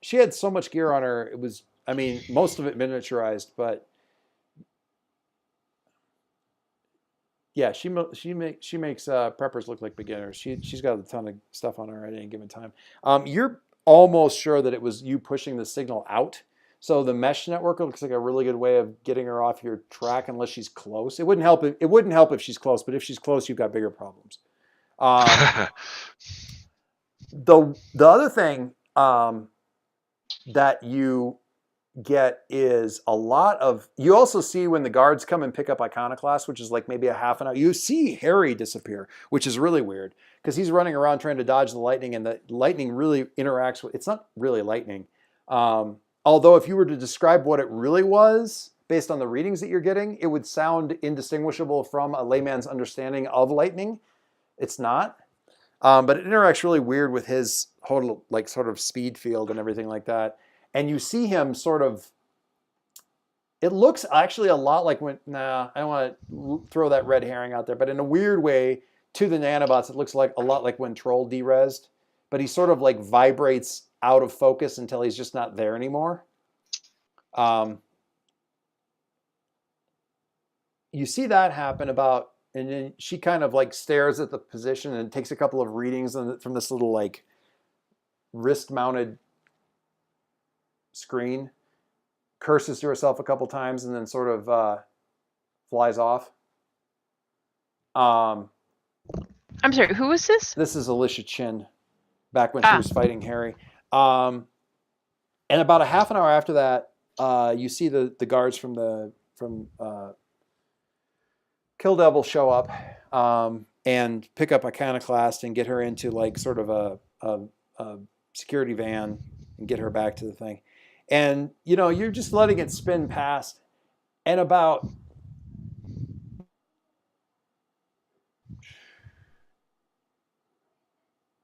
She had so much gear on her. It was, most of it miniaturized, but yeah, she makes preppers look like beginners. She's got a ton of stuff on her at any given time. You're almost sure that it was you pushing the signal out. So the mesh network looks like a really good way of getting her off your track, unless she's close. It wouldn't help. It wouldn't help if she's close, but if she's close, you've got bigger problems. The other thing that you get is a lot of, you also see when the guards come and pick up Iconoclast, which is like maybe a half an hour, you see Harry disappear, which is really weird because he's running around trying to dodge the lightning, and the lightning really interacts with, it's not really lightning. Although if you were to describe what it really was based on the readings that you're getting, it would sound indistinguishable from a layman's understanding of lightning. It's not. But it interacts really weird with his whole like sort of speed field and everything like that. And you see him sort of, it looks actually a lot like when, I don't want to throw that red herring out there, but in a weird way to the nanobots, it looks like a lot like when Troll derezzed, but he sort of like vibrates out of focus until he's just not there anymore. You see that happen about, and then she kind of like stares at the position and takes a couple of readings from this little like wrist mounted screen, curses to herself a couple times, and then sort of flies off. I'm sorry, who is this? This is Alicia Chin, back when she was fighting Harry. And about a half an hour after that, you see the guards from Kill Devil show up and pick up Iconoclast and get her into like sort of a security van and get her back to the thing. And, you're just letting it spin past. And about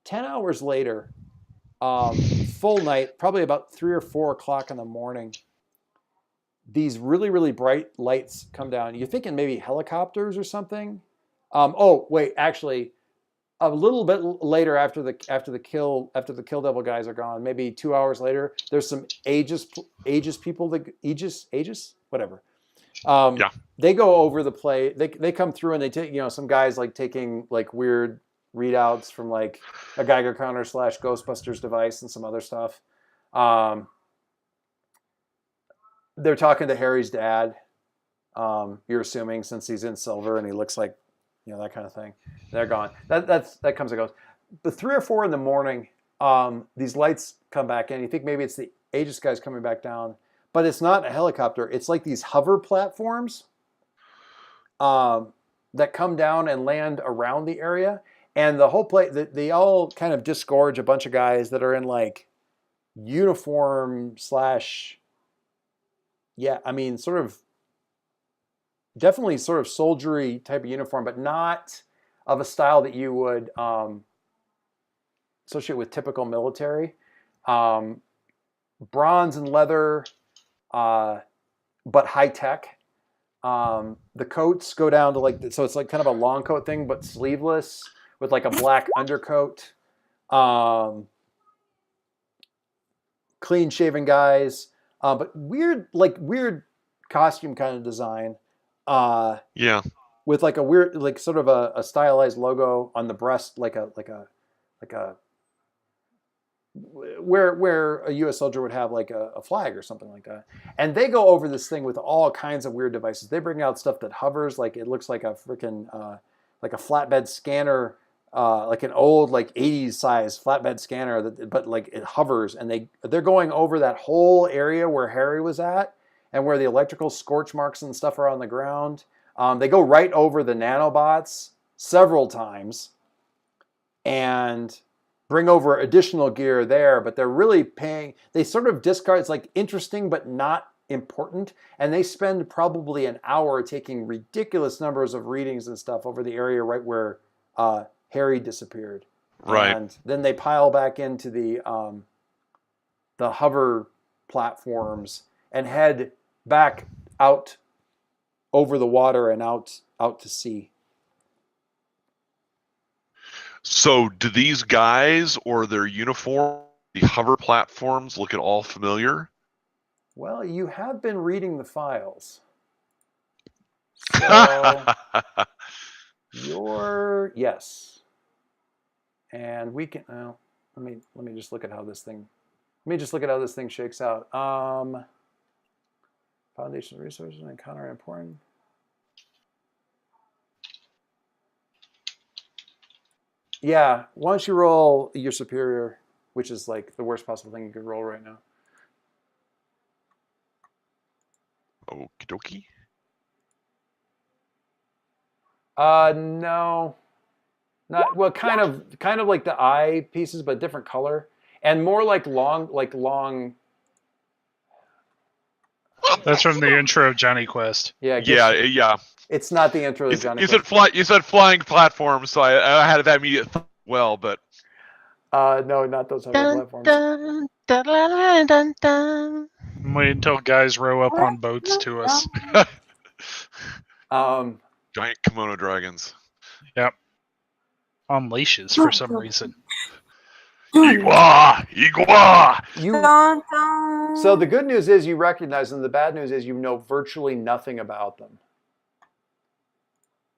10 hours later, full night, probably about 3 or 4 o'clock in the morning, these really, really bright lights come down. You're thinking maybe helicopters or something. Oh, wait, actually, a little bit later after the Kill Devil guys are gone, maybe 2 hours later, there's some Aegis people, Aegis, whatever. Yeah. They go over the play. They come through and they take, some guys like taking like weird readouts from like a Geiger counter / Ghostbusters device and some other stuff. They're talking to Harry's dad. You're assuming since he's in silver and he looks like, that kind of thing. They're gone. That comes and goes. But 3 or 4 in the morning, these lights come back in. You think maybe it's the Aegis guys coming back down, but it's not a helicopter. It's like these hover platforms that come down and land around the area. And the whole place, they all kind of disgorge a bunch of guys that are in like uniform / sort of definitely sort of soldiery type of uniform, but not of a style that you would associate with typical military. Bronze and leather, but high tech. The coats go down to like, so it's like kind of a long coat thing, but sleeveless with like a black undercoat. Clean shaven guys, but weird costume kind of design. Yeah. With like a weird, like sort of a stylized logo on the breast, like a where a U.S. soldier would have like a flag or something like that. And they go over this thing with all kinds of weird devices. They bring out stuff that hovers, like it looks like a freaking like a flatbed scanner, like an old like 80s size flatbed scanner, but like it hovers, and they're going over that whole area where Harry was at and where the electrical scorch marks and stuff are on the ground. They go right over the nanobots several times, bring over additional gear there, but they're really paying. They sort of discard. It's like interesting but not important, and they spend probably an hour taking ridiculous numbers of readings and stuff over the area right where Harry disappeared. Right. And then they pile back into the hover platforms and head back out over the water and out to sea. So do these guys or their uniform, the hover platforms, look at all familiar? Well, you have been reading the files. So yes. And we can let me just look at how this thing shakes out. Foundation resources and encounter important. Yeah, why don't you roll your superior, which is like the worst possible thing you could roll right now. Okie dokie. No. Not well, kind of like the eye pieces, but different color. And more like long. That's from the intro of Johnny Quest. Yeah. Yeah. It's not the intro of Johnny Quest. You said flying platforms, so I had that immediate well, but no, not those hover platforms. Dun, dun, dun, dun, dun. Wait until guys row up on boats to us. Giant kimono dragons. Yep. On leashes for some reason. Igua! So the good news is you recognize them. The bad news is you know virtually nothing about them.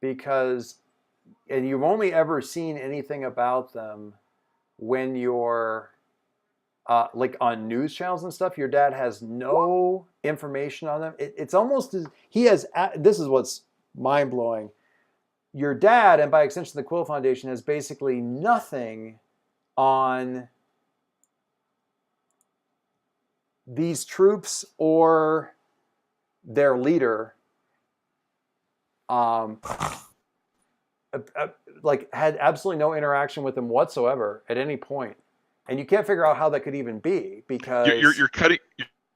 And you've only ever seen anything about them when you're like on news channels and stuff. Your dad has no information on them. It's almost as this is what's mind-blowing. Your dad, and by extension the Quill Foundation, has basically nothing on these troops or their leader. Like had absolutely no interaction with them whatsoever at any point, and you can't figure out how that could even be because you're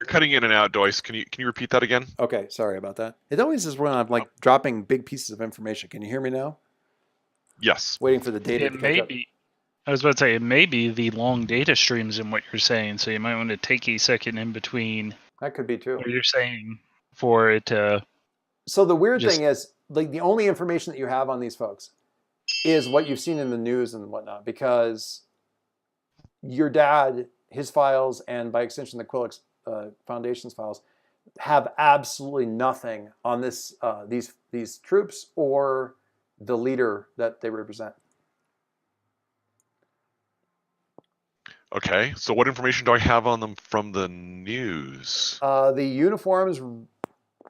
cutting in and out, Doyce. Can you repeat that again? Okay, sorry about that. It always is when I'm like dropping big pieces of information. Can you hear me now? Yes. Waiting for the data to catch up. I was about to say it may be the long data streams in what you're saying, so you might want to take a second in between. That could be true. What you're saying for it to. So the weird thing is, like, the only information that you have on these folks is what you've seen in the news and whatnot, because your dad, his files, and by extension the Quill Foundation's files, have absolutely nothing on these troops or the leader that they represent. Okay, so what information do I have on them from the news? The uniforms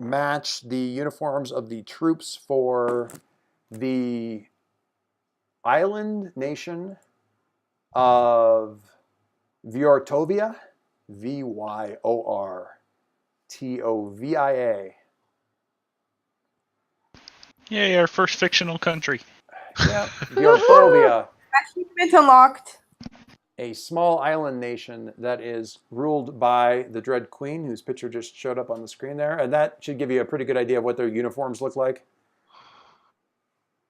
match the uniforms of the troops for the island nation of Vyortovia, Vyortovia. Yay, our first fictional country. Yeah, Vyortovia. Achievement unlocked. A small island nation that is ruled by the Dread Queen, whose picture just showed up on the screen there. And that should give you a pretty good idea of what their uniforms look like.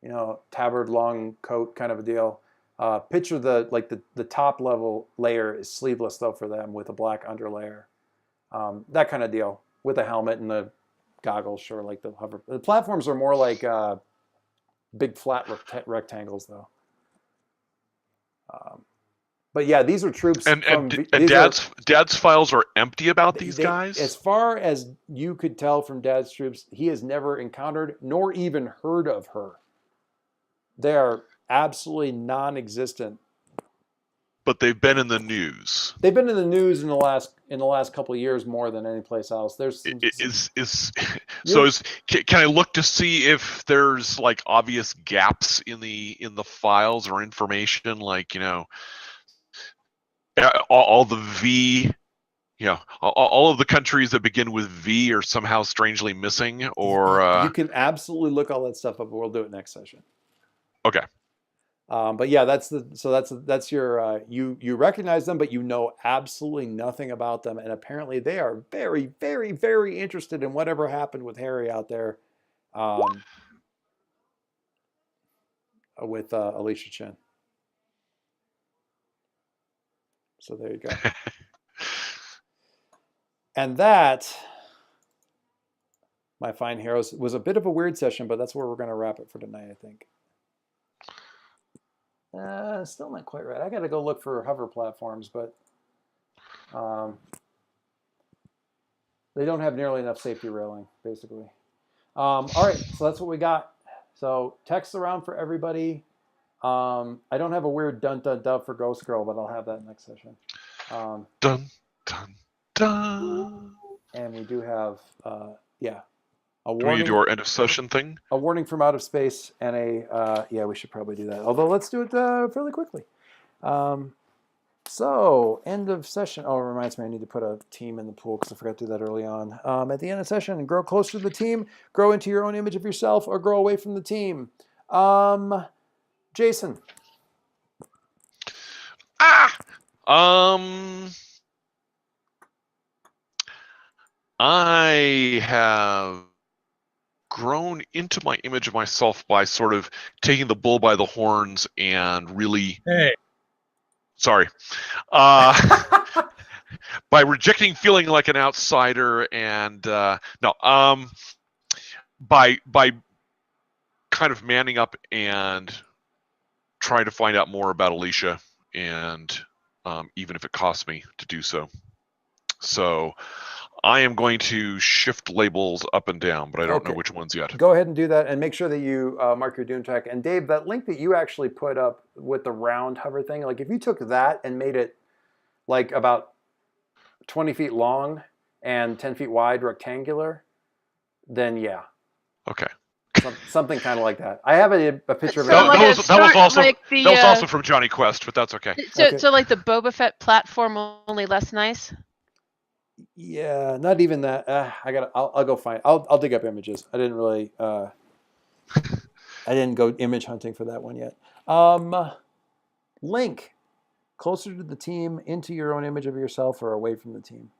You know, tabard, long coat kind of a deal. Picture the top level layer is sleeveless though for them with a black underlayer. That kind of deal with a helmet and the goggles, sure, like the hover. The platforms are more like big flat rectangles though. But yeah, these are troops. And Dad's files are empty about these guys? As far as you could tell from Dad's troops, he has never encountered nor even heard of her. They are absolutely non-existent. But they've been in the news. They've been in the news in the last couple of years more than any place else. There's can I look to see if there's like obvious gaps in the files or information, like, you know, all the V, you know, all of the countries that begin with V are somehow strangely missing, or you can absolutely look all that stuff up. We'll do it next session. Okay. But yeah, that's your you recognize them, but you know absolutely nothing about them, and apparently they are very, very, very interested in whatever happened with Harry out there, with Alicia Chen. So there you go. And that, my fine heroes, was a bit of a weird session, but that's where we're going to wrap it for tonight, I think. Still not quite right. I got to go look for hover platforms, but they don't have nearly enough safety railing, basically. All right, so that's what we got. So text around for everybody. I don't have a weird dun dun dun for Ghost Girl, but I'll have that next session. Dun dun dun. And we do have, yeah, a Do warning. we do our end of session thing? A warning from outer space and a, yeah, we should probably do that. Although let's do it fairly quickly. So, end of session. Oh, it reminds me, I need to put a team in the pool because I forgot to do that early on. At the end of session, grow closer to the team, grow into your own image of yourself, or grow away from the team. Jason. I have grown into my image of myself by sort of taking the bull by the horns and really... Hey. Sorry. By rejecting feeling like an outsider and by kind of manning up and trying to find out more about Alicia, and even if it costs me to do so. So I am going to shift labels up and down, but I don't know which ones yet. Go ahead and do that, and make sure that you mark your doom track. And Dave, that link that you actually put up with the round hover thing, like if you took that and made it like about 20 feet long and 10 feet wide, rectangular, then yeah. Okay. Something kind of like that. I have a picture of it. That was also from Johnny Quest, but that's okay. So like the Boba Fett platform, only less nice. Yeah, not even that. I'll go find. I'll dig up images. I didn't really. I didn't go image hunting for that one yet. Link, closer to the team, into your own image of yourself, or away from the team.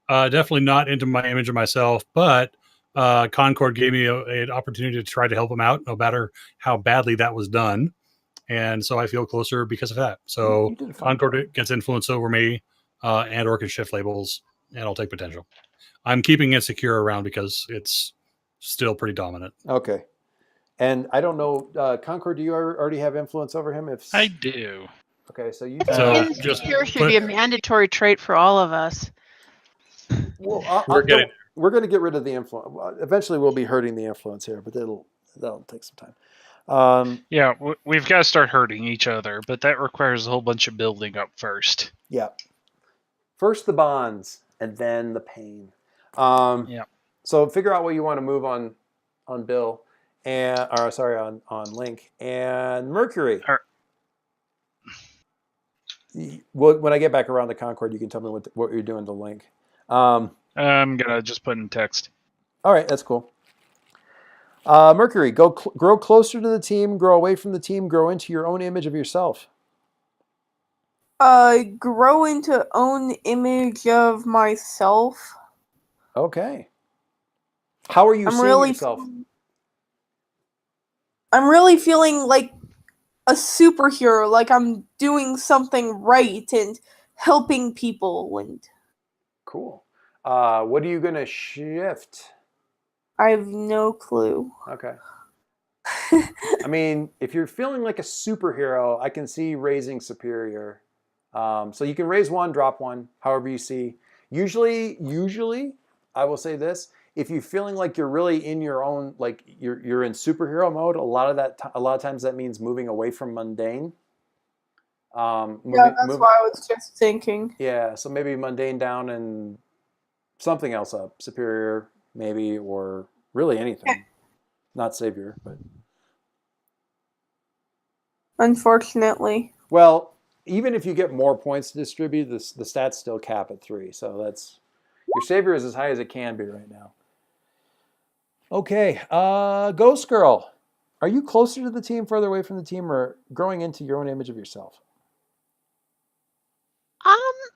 Definitely not into my image of myself, but Concord gave me an opportunity to try to help him out, no matter how badly that was done, and so I feel closer because of that. So Concord gets influence over me, and or can shift labels, and I'll take potential. I'm keeping it secure around because it's still pretty dominant. Okay. And I don't know, Concord, do you already have influence over him? I do. Okay, so you. Insecure should be a mandatory trait for all of us. Well, we're going to get rid of the influence. Eventually, we'll be hurting the influence here, but that'll take some time. Yeah, we've got to start hurting each other, but that requires a whole bunch of building up first. Yeah. First the bonds, and then the pain. Yeah. So figure out what you want to move on Bill, on Link and Mercury. When I get back around to Concord, you can tell me what you're doing to Link. I'm gonna just put in text. All right, that's cool. Mercury, grow closer to the team, grow away from the team, grow into your own image of yourself. Grow into own image of myself. Okay. How are you seeing yourself? I'm really feeling like a superhero, like I'm doing something right and helping people. And cool. What are you gonna shift? I have no clue. Okay. I mean, if you're feeling like a superhero, I can see raising superior. So you can raise one, drop one, however you see. Usually, I will say this: if you're feeling like you're really in your own, like you're in superhero mode, a lot of times that means moving away from mundane. That's why I was just thinking. Yeah, so maybe mundane down and something else up, superior maybe, or really anything. Not savior, but unfortunately. Well, even if you get more points to distribute, the stats still cap at 3. So that's your savior is as high as it can be right now. Okay, Ghost Girl. Are you closer to the team, further away from the team, or growing into your own image of yourself?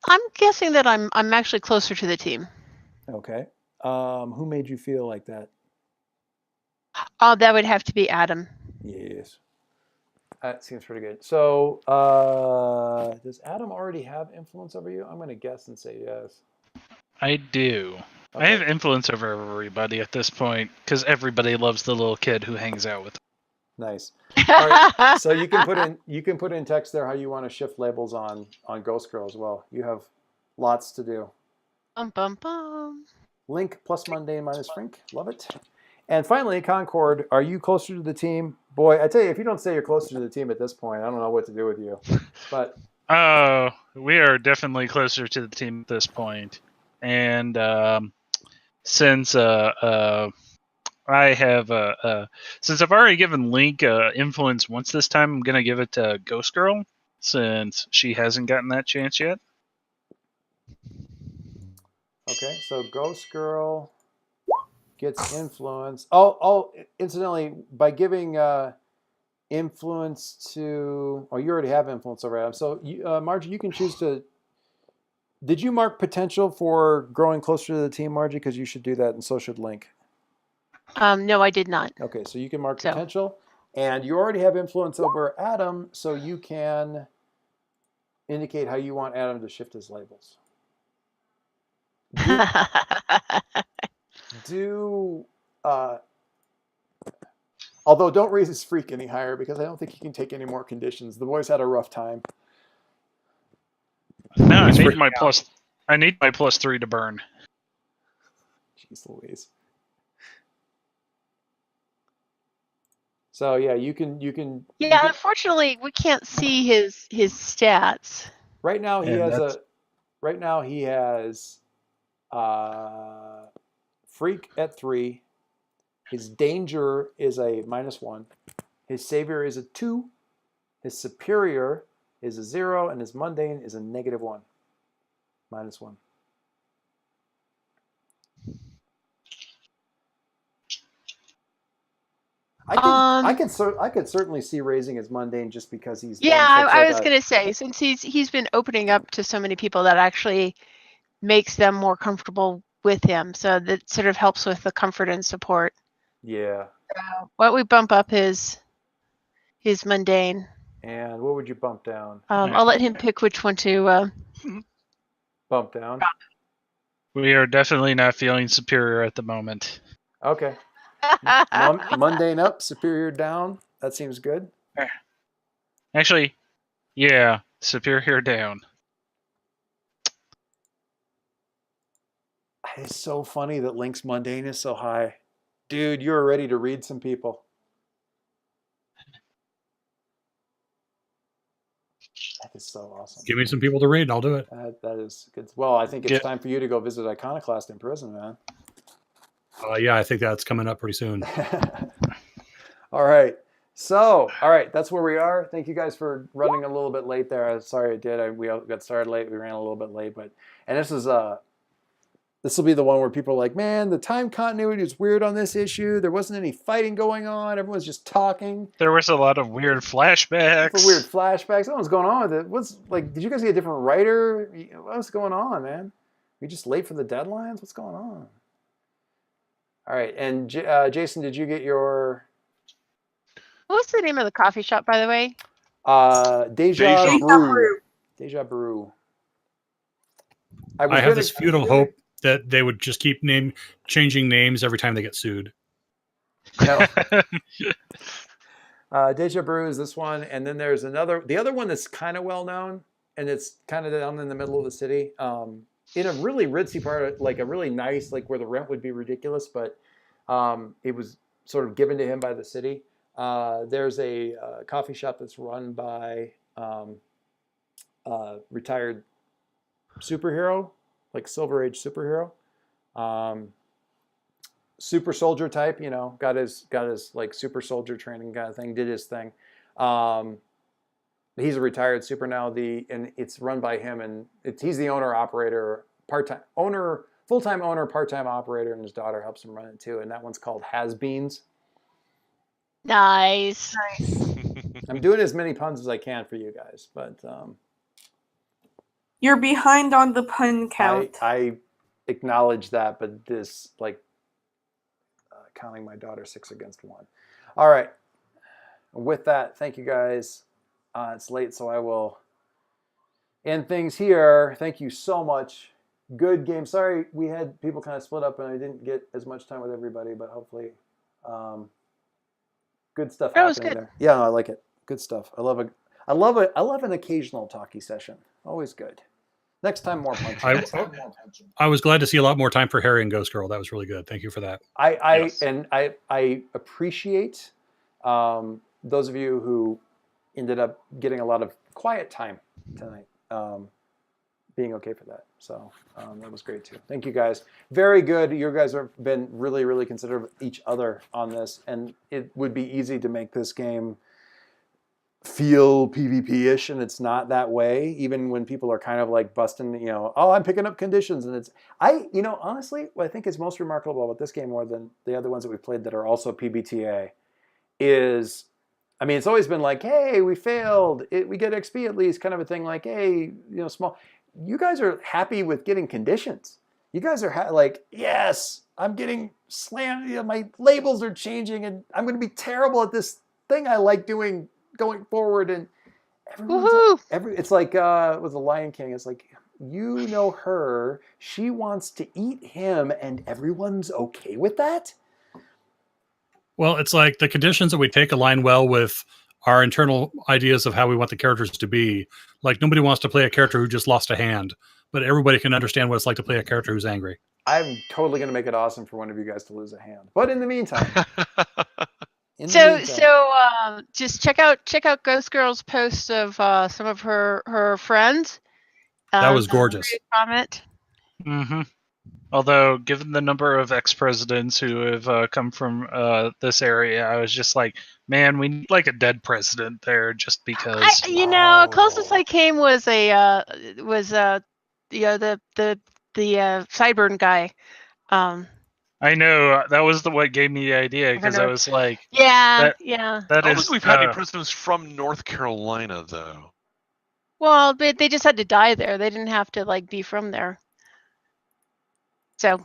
I'm guessing that I'm actually closer to the team. Okay. Who made you feel like that? That would have to be Adam. Yes. That seems pretty good. So, does Adam already have influence over you? I'm going to guess and say yes. I do. I have influence over everybody at this point because everybody loves the little kid who hangs out with them. Nice. All right. So you can put in text there how you want to shift labels on Ghost Girl as well. You have lots to do. Bum bum bum. Link plus mundane minus Frink. Love it. And finally, Concord, are you closer to the team? Boy, I tell you, if you don't say you're closer to the team at this point, I don't know what to do with you. But we are definitely closer to the team at this point. And since I have since I've already given Link influence once this time, I'm gonna give it to Ghost Girl since she hasn't gotten that chance yet. okay, so Ghost Girl gets influence. Oh, incidentally, by giving influence to, oh, you already have influence over Adam. So, Margie, you can choose to. Did you mark potential for growing closer to the team, Margie? Because you should do that, and so should Link. No, I did not. Okay, so you can mark potential, and you already have influence over Adam, so you can indicate how you want Adam to shift his labels. Although don't raise his freak any higher because I don't think he can take any more conditions. The boy's had a rough time. No, I need my +3 to burn. Jeez Louise. So yeah, you can. Yeah, unfortunately, we can't see his stats. Right now he has freak at 3. His danger is a -1. His savior is a 2. His superior is a 0, and his mundane is a -1, -1. I could certainly see raising his mundane just because he's. Yeah, I was gonna say, since he's been opening up to so many people, that actually makes them more comfortable with him. So that sort of helps with the comfort and support. Yeah. Why don't we bump up his mundane? And what would you bump down? I'll let him pick which one to bump down. We are definitely not feeling superior at the moment. Okay. Mundane up, superior down. That seems good. Actually, yeah, superior down. It's so funny that Link's mundane is so high. Dude, you're ready to read some people. That is so awesome. Give me some people to read and I'll do it. That is good. Well, I think it's time for you to go visit Iconoclast in prison, man. Yeah, I think that's coming up pretty soon. All right. So, that's where we are. Thank you guys for running a little bit late there. I'm sorry I did. We got started late. We ran a little bit late, and this will be the one where people are like, man, the time continuity is weird on this issue. There wasn't any fighting going on. Everyone's just talking. There was a lot of weird flashbacks. What was going on with it? Did you guys get a different writer? What's going on, man? Are you just late for the deadlines? What's going on? All right. And Jason, did you get your... What was the name of the coffee shop, by the way? Deja Brew. Deja Brew. I have this futile hope that they would just keep changing names every time they get sued. No. Deja Brew is this one, and then there's the other one that's kind of well known, and it's kind of down in the middle of the city, in a really ritzy part, like a really nice, like where the rent would be ridiculous, but it was sort of given to him by the city. There's a coffee shop that's run by retired superhero, like Silver Age superhero, super soldier type, got his like super soldier training kind of thing, did his thing. He's a retired super now, and it's run by him, and he's the owner operator, full-time owner, part-time operator, and his daughter helps him run it too, and that one's called Has Beans. Nice. I'm doing as many puns as I can for you guys, but You're behind on the pun count. I acknowledge that, but this counting my daughter 6 against 1. All right. With that, thank you guys. It's late, so I will end things here. Thank you so much. Good game. Sorry we had people kind of split up and I didn't get as much time with everybody, but hopefully good stuff That was happening good. there. Yeah, I like it. Good stuff. I love an occasional talkie session. Always good. Next time, more punching. I was glad to see a lot more time for Harry and Ghost Girl. That was really good. Thank you for that. I appreciate those of you who ended up getting a lot of quiet time tonight, being okay for that. So that was great too. Thank you guys. Very good. You guys have been really, really considerate of each other on this, and it would be easy to make this game feel PvP-ish, and it's not that way, even when people are kind of like busting, oh, I'm picking up conditions, and honestly, what I think is most remarkable about this game more than the other ones that we've played that are also PBTA is, it's always been like, hey, we failed, we get XP at least, kind of a thing, like, hey, small. You guys are happy with getting conditions. You guys are like, yes, I'm getting slammed, my labels are changing, and I'm going to be terrible at this thing I like doing going forward, and it's like with the Lion King, it's like, her, she wants to eat him, and everyone's okay with that. Well, it's like the conditions that we take align well with our internal ideas of how we want the characters to be. Like, nobody wants to play a character who just lost a hand, but everybody can understand what it's like to play a character who's angry. I'm totally going to make it awesome for one of you guys to lose a hand, but in the meantime. Just check out Ghost Girl's post of some of her friends. That was gorgeous. Comment. Mm-hmm. Although, given the number of ex-presidents who have come from this area, I was just like, man, we need like a dead president there, just because. Closest I came was the sideburn guy. I know, that was what gave me the idea, because I was like, yeah. I don't think we've had any presidents from North Carolina, though. Well, but they just had to die there. They didn't have to be from there. So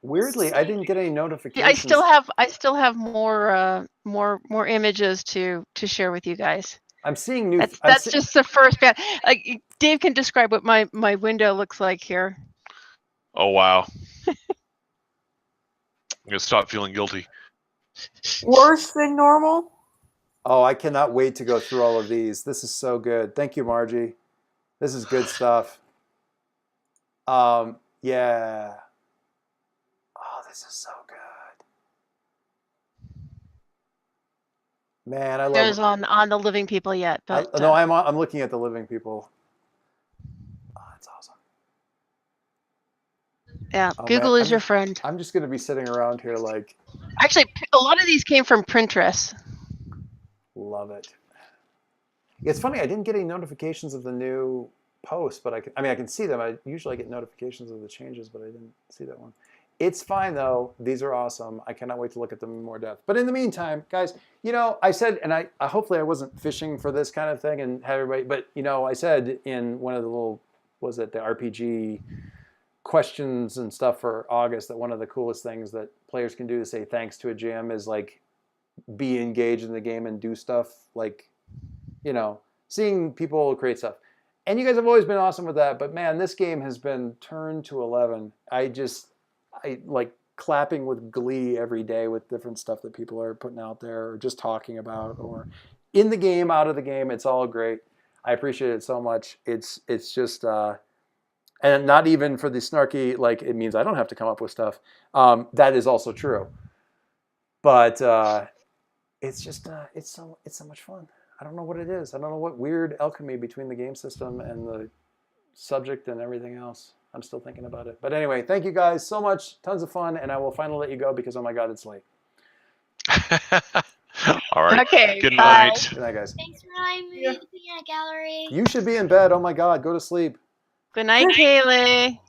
weirdly, I didn't get any notifications. I still have more images to share with you guys. I'm seeing new. That's just the first bit. Dave can describe what my window looks like here. Oh wow! I'm gonna stop feeling guilty. Worse than normal? Oh, I cannot wait to go through all of these. This is so good. Thank you, Margie. This is good stuff. Yeah. Oh, this is so good. Man, I love. There's on the living people yet, but no, I'm looking at the living people. Oh, that's awesome. Yeah, Google is your friend. I'm just going to be sitting around here like. Actually, a lot of these came from Pinterest. Love it. It's funny, I didn't get any notifications of the new posts, but I can see them. I usually get notifications of the changes, but I didn't see that one. It's fine though. These are awesome. I cannot wait to look at them in more depth. But in the meantime, guys, I said, and I hopefully I wasn't fishing for this kind of thing and have everybody, but I said in one of the little, the RPG questions and stuff for August, that one of the coolest things that players can do to say thanks to a GM is like be engaged in the game and do stuff, like, seeing people create stuff. And you guys have always been awesome with that, but man, this game has been turned to 11. I like clapping with glee every day with different stuff that people are putting out there or just talking about, or in the game, out of the game. It's all great. I appreciate it so much. It's just, and not even for the snarky, like it means I don't have to come up with stuff. That is also true. But it's just, it's so much fun. I don't know what it is. I don't know what weird alchemy between the game system and the subject and everything else. I'm still thinking about it. But anyway, thank you guys so much. Tons of fun. And I will finally let you go because, oh my God, it's late. All right. Okay. Good bye. night. Good night, guys. Thanks for allowing me to be in a gallery. You should be in bed. Oh my God, go to sleep. Good night, Kaylee.